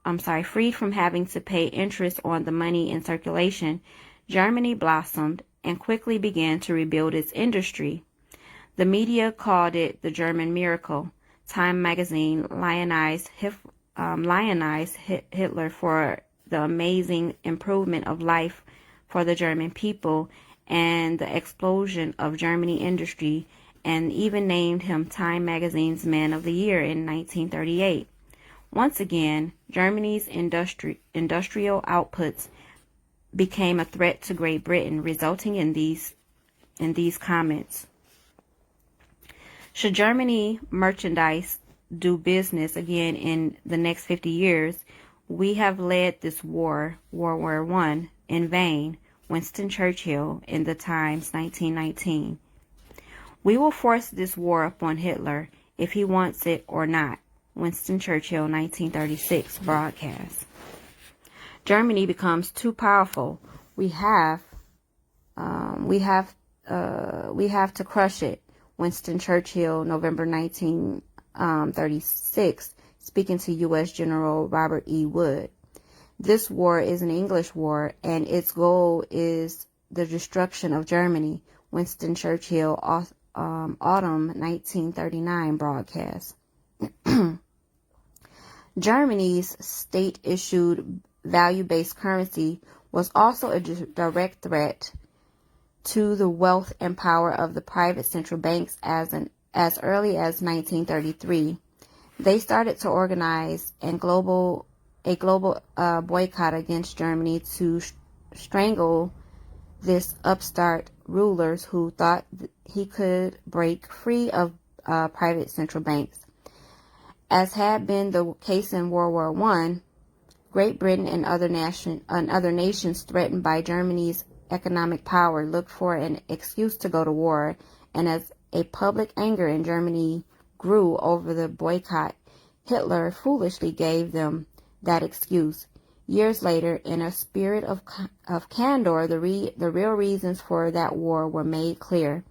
to pay interest on the money in circulation, Germany blossomed and quickly began to rebuild its industry. The media called it the German miracle. Time magazine lionized Hitler for the amazing improvement of life for the German people and the explosion of German industry, and even named him Time magazine's Man of the Year in 1938. Once again, Germany's industrial outputs became a threat to Great Britain, resulting in these comments. Should Germany merchandise do business again in the next 50 years, we have led this World War I, in vain. Winston Churchill in the Times, 1919. We will force this war upon Hitler if he wants it or not. Winston Churchill, 1936 broadcast. Germany becomes too powerful. We have to crush it. Winston Churchill, November 1936, speaking to U.S. General Robert E. Wood. This war is an English war, and its goal is the destruction of Germany. Winston Churchill, autumn 1939 broadcast. Germany's state-issued value-based currency was also a direct threat to the wealth and power of the private central banks as early as 1933. They started to organize a global boycott against Germany to strangle this upstart rulers who thought he could break free of private central banks. As had been the case in World War I, Great Britain and other nations threatened by Germany's economic power looked for an excuse to go to war, and as a public anger in Germany grew over the boycott, Hitler foolishly gave them that excuse. Years later, in a spirit of candor, the real reasons for that war were made clear.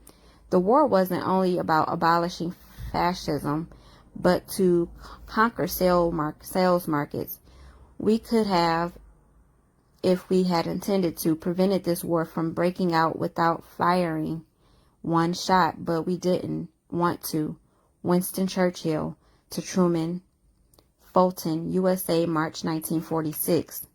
The war wasn't only about abolishing fascism, but to conquer sales markets. We could have, if we had intended to, prevented this war from breaking out without firing one shot, but we didn't want to. Winston Churchill to Truman, Fulton, USA, March 1946.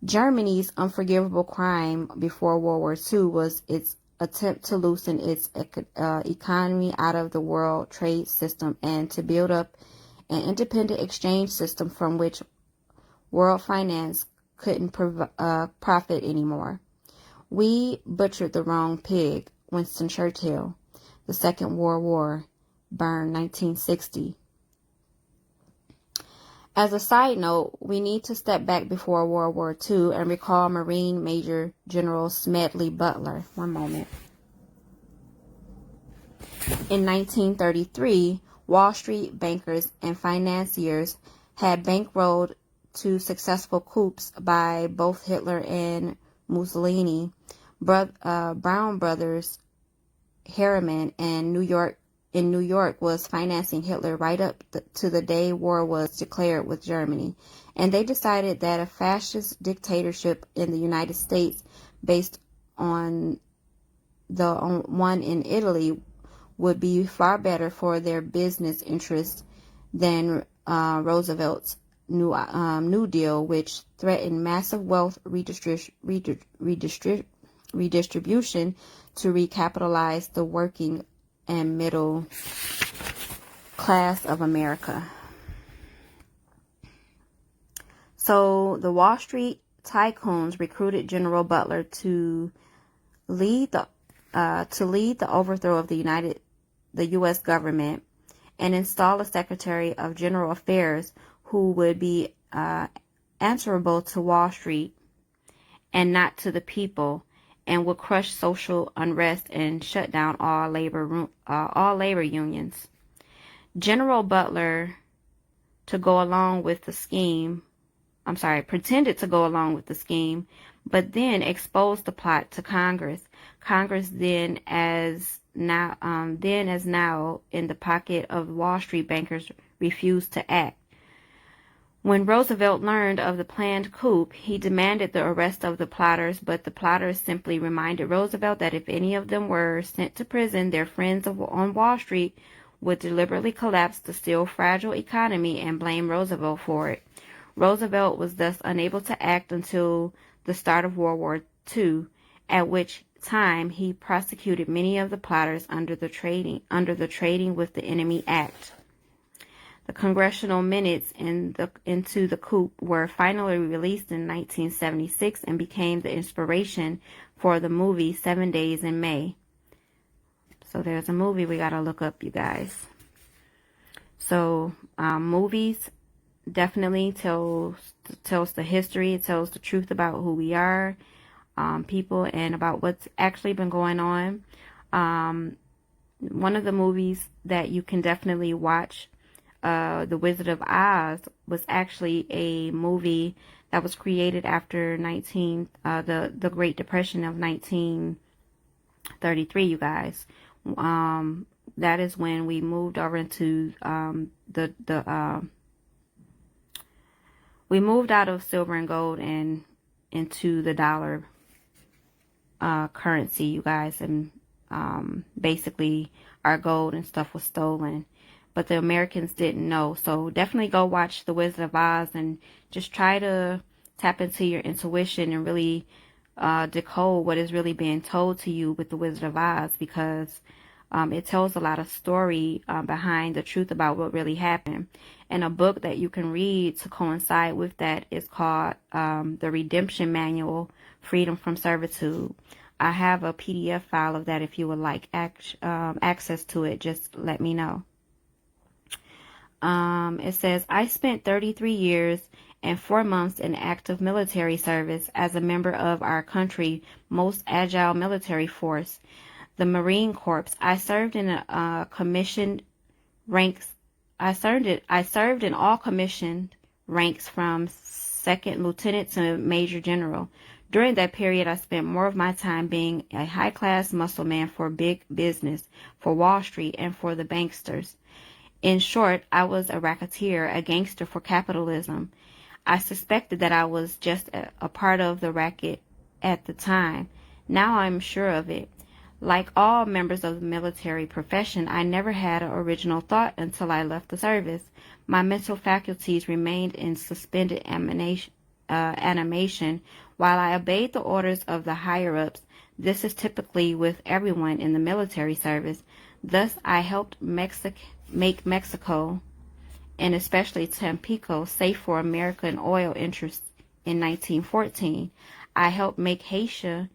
Germany's unforgivable crime before World War II was its attempt to loosen its economy out of the world trade system and to build up an independent exchange system from which world finance couldn't profit anymore. We butchered the wrong pig. Winston Churchill. The Second World War. Bern, 1960. As a side note, we need to step back before World War II and recall Marine Major General Smedley Butler. One moment. In 1933, Wall Street bankers and financiers had bankrolled two successful coups by both Hitler and Mussolini. Brown Brothers Harriman in New York was financing Hitler right up to the day war was declared with Germany, and they decided that a fascist dictatorship in the United States based on the one in Italy would be far better for their business interests than Roosevelt's New Deal, which threatened massive wealth redistribution to recapitalize the working and middle class of America. So the Wall Street tycoons recruited General Butler to lead the overthrow of the U.S. government and install a Secretary of General Affairs who would be answerable to Wall Street and not to the people, and would crush social unrest and shut down all labor unions. General Butler pretended to go along with the scheme, but then exposed the plot to Congress. Congress then as now in the pocket of Wall Street bankers refused to act. When Roosevelt learned of the planned coup, he demanded the arrest of the plotters, but the plotters simply reminded Roosevelt that if any of them were sent to prison, their friends on Wall Street would deliberately collapse the still fragile economy and blame Roosevelt for it. Roosevelt was thus unable to act until the start of World War II, at which time he prosecuted many of the plotters under the Trading with the Enemy Act. The congressional minutes into the coup were finally released in 1976 and became the inspiration for the movie 7 Days in May. So there's a movie we gotta look up, you guys. So movies definitely tells the history. It tells the truth about who we are, people, and about what's actually been going on. One of the movies that you can definitely watch, The Wizard of Oz, was actually a movie that was created after the Great Depression of 1933, you guys. That is when we moved over into we moved out of silver and gold and into the dollar currency, you guys, and basically our gold and stuff was stolen, but the Americans didn't know. So definitely go watch The Wizard of Oz and just try to tap into your intuition and really decode what is really being told to you with The Wizard of Oz, because it tells a lot of story behind the truth about what really happened. And a book that you can read to coincide with that is called The Redemption Manual, Freedom from Servitude. I have a PDF file of that. If you would like access to it, just let me know. It says, I spent 33 years and 4 months in active military service as a member of our country's most agile military force, the Marine Corps. I served in commissioned ranks. I served in all commissioned ranks from second lieutenant to major general. During that period, I spent more of my time being a high-class muscle man for big business, for Wall Street, and for the banksters. In short, I was a racketeer, a gangster for capitalism. I suspected that I was just a part of the racket at the time. Now I'm sure of it. Like all members of the military profession, I never had an original thought until I left the service. My mental faculties remained in suspended animation while I obeyed the orders of the higher-ups. This is typically with everyone in the military service. Thus, I helped make Mexico, and especially Tampico, safe for American oil interests in 1914. I helped make Haiti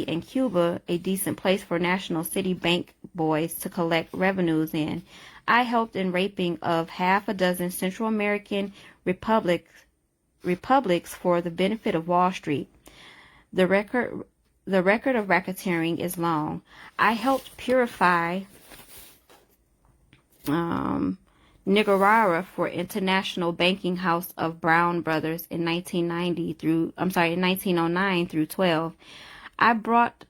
and Cuba a decent place for national city bank boys to collect revenues in. I helped in raping of half a dozen Central American republics for the benefit of Wall Street. The record of racketeering is long. I helped purify Nicaragua for International Banking House of Brown Brothers in 1909 through 12. I brought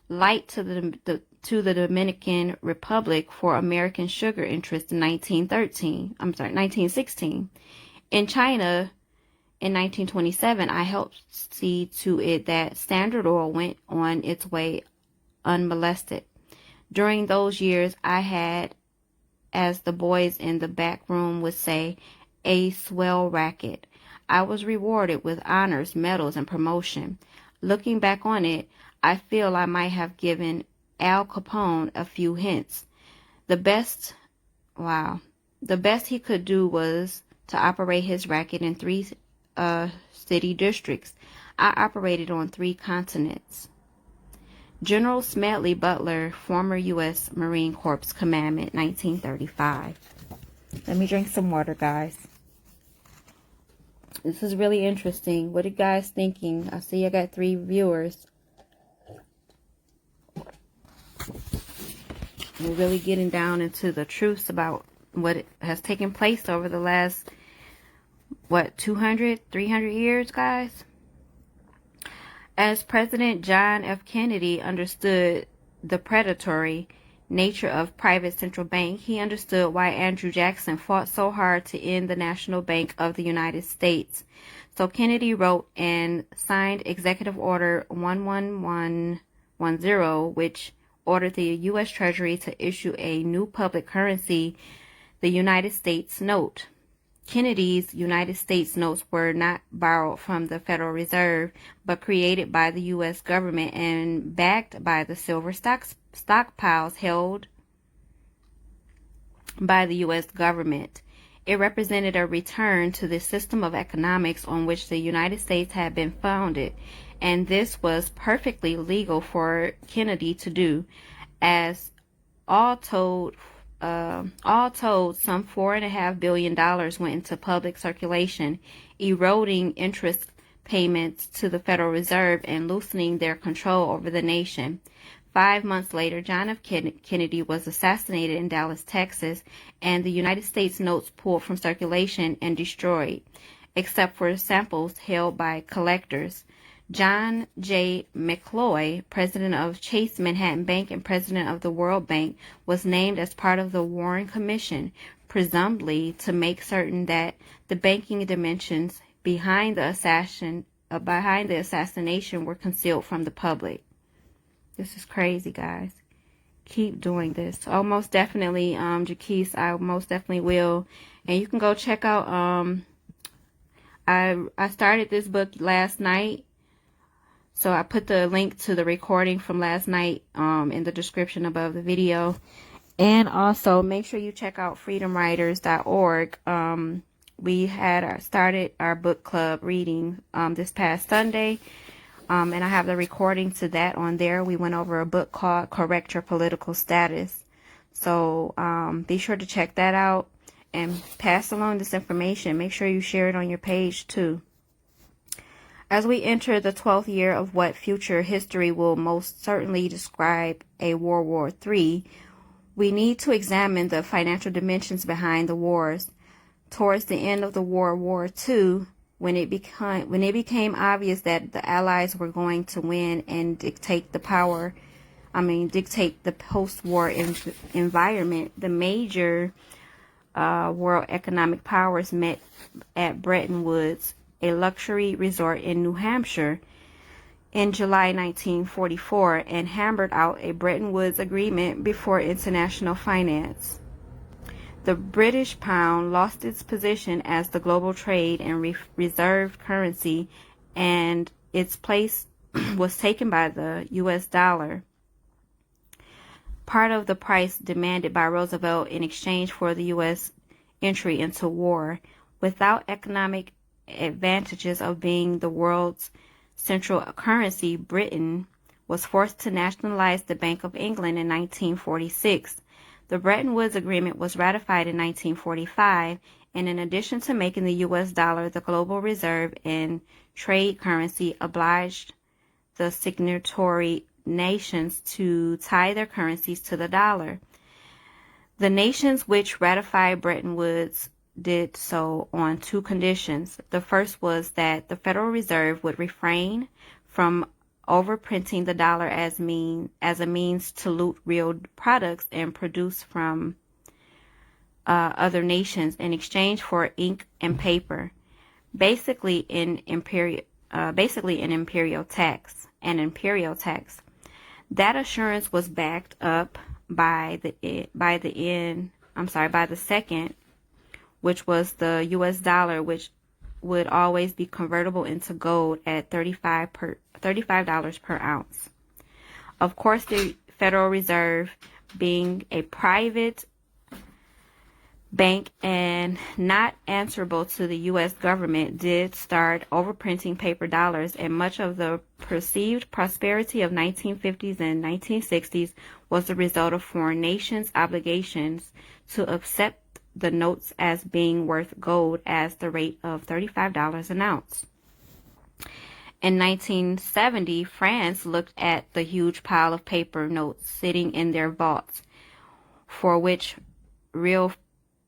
light to the Dominican Republic for American sugar interests in 1916. In China, in 1927, I helped see to it that Standard Oil went on its way unmolested. During those years, I had, as the boys in the back room would say, a swell racket. I was rewarded with honors, medals, and promotion. Looking back on it, I feel I might have given Al Capone a few hints. The best he could do was to operate his racket in 3 city districts. I operated on 3 continents. General Smedley Butler, former U.S. Marine Corps Commandant, 1935. Let me drink some water, guys. This is really interesting. What are you guys thinking? I see I got 3 viewers. We're really getting down into the truths about what has taken place over the last, 200, 300 years, guys? As President John F. Kennedy understood the predatory nature of private central bank, he understood why Andrew Jackson fought so hard to end the National Bank of the United States. So Kennedy wrote and signed Executive Order 11110, which ordered the U.S. Treasury to issue a new public currency, the United States note. Kennedy's United States notes were not borrowed from the Federal Reserve, but created by the U.S. government and backed by the silver stockpiles held by the U.S. government. It represented a return to the system of economics on which the United States had been founded, and this was perfectly legal for Kennedy to do, as all told, some $4.5 billion went into public circulation, eroding interest payments to the Federal Reserve and loosening their control over the nation. 5 months later, John F. Kennedy was assassinated in Dallas, Texas, and the United States notes pulled from circulation and destroyed, except for samples held by collectors. John J. McCloy, president of Chase Manhattan Bank and president of the World Bank, was named as part of the Warren Commission, presumably to make certain that the banking dimensions behind the assassination were concealed from the public. This is crazy, guys. Keep doing this. Oh, most definitely, Jaquise, I most definitely will. And you can go check out, I started this book last night. So I put the link to the recording from last night in the description above the video. And also make sure you check out freedomwriters.org. We had started our book club reading this past Sunday. And I have the recording to that on there. We went over a book called Correct Your Political Status. So be sure to check that out and pass along this information. Make sure you share it on your page too. As we enter the 12th year of what future history will most certainly describe a World War III, we need to examine the financial dimensions behind the wars. Towards the end of the World War II, when it became obvious that the Allies were going to win and dictate the post-war environment, the major world economic powers met at Bretton Woods, a luxury resort in New Hampshire, in July 1944, and hammered out a Bretton Woods agreement before international finance. The British pound lost its position as the global trade and reserve currency, and its place was taken by the U.S. dollar, part of the price demanded by Roosevelt in exchange for the U.S. entry into war. Without economic advantages of being the world's central currency, Britain was forced to nationalize the Bank of England in 1946. The Bretton Woods Agreement was ratified in 1945, and in addition to making the U.S. dollar the global reserve and trade currency, obliged the signatory nations to tie their currencies to the dollar. The nations which ratified Bretton Woods did so on two conditions. The first was that the Federal Reserve would refrain from overprinting the dollar as a means to loot real products and produce from other nations in exchange for ink and paper, basically an imperial tax. That assurance was backed up by the second, which was the U.S. dollar, which would always be convertible into gold at $35 per ounce. Of course, the Federal Reserve, being a private bank and not answerable to the U.S. government, did start overprinting paper dollars, and much of the perceived prosperity of 1950s and 1960s was the result of foreign nations' obligations to accept the notes as being worth gold as the rate of $35 an ounce. In 1970, France looked at the huge pile of paper notes sitting in their vaults, for which real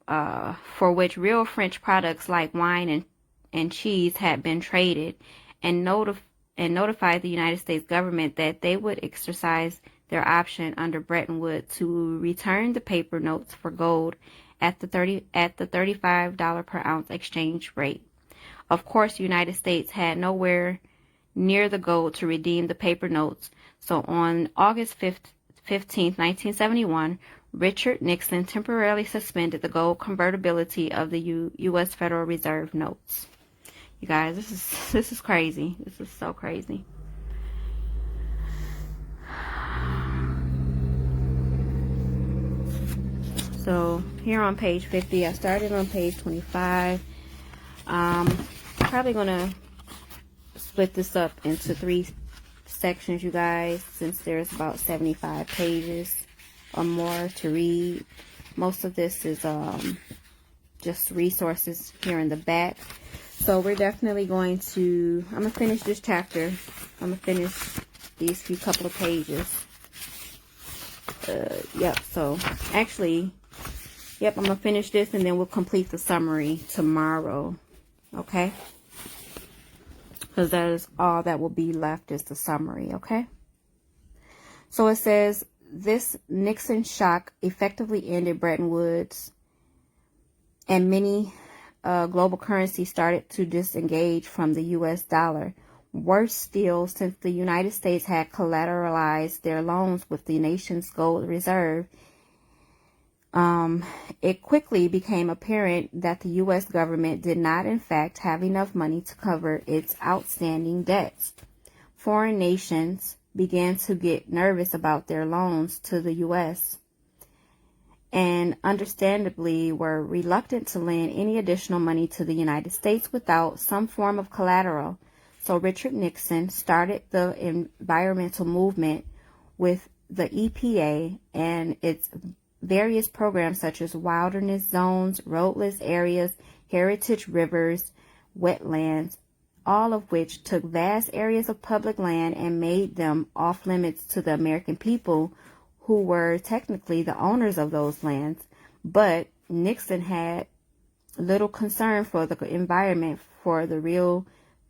French products like wine and cheese had been traded, and notified the United States government that they would exercise their option under Bretton Woods to return the paper notes for gold at the $35 per ounce exchange rate. Of course, the United States had nowhere near the gold to redeem the paper notes, so on August 15, 1971, Richard Nixon temporarily suspended the gold convertibility of the U.S. Federal Reserve notes. You guys, this is crazy. This is so crazy. So here on page 50, I started on page 25. Probably gonna split this up into 3 sections, you guys, since there's about 75 pages or more to read. Most of this is just resources here in the back. So we're definitely going to, I'm gonna finish this chapter. I'm gonna finish these couple of pages. Yep. So actually, yep, I'm going to finish this and then we'll complete the summary tomorrow. Okay? Because that is all that will be left is the summary. Okay? So it says, this Nixon shock effectively ended Bretton Woods, and many global currencies started to disengage from the U.S. dollar. Worse still, since the United States had collateralized their loans with the nation's gold reserve, it quickly became apparent that the U.S. government did not, in fact, have enough money to cover its outstanding debts. Foreign nations began to get nervous about their loans to the U.S. and understandably were reluctant to lend any additional money to the United States without some form of collateral. So Richard Nixon started the environmental movement with the EPA and its various programs such as wilderness zones, roadless areas, heritage rivers, wetlands, all of which took vast areas of public land and made them off limits to the American people who were technically the owners of those lands. But Nixon had little concern for the environment, for the real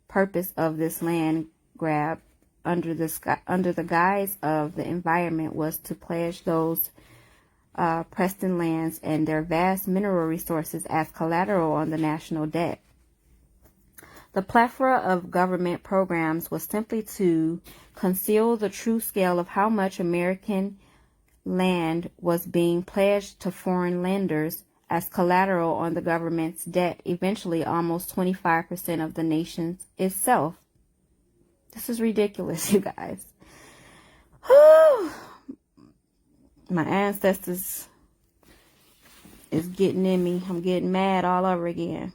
purpose of this land grab under the guise of the environment was to pledge those Preston lands and their vast mineral resources as collateral on the national debt. The plethora of government programs was simply to conceal the true scale of how much American land was being pledged to foreign lenders as collateral on the government's debt, eventually almost 25% of the nation's itself. This is ridiculous, you guys. Whew. My ancestors is getting in me. I'm getting mad all over again.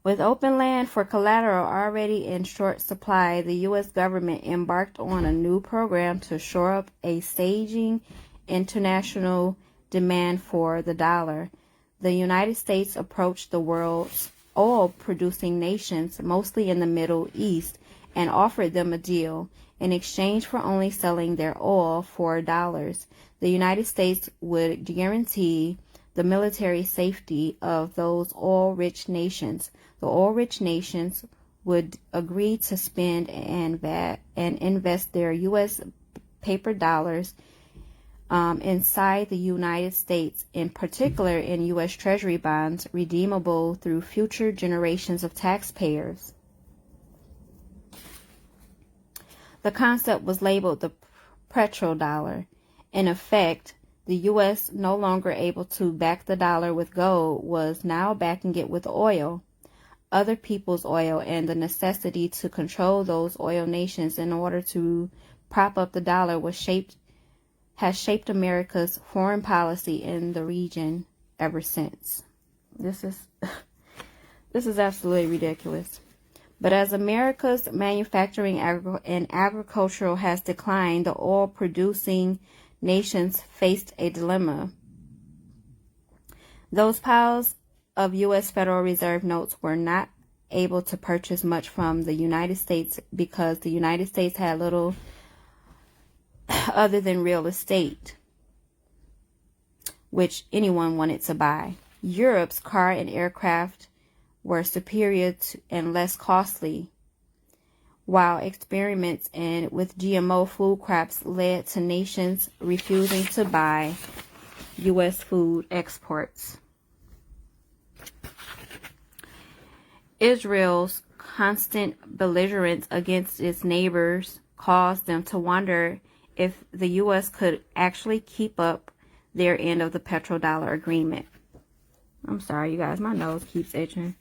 With open land for collateral already in short supply, the U.S. government embarked on a new program to shore up a staging international demand for the dollar. The United States approached the world's oil-producing nations, mostly in the Middle East, and offered them a deal. In exchange for only selling their oil for dollars, the United States would guarantee the military safety of those oil-rich nations. The oil-rich nations would agree to spend and invest their U.S. paper dollars inside the United States, in particular in U.S. Treasury bonds, redeemable through future generations of taxpayers. The concept was labeled the petrodollar. In effect, the U.S., no longer able to back the dollar with gold, was now backing it with oil, other people's oil, and the necessity to control those oil nations in order to prop up the dollar has shaped America's foreign policy in the region ever since. This is absolutely ridiculous. But as America's manufacturing and agricultural has declined, the oil-producing nations faced a dilemma. Those piles of U.S. Federal Reserve notes were not able to purchase much from the United States because the United States had little other than real estate, which anyone wanted to buy. Europe's car and aircraft were superior and less costly, while experiments with GMO food crops led to nations refusing to buy U.S. food exports. Israel's constant belligerence against its neighbors caused them to wonder if the U.S. could actually keep up their end of the petrodollar agreement. I'm sorry, you guys. My nose keeps itching.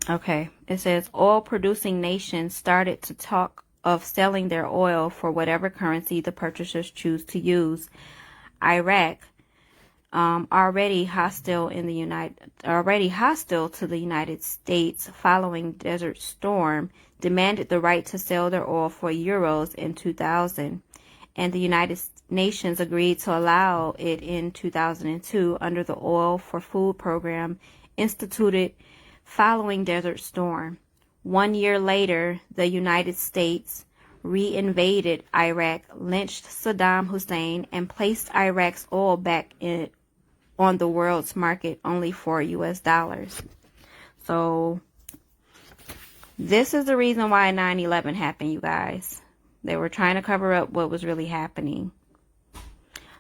Okay. It says oil-producing nations started to talk of selling their oil for whatever currency the purchasers choose to use. Iraq, already hostile to the United States following Desert Storm, demanded the right to sell their oil for euros in 2000, and the United Nations agreed to allow it in 2002 under the Oil for Food program instituted following Desert Storm. 1 year later, the United States re-invaded Iraq, lynched Saddam Hussein, and placed Iraq's oil back on the world's market only for US dollars. So this is the reason why 9/11 happened, you guys. They were trying to cover up what was really happening.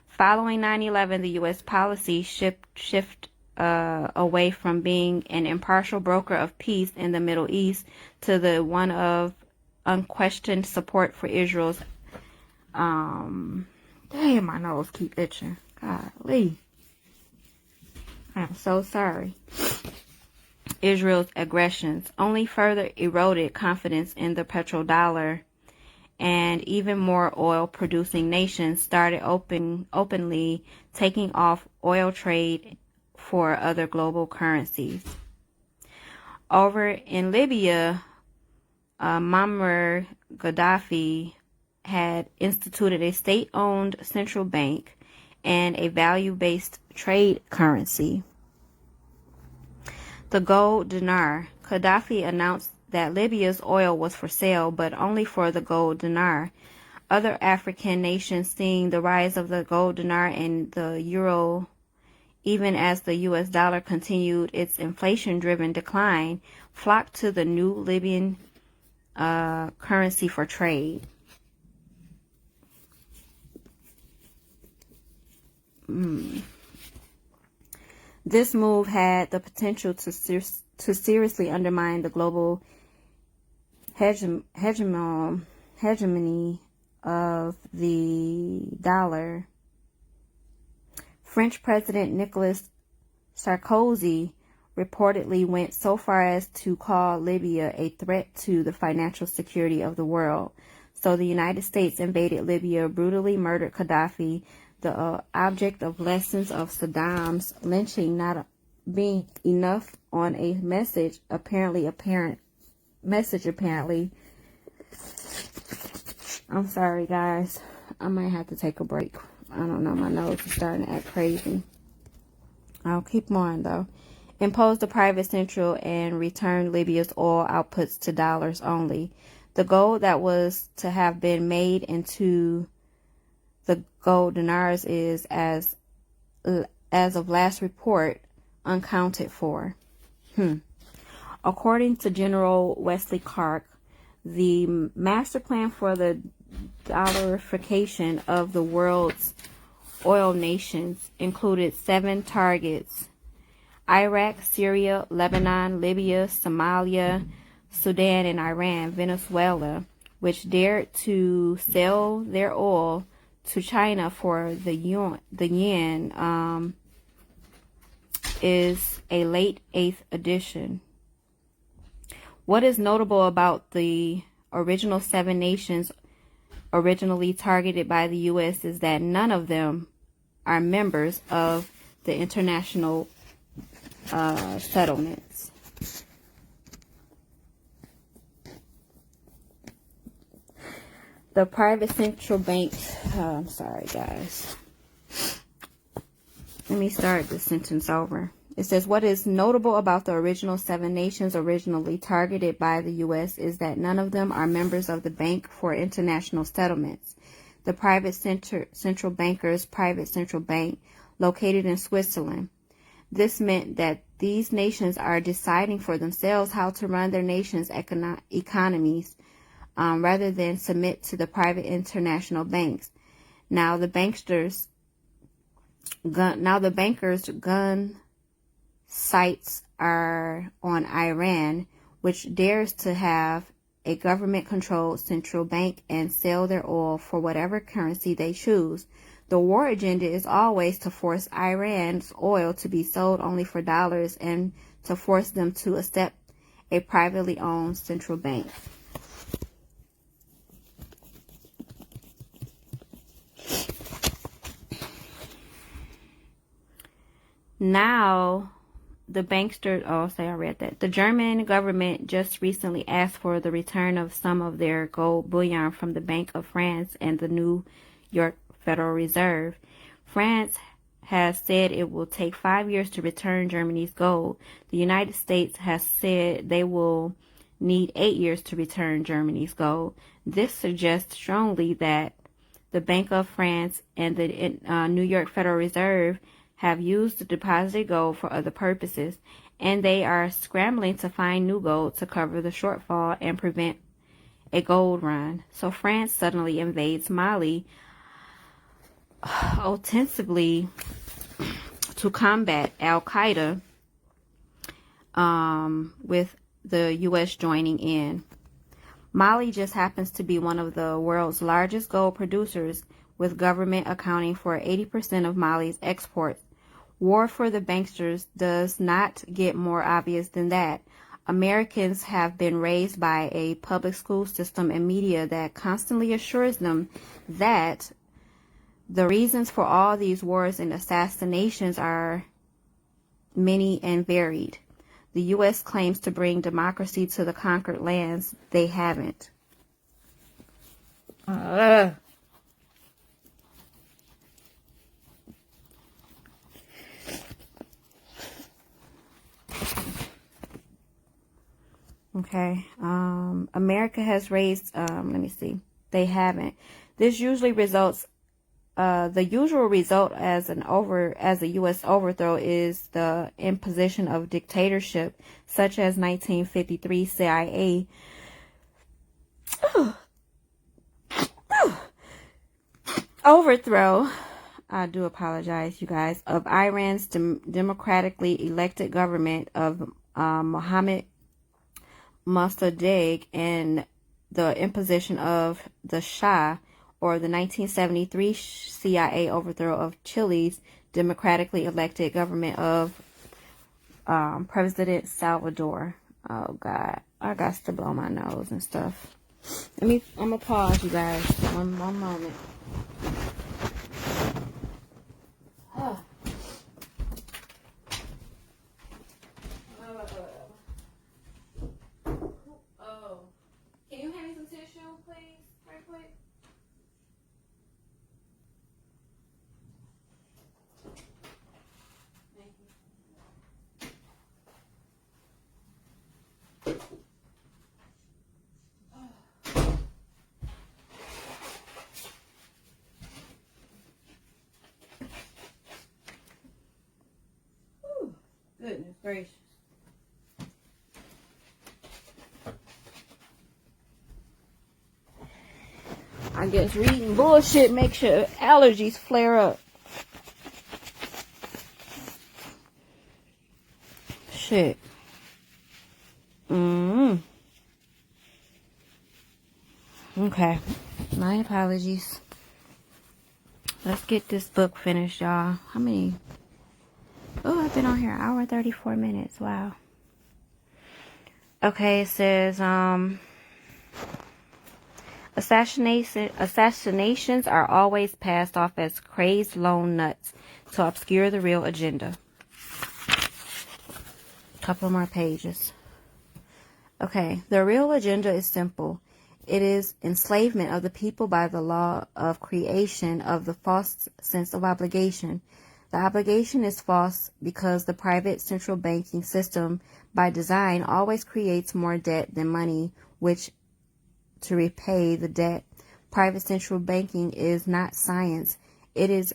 Following 9/11, the U.S. policy shift away from being an impartial broker of peace in the Middle East to the one of unquestioned support for Israel's damn, my nose keep itching. Golly. I'm so sorry. Israel's aggressions only further eroded confidence in the petrodollar, and even more oil-producing nations started openly taking off oil trade for other global currencies. Over in Libya, Muammar Gaddafi had instituted a state-owned central bank and a value-based trade currency, the gold dinar. Gaddafi announced that Libya's oil was for sale, but only for the gold dinar. Other African nations, seeing the rise of the gold dinar and the euro, even as the US dollar continued its inflation-driven decline, flocked to the new Libyan currency for trade. This move had the potential to seriously undermine the global hegemony of the dollar. French President Nicolas Sarkozy reportedly went so far as to call Libya a threat to the financial security of the world. So the United States invaded Libya, brutally murdered Gaddafi, the object of lessons of Saddam's lynching not being enough on a message apparently. I'm sorry, guys. I might have to take a break. I don't know. My nose is starting to act crazy. I'll keep on, though. Imposed a private central and returned Libya's oil outputs to dollars only. The gold that was to have been made into the gold dinars is, as of last report, unaccounted for. According to General Wesley Clark, the master plan for the dollarification of the world's oil nations included 7 targets: Iraq, Syria, Lebanon, Libya, Somalia, Sudan, and Iran. Venezuela, which dared to sell their oil to China for the yen, is a late 8th edition. What is notable about the original 7 nations originally targeted by the U.S. is that none of them are members of the international settlements. The private central banks, I'm sorry, guys. Let me start this sentence over. It says, what is notable about the original 7 nations originally targeted by the U.S. is that none of them are members of the Bank for International Settlements, the private central banker's private central bank located in Switzerland. This meant that these nations are deciding for themselves how to run their nation's economies, rather than submit to the private international banks. Now the bankers' gun sights are on Iran, which dares to have a government-controlled central bank and sell their oil for whatever currency they choose. The war agenda is always to force Iran's oil to be sold only for dollars and to force them to accept a privately owned central bank. Now, the The German government just recently asked for the return of some of their gold bullion from the Bank of France and the New York Federal Reserve. France has said it will take 5 years to return Germany's gold. The United States has said they will need 8 years to return Germany's gold. This suggests strongly that the Bank of France and the New York Federal Reserve have used the deposited gold for other purposes, and they are scrambling to find new gold to cover the shortfall and prevent a gold run. So France suddenly invades Mali, ostensibly to combat Al-Qaeda, with the U.S. joining in. Mali just happens to be one of the world's largest gold producers, with government accounting for 80% of Mali's exports. War for the banksters does not get more obvious than that. Americans have been raised by a public school system and media that constantly assures them that the reasons for all these wars and assassinations are many and varied. The U.S. claims to bring democracy to the conquered lands. They haven't. Okay. America has raised, let me see. They haven't. This usually results, the usual result as a U.S. overthrow is the imposition of dictatorship, such as 1953 CIA overthrow. I do apologize, you guys, of Iran's democratically elected government of Mohammed Mossadegh, and the imposition of the Shah, or the 1973 CIA overthrow of Chile's democratically elected government of President Salvador. Oh God, I got to blow my nose and stuff. I'm gonna pause, you guys, one moment. Can you hand me some tissue, please, right quick? Thank you. Goodness gracious. I guess reading bullshit makes your allergies flare up. Shit. Okay. My apologies. Let's get this book finished, y'all. How many? Oh, I've been on here an hour and 34 minutes. Wow. Okay, it says, assassinations are always passed off as crazed lone nuts to obscure the real agenda. Couple more pages. Okay, the real agenda is simple. It is enslavement of the people by the law of creation of the false sense of obligation. The obligation is false because the private central banking system, by design, always creates more debt than money, which to repay the debt. Private central banking is not science. It is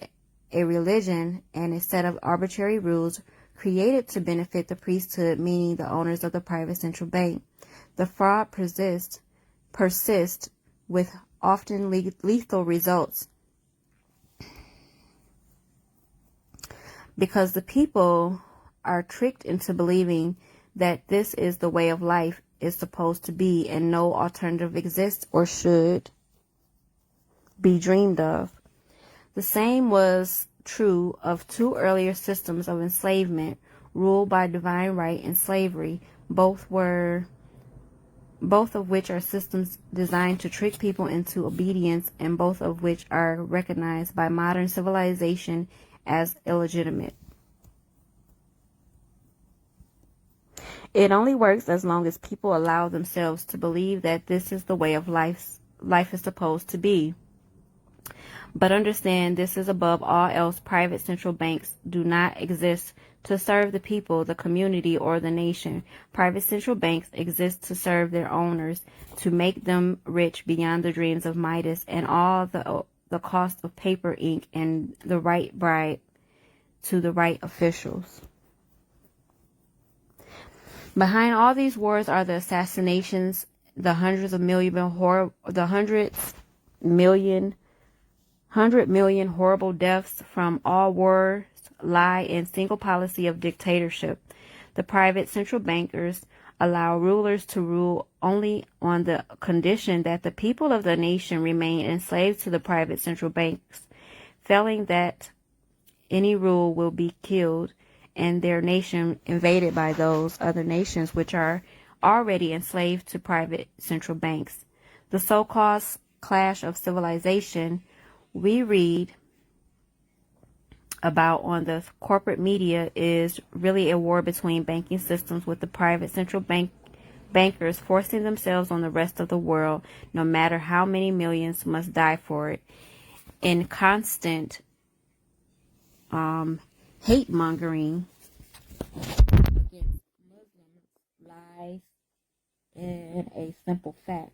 a religion and a set of arbitrary rules created to benefit the priesthood, meaning the owners of the private central bank. The fraud persists with often lethal results because the people are tricked into believing that this is the way of life is supposed to be and no alternative exists or should be dreamed of. The same was true of two earlier systems of enslavement, ruled by divine right and slavery, both of which are systems designed to trick people into obedience, and both of which are recognized by modern civilization as illegitimate. It only works as long as people allow themselves to believe that this is the way of life is supposed to be. But understand, this is above all else. Private central banks do not exist to serve the people, the community, or the nation. Private central banks exist to serve their owners, to make them rich beyond the dreams of Midas and all the cost of paper, ink, and the right bribe to the right officials. Behind all these wars are the assassinations, the hundred million horrible deaths from all wars, lie, and single policy of dictatorship. The private central bankers allow rulers to rule only on the condition that the people of the nation remain enslaved to the private central banks. Failing that, any rule will be killed and their nation invaded by those other nations which are already enslaved to private central banks. The so-called clash of civilization we read about on the corporate media is really a war between banking systems, with the private central bankers forcing themselves on the rest of the world, no matter how many millions must die for it, in constant hate mongering against Muslims, lies, and a simple fact.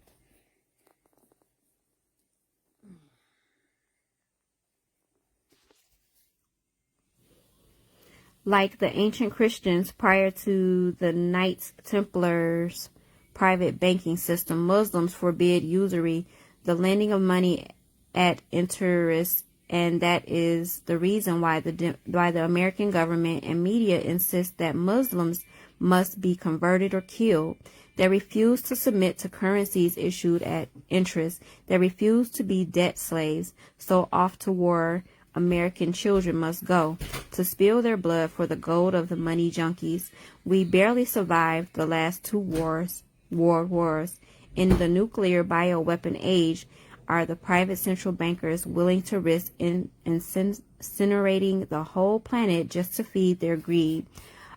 Like the ancient Christians prior to the Knights Templars private banking system, Muslims forbid usury, the lending of money at interest, and that is the reason why the American government and media insist that Muslims must be converted or killed. They refuse to submit to currencies issued at interest. They refuse to be debt slaves. So off to war American children must go, to spill their blood for the gold of the money junkies. We barely survived the last two world wars. In the nuclear bioweapon age, are the private central bankers willing to risk incinerating the whole planet just to feed their greed?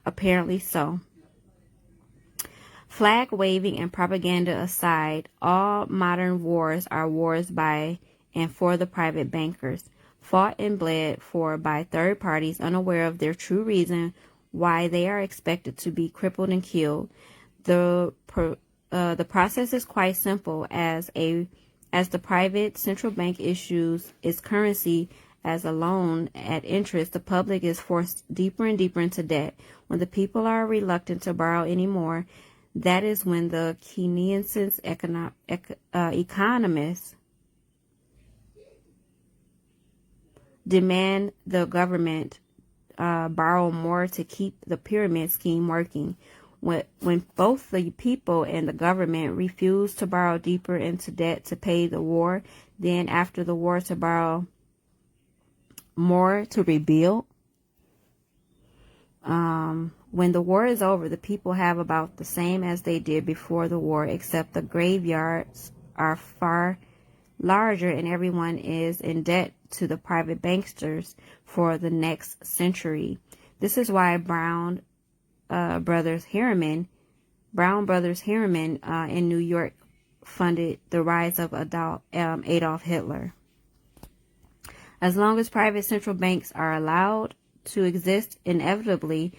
Apparently so. Flag waving and propaganda aside, all modern wars are wars by and for the private bankers, fought and bled for by third parties unaware of their true reason why they are expected to be crippled and killed. The process is quite simple. As the private central bank issues its currency as a loan at interest, the public is forced deeper and deeper into debt. When the people are reluctant to borrow anymore, that is when the Keynesian economists demand the government borrow more to keep the pyramid scheme working. When both the people and the government refuse to borrow deeper into debt to pay the war, then after the war to borrow more to rebuild. When the war is over, the people have about the same as they did before the war, except the graveyards are far larger and everyone is in debt to the private banksters for the next century. This is why Brown Brothers Harriman in New York funded the rise of Adolf Hitler. As long as private central banks are allowed to exist, inevitably,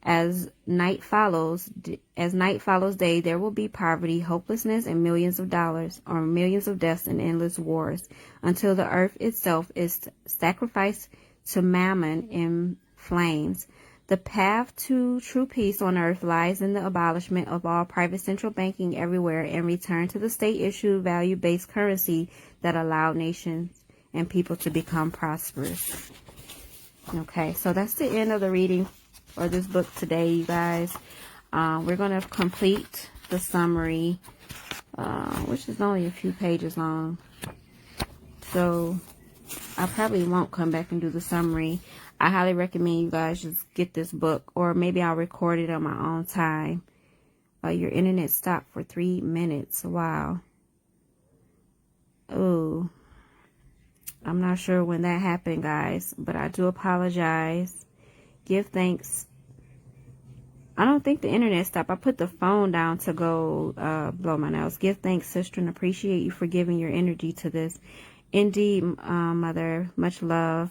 as night follows day, there will be poverty, hopelessness, and millions of dollars or millions of deaths and endless wars until the earth itself is sacrificed to Mammon in flames. The path to true peace on earth lies in the abolishment of all private central banking everywhere and return to the state-issued value-based currency that allowed nations and people to become prosperous. Okay, so that's the end of the reading for this book today, you guys. We're going to complete the summary, which is only a few pages long. So I probably won't come back and do the summary. I highly recommend you guys just get this book, or maybe I'll record it on my own time. Your internet stopped for 3 minutes. Wow. Oh, I'm not sure when that happened, guys, but I do apologize. Give thanks. I don't think the internet stopped. I put the phone down to go blow my nose. Give thanks, sister, and appreciate you for giving your energy to this. Indeed, Mother, much love.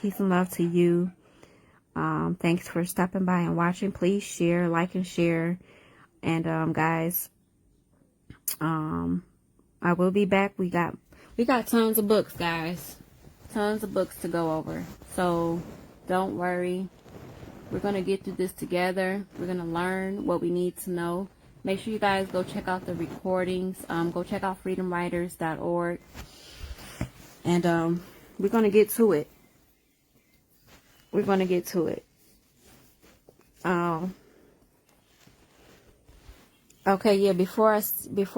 Peace and love to you. Thanks for stopping by and watching. Please share, like, and share. And guys, I will be back. We got tons of books, guys. Tons of books to go over. So don't worry. We're going to get through this together. We're going to learn what we need to know. Make sure you guys go check out the recordings. Go check out freedomwriters.org. And we're going to get to it. We're going to get to it. Okay, yeah, before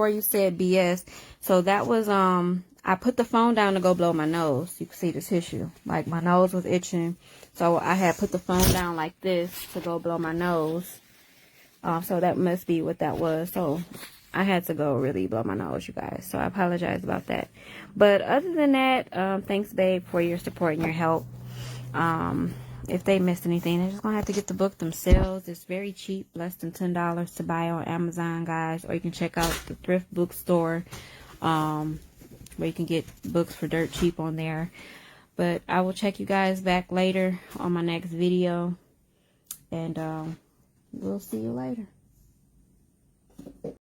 you said BS, so that was, I put the phone down to go blow my nose. You can see the tissue. Like, my nose was itching. So I had put the phone down like this to go blow my nose. So that must be what that was. So I had to go really blow my nose, you guys. So I apologize about that. But other than that, thanks, babe, for your support and your help. If they missed anything, they're just going to have to get the book themselves. It's very cheap, less than $10 to buy on Amazon, guys. Or you can check out the thrift bookstore, where you can get books for dirt cheap on there. But I will check you guys back later on my next video. And we'll see you later.